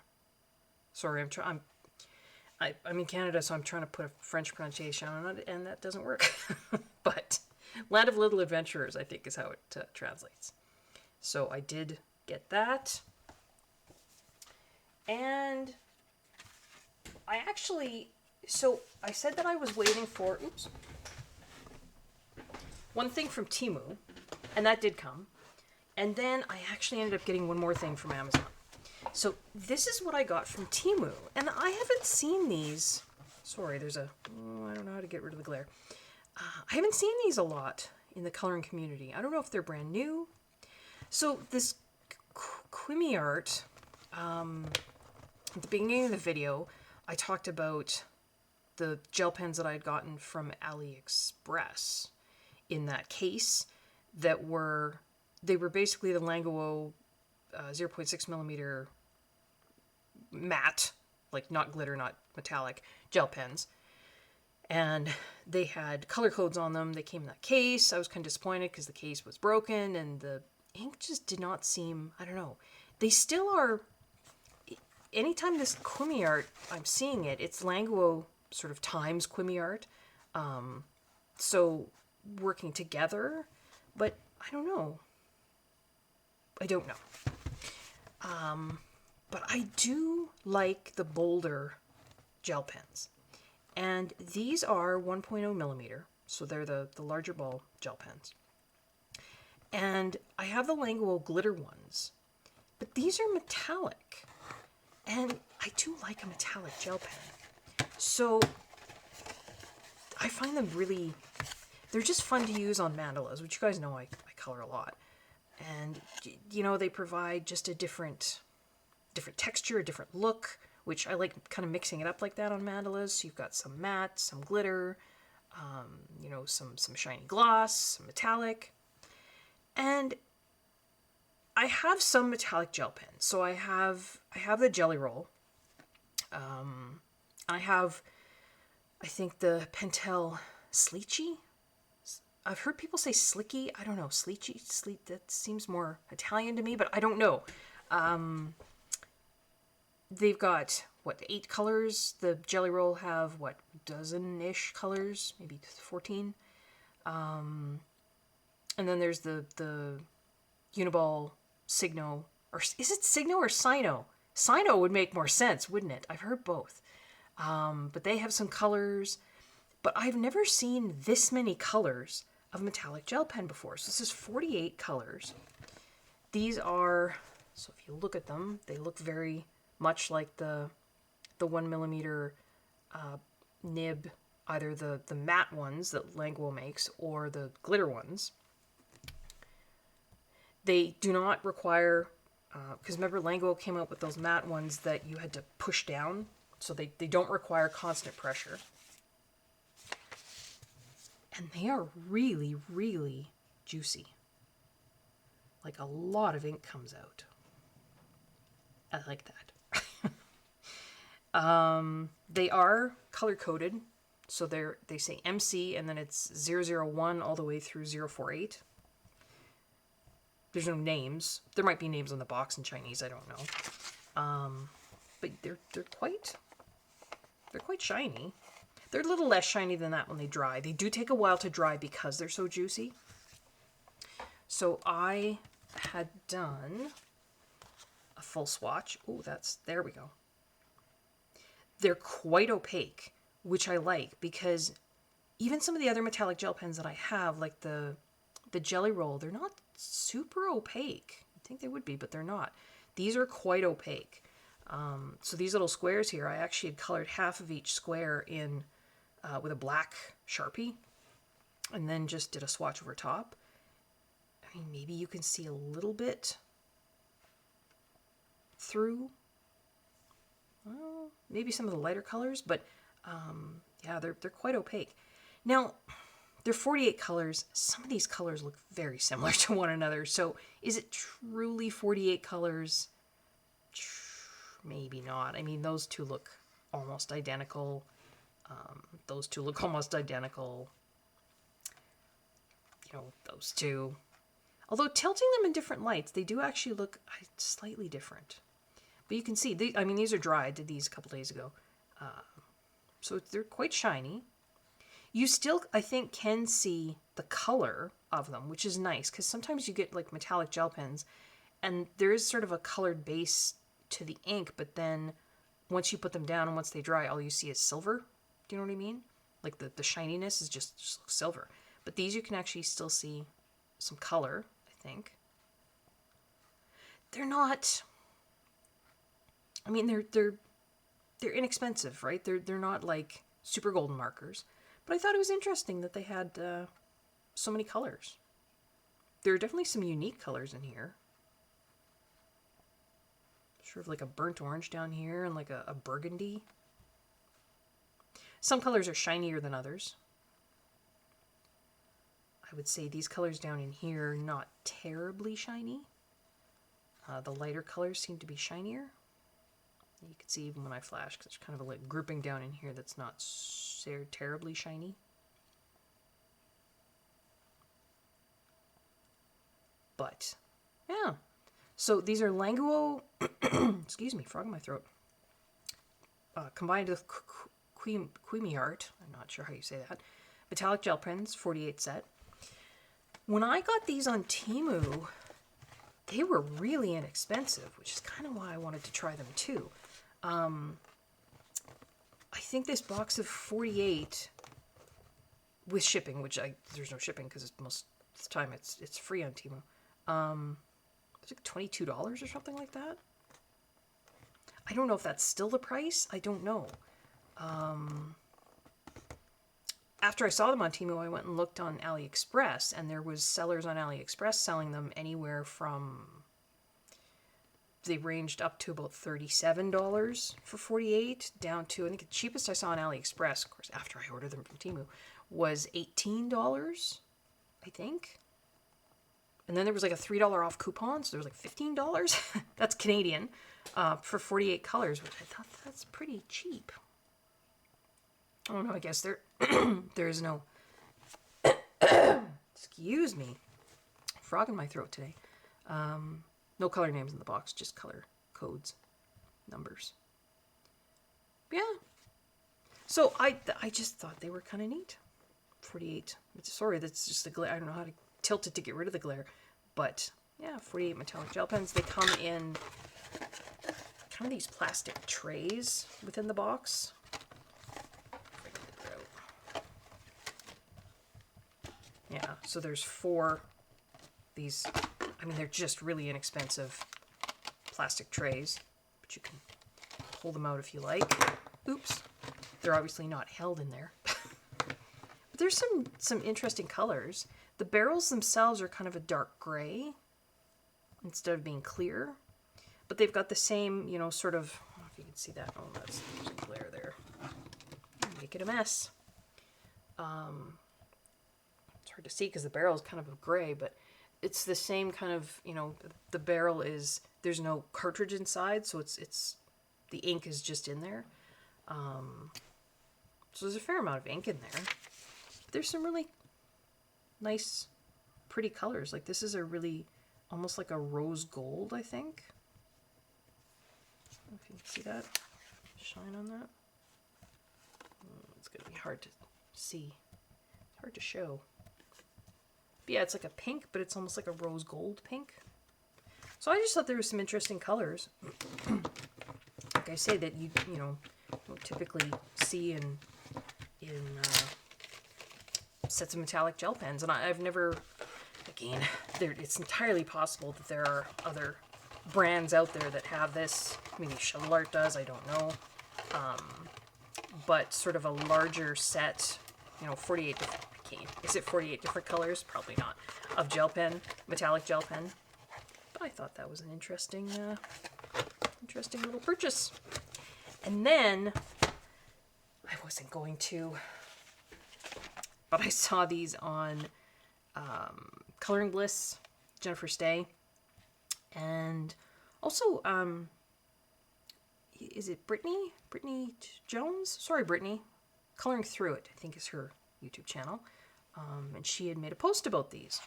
Sorry, I'm in Canada, so I'm trying to put a French pronunciation on it, and that doesn't work. But Land of Little Adventurers, I think, is how it translates. So I did get that. And I actually, so I said that I was waiting for, one thing from Temu, and that did come. And then I actually ended up getting one more thing from Amazon. So this is what I got from Temu, and I haven't seen these. Sorry, I don't know how to get rid of the glare. I haven't seen these a lot in the coloring community. I don't know if they're brand new. So this Quimmy art, at the beginning of the video, I talked about the gel pens that I had gotten from AliExpress in that case they were basically the Languo 0.6 millimeter matte, like not glitter, not metallic, gel pens. And they had color codes on them. They came in that case. I was kind of disappointed because the case was broken and the ink just did not seem, I don't know. They still are, anytime this Quimmy art, I'm seeing it, it's Languo sort of times Quimmy art. So working together, but I don't know. But I do like the bolder gel pens. And these are 1.0 millimeter, so they're the larger ball gel pens. And I have the Languo glitter ones, but these are metallic. And I do like a metallic gel pen. So I find them really, they're just fun to use on mandalas, which you guys know I color a lot. And, you know, they provide just a different texture, a different look, which I like kind of mixing it up like that on mandalas. So you've got some matte, some glitter, you know, some shiny gloss, some metallic. And I have some metallic gel pens. So I have the Jelly Roll. I have, I think, the Pentel Sleechy. I've heard people say Slicky. I don't know. Sleechy. That seems more Italian to me, but I don't know. They've got, what, 8 colors? The Jelly Roll have, what, dozen-ish colors? Maybe 14? And then there's the Uniball Signo, or is it Signo or Sino? Sino would make more sense, wouldn't it? I've heard both. But they have some colors, but I've never seen this many colors of metallic gel pen before. So this is 48 colors. These are, so if you look at them, they look very much like the 1mm nib, either the matte ones that Languo makes or the glitter ones. They do not require, because remember Languo came out with those matte ones that you had to push down, so they don't require constant pressure. And they are really, really juicy. Like a lot of ink comes out. I like that. They are color coded, so they say MC and then it's 001 all the way through 048. There's no names. There might be names on the box in Chinese. I don't know. But they're quite shiny. They're a little less shiny than that when they dry. They do take a while to dry because they're so juicy. So I had done a full swatch. Oh, there we go. They're quite opaque, which I like because even some of the other metallic gel pens that I have, like the Jelly Roll, they're not super opaque. I think they would be, but they're not. These are quite opaque. So these little squares here, I actually had colored half of each square in with a black Sharpie and then just did a swatch over top. I mean, maybe you can see a little bit through. Well, maybe some of the lighter colors, but yeah, they're quite opaque. Now, they're 48 colors. Some of these colors look very similar to one another. So is it truly 48 colors? Maybe not. I mean, those two look almost identical. Those two look almost identical. You know, those two. Although tilting them in different lights, they do actually look slightly different. But you can see, these are dry. I did these a couple days ago. So they're quite shiny. You still, I think, can see the color of them, which is nice, because sometimes you get like metallic gel pens, and there is sort of a colored base to the ink, but then once you put them down and once they dry, all you see is silver. Do you know what I mean? Like the shininess is just silver. But these you can actually still see some color, I think. They're not, I mean, they're inexpensive, right? They're not like super golden markers. But I thought it was interesting that they had so many colors. There are definitely some unique colors in here. Sort of like a burnt orange down here and like a burgundy. Some colors are shinier than others. I would say these colors down in here, not terribly shiny. The lighter colors seem to be shinier. You can see even when I flash, because there's kind of a like grouping down in here that's not so terribly shiny. But, yeah. So these are Languo, excuse me, frog in my throat, combined with Creamy Art, I'm not sure how you say that, metallic gel pens, 48 set. When I got these on Temu, they were really inexpensive, which is kind of why I wanted to try them too. I think this box of 48 with shipping, which there's no shipping because most This time it's free on Temu. It's like $22 or something like that. I don't know if that's still the price. I don't know. After I saw them on Temu, I went and looked on AliExpress, and there was sellers on AliExpress selling them anywhere from, they ranged up to about $37 for 48, down to, I think the cheapest I saw on AliExpress, of course, after I ordered them from Temu, was $18, I think. And then there was like a $3 off coupon, so there was like $15. That's Canadian, for 48 colors, which I thought that's pretty cheap. I don't know, I guess there is no, excuse me, frog in my throat today. No color names in the box, just color codes, numbers. Yeah. So I just thought they were kind of neat. 48. Sorry, that's just the glare. I don't know how to tilt it to get rid of the glare. But yeah, 48 metallic gel pens. They come in kind of these plastic trays within the box. Yeah, so there's 4 these, I mean, they're just really inexpensive plastic trays, but you can pull them out if you like. Oops, they're obviously not held in there. But there's some interesting colors. The barrels themselves are kind of a dark gray instead of being clear, but they've got the same, you know, sort of, I don't know if you can see that. Oh, there's a glare there. Make it a mess. It's hard to see because the barrel is kind of a gray, but it's the same kind of, you know, the barrel is, there's no cartridge inside, so it's the ink is just in there. So there's a fair amount of ink in there. But there's some really nice, pretty colors. Like this is a really, almost like a rose gold, I think. I don't know if you can see that shine on that. It's going to be hard to see. It's hard to show. But yeah, it's like a pink, but it's almost like a rose gold pink. So I just thought there were some interesting colors. Like I say, that you know, don't typically see in sets of metallic gel pens. And I've never, again, it's entirely possible that there are other brands out there that have this. Maybe Shovel Art does, I don't know. But sort of a larger set, you know, 48 different, is it 48 different colors? Probably not. Of gel pen, metallic gel pen. But I thought that was an interesting little purchase. And then, I wasn't going to, but I saw these on Coloring Bliss, Jennifer Stay, and also, is it Brittany? Brittany Jones? Sorry, Brittany. Coloring Through It, I think is her YouTube channel. And she had made a post about these.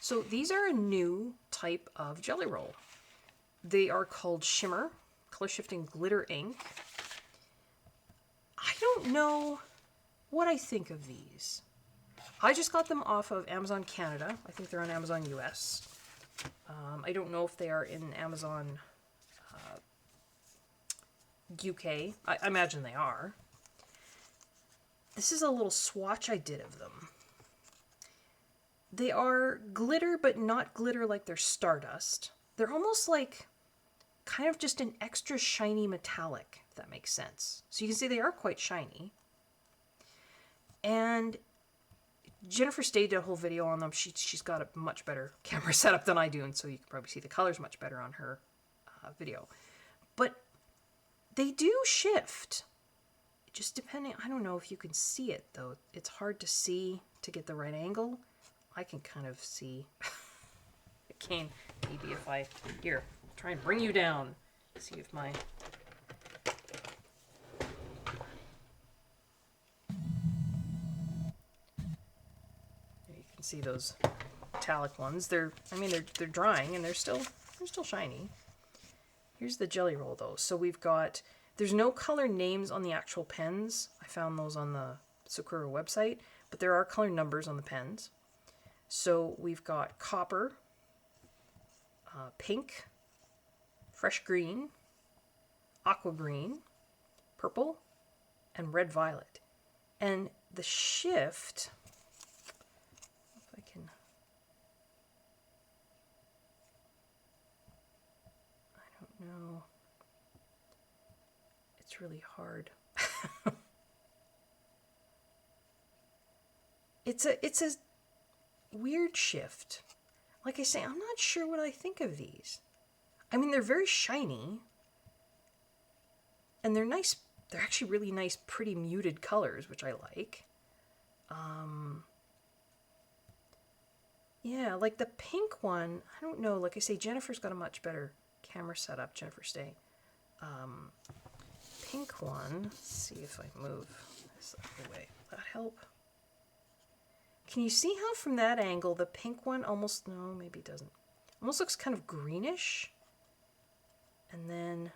So these are a new type of jelly roll. They are called Shimmer, Color Shifting Glitter Ink. I don't know what I think of these. I just got them off of Amazon Canada. I think they're on Amazon US. I don't know if they are in Amazon UK. I imagine they are. This is a little swatch I did of them. They are glitter, but not glitter like they're Stardust. They're almost like kind of just an extra shiny metallic, if that makes sense. So you can see they are quite shiny. And Jennifer Stay did a whole video on them. She's got a much better camera setup than I do, and so you can probably see the colors much better on her video. But they do shift. Just depending, I don't know if you can see it though. It's hard to see to get the right angle. I can kind of see. Again, maybe if I, here, try and bring you down. See if my, you can see those metallic ones. They're drying and they're still shiny. Here's the jelly roll though. So we've got, there's no color names on the actual pens. I found those on the Sakura website, but there are color numbers on the pens. So we've got copper, pink, fresh green, aqua green, purple, and red violet. And the shift, if I can know. It's really hard. It's a weird shift. Like I say, I'm not sure what I think of these. I mean, they're very shiny. And they're nice. They're actually really nice, pretty muted colors, which I like. Yeah, like the pink one, I don't know. Like I say, Jennifer's got a much better camera setup. Jennifer Stay. Pink one, let's see if I move this out of the way. Will that help? Can you see how from that angle the pink one almost, no, maybe it doesn't. Almost looks kind of greenish. And then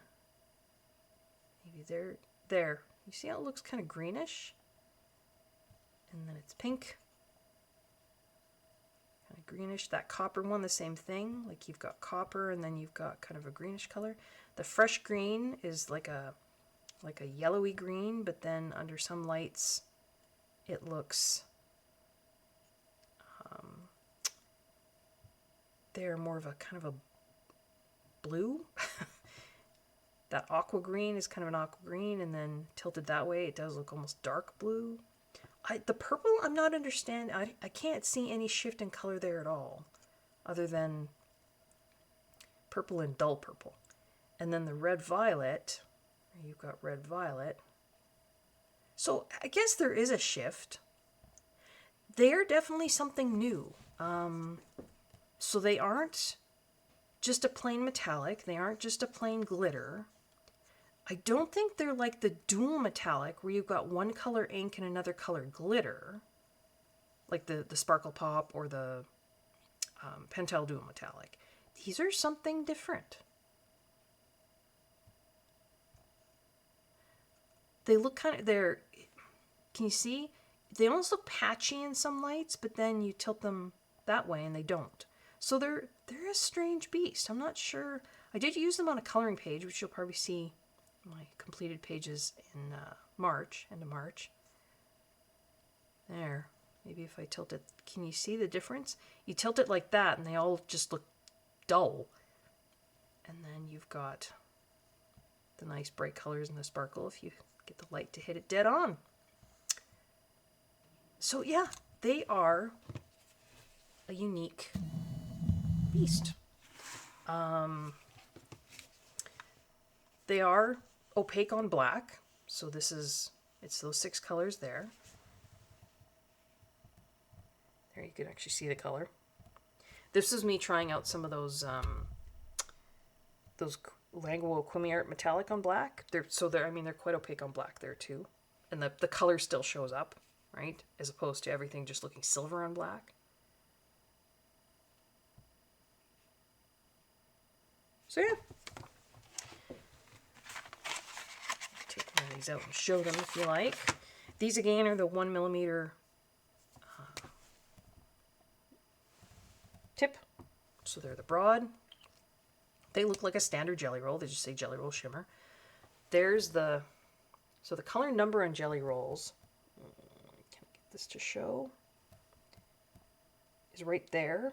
maybe there. You see how it looks kind of greenish? And then it's pink. Kind of greenish. That copper one, the same thing. Like you've got copper and then you've got kind of a greenish color. The fresh green is like a yellowy green, but then under some lights it looks they're more of a kind of a blue. That aqua green is kind of an aqua green, and then tilted that way it does look almost dark blue. The purple, I'm not understanding. I can't see any shift in color there at all, other than purple and dull purple. And then the red violet, you've got red violet. So I guess there is a shift. They're definitely something new. So they aren't just a plain metallic. They aren't just a plain glitter. I don't think they're like the dual metallic where you've got one color ink and another color glitter. Like the Sparkle Pop or the Pentel Dual Metallic. These are something different. They look kind of, can you see? They almost look patchy in some lights, but then you tilt them that way and they don't. So they're a strange beast. I'm not sure. I did use them on a coloring page, which you'll probably see my completed pages in March, end of March. There. Maybe if I tilt it, can you see the difference? You tilt it like that and they all just look dull. And then you've got the nice bright colors and the sparkle if you get the light to hit it dead on. So yeah, they are a unique beast. They are opaque on black, so it's those 6 colors there. There you can actually see the color. This is me trying out some of those Languo Quimmy Art Metallic on black. They're quite opaque on black there too. And the color still shows up, right? As opposed to everything just looking silver on black. So yeah. Take one of these out and show them if you like. These again are the 1mm tip. So they're the broad. They look like a standard jelly roll. They just say Jelly Roll Shimmer. There's the color number on jelly rolls. Can I get this to show? Is right there.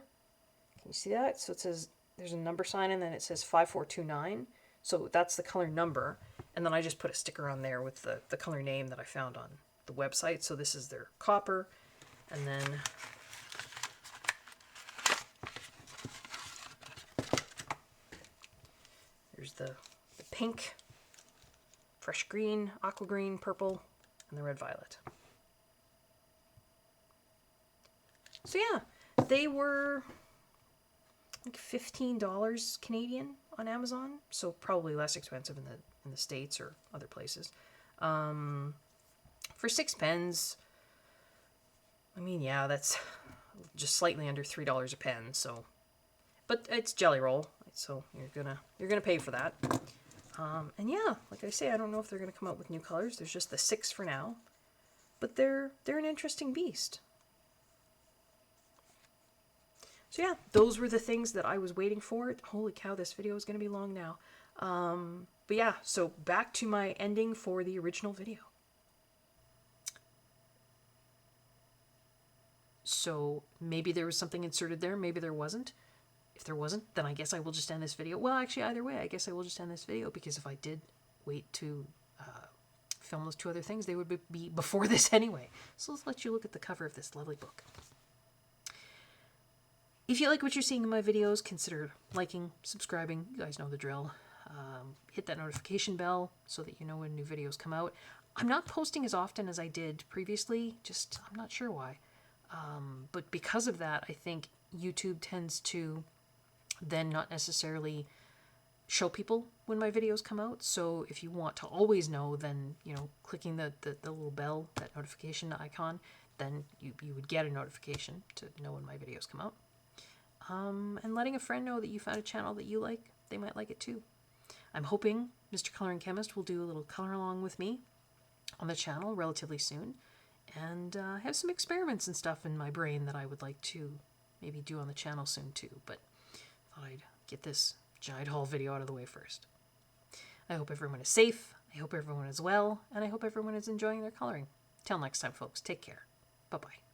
Can you see that? So it says there's a number sign and then it says 5429. So that's the color number. And then I just put a sticker on there with the color name that I found on the website. So this is their copper. And then there's the pink, fresh green, aqua green, purple, and the red violet. So yeah, they were like $15 Canadian on Amazon, so probably less expensive in the States or other places. For 6 pens, I mean, yeah, that's just slightly under $3 a pen. So, but it's Jelly Roll, so you're gonna pay for that. And yeah, like I say, I don't know if they're gonna come out with new colors. There's just the 6 for now, but they're an interesting beast. So yeah, those were the things that I was waiting for. Holy cow, this video is going to be long now. But yeah, so back to my ending for the original video. So maybe there was something inserted there, maybe there wasn't. If there wasn't, then I guess I will just end this video. Well, actually, either way, I guess I will just end this video, because if I did wait to film those 2 other things, they would be before this anyway. So let's let you look at the cover of this lovely book. If you like what you're seeing in my videos, consider liking, subscribing. You guys know the drill. Hit that notification bell so that you know when new videos come out. I'm not posting as often as I did previously, just I'm not sure why. But because of that, I think YouTube tends to then not necessarily show people when my videos come out. So if you want to always know, then, you know, clicking the little bell, that notification icon, then you would get a notification to know when my videos come out. And letting a friend know that you found a channel that you like, they might like it too. I'm hoping Mr. Coloring Chemist will do a little color along with me on the channel relatively soon, and have some experiments and stuff in my brain that I would like to maybe do on the channel soon too, but thought I'd get this giant haul video out of the way first. I hope everyone is safe, I hope everyone is well, and I hope everyone is enjoying their coloring. Till next time, folks, take care. Bye-bye.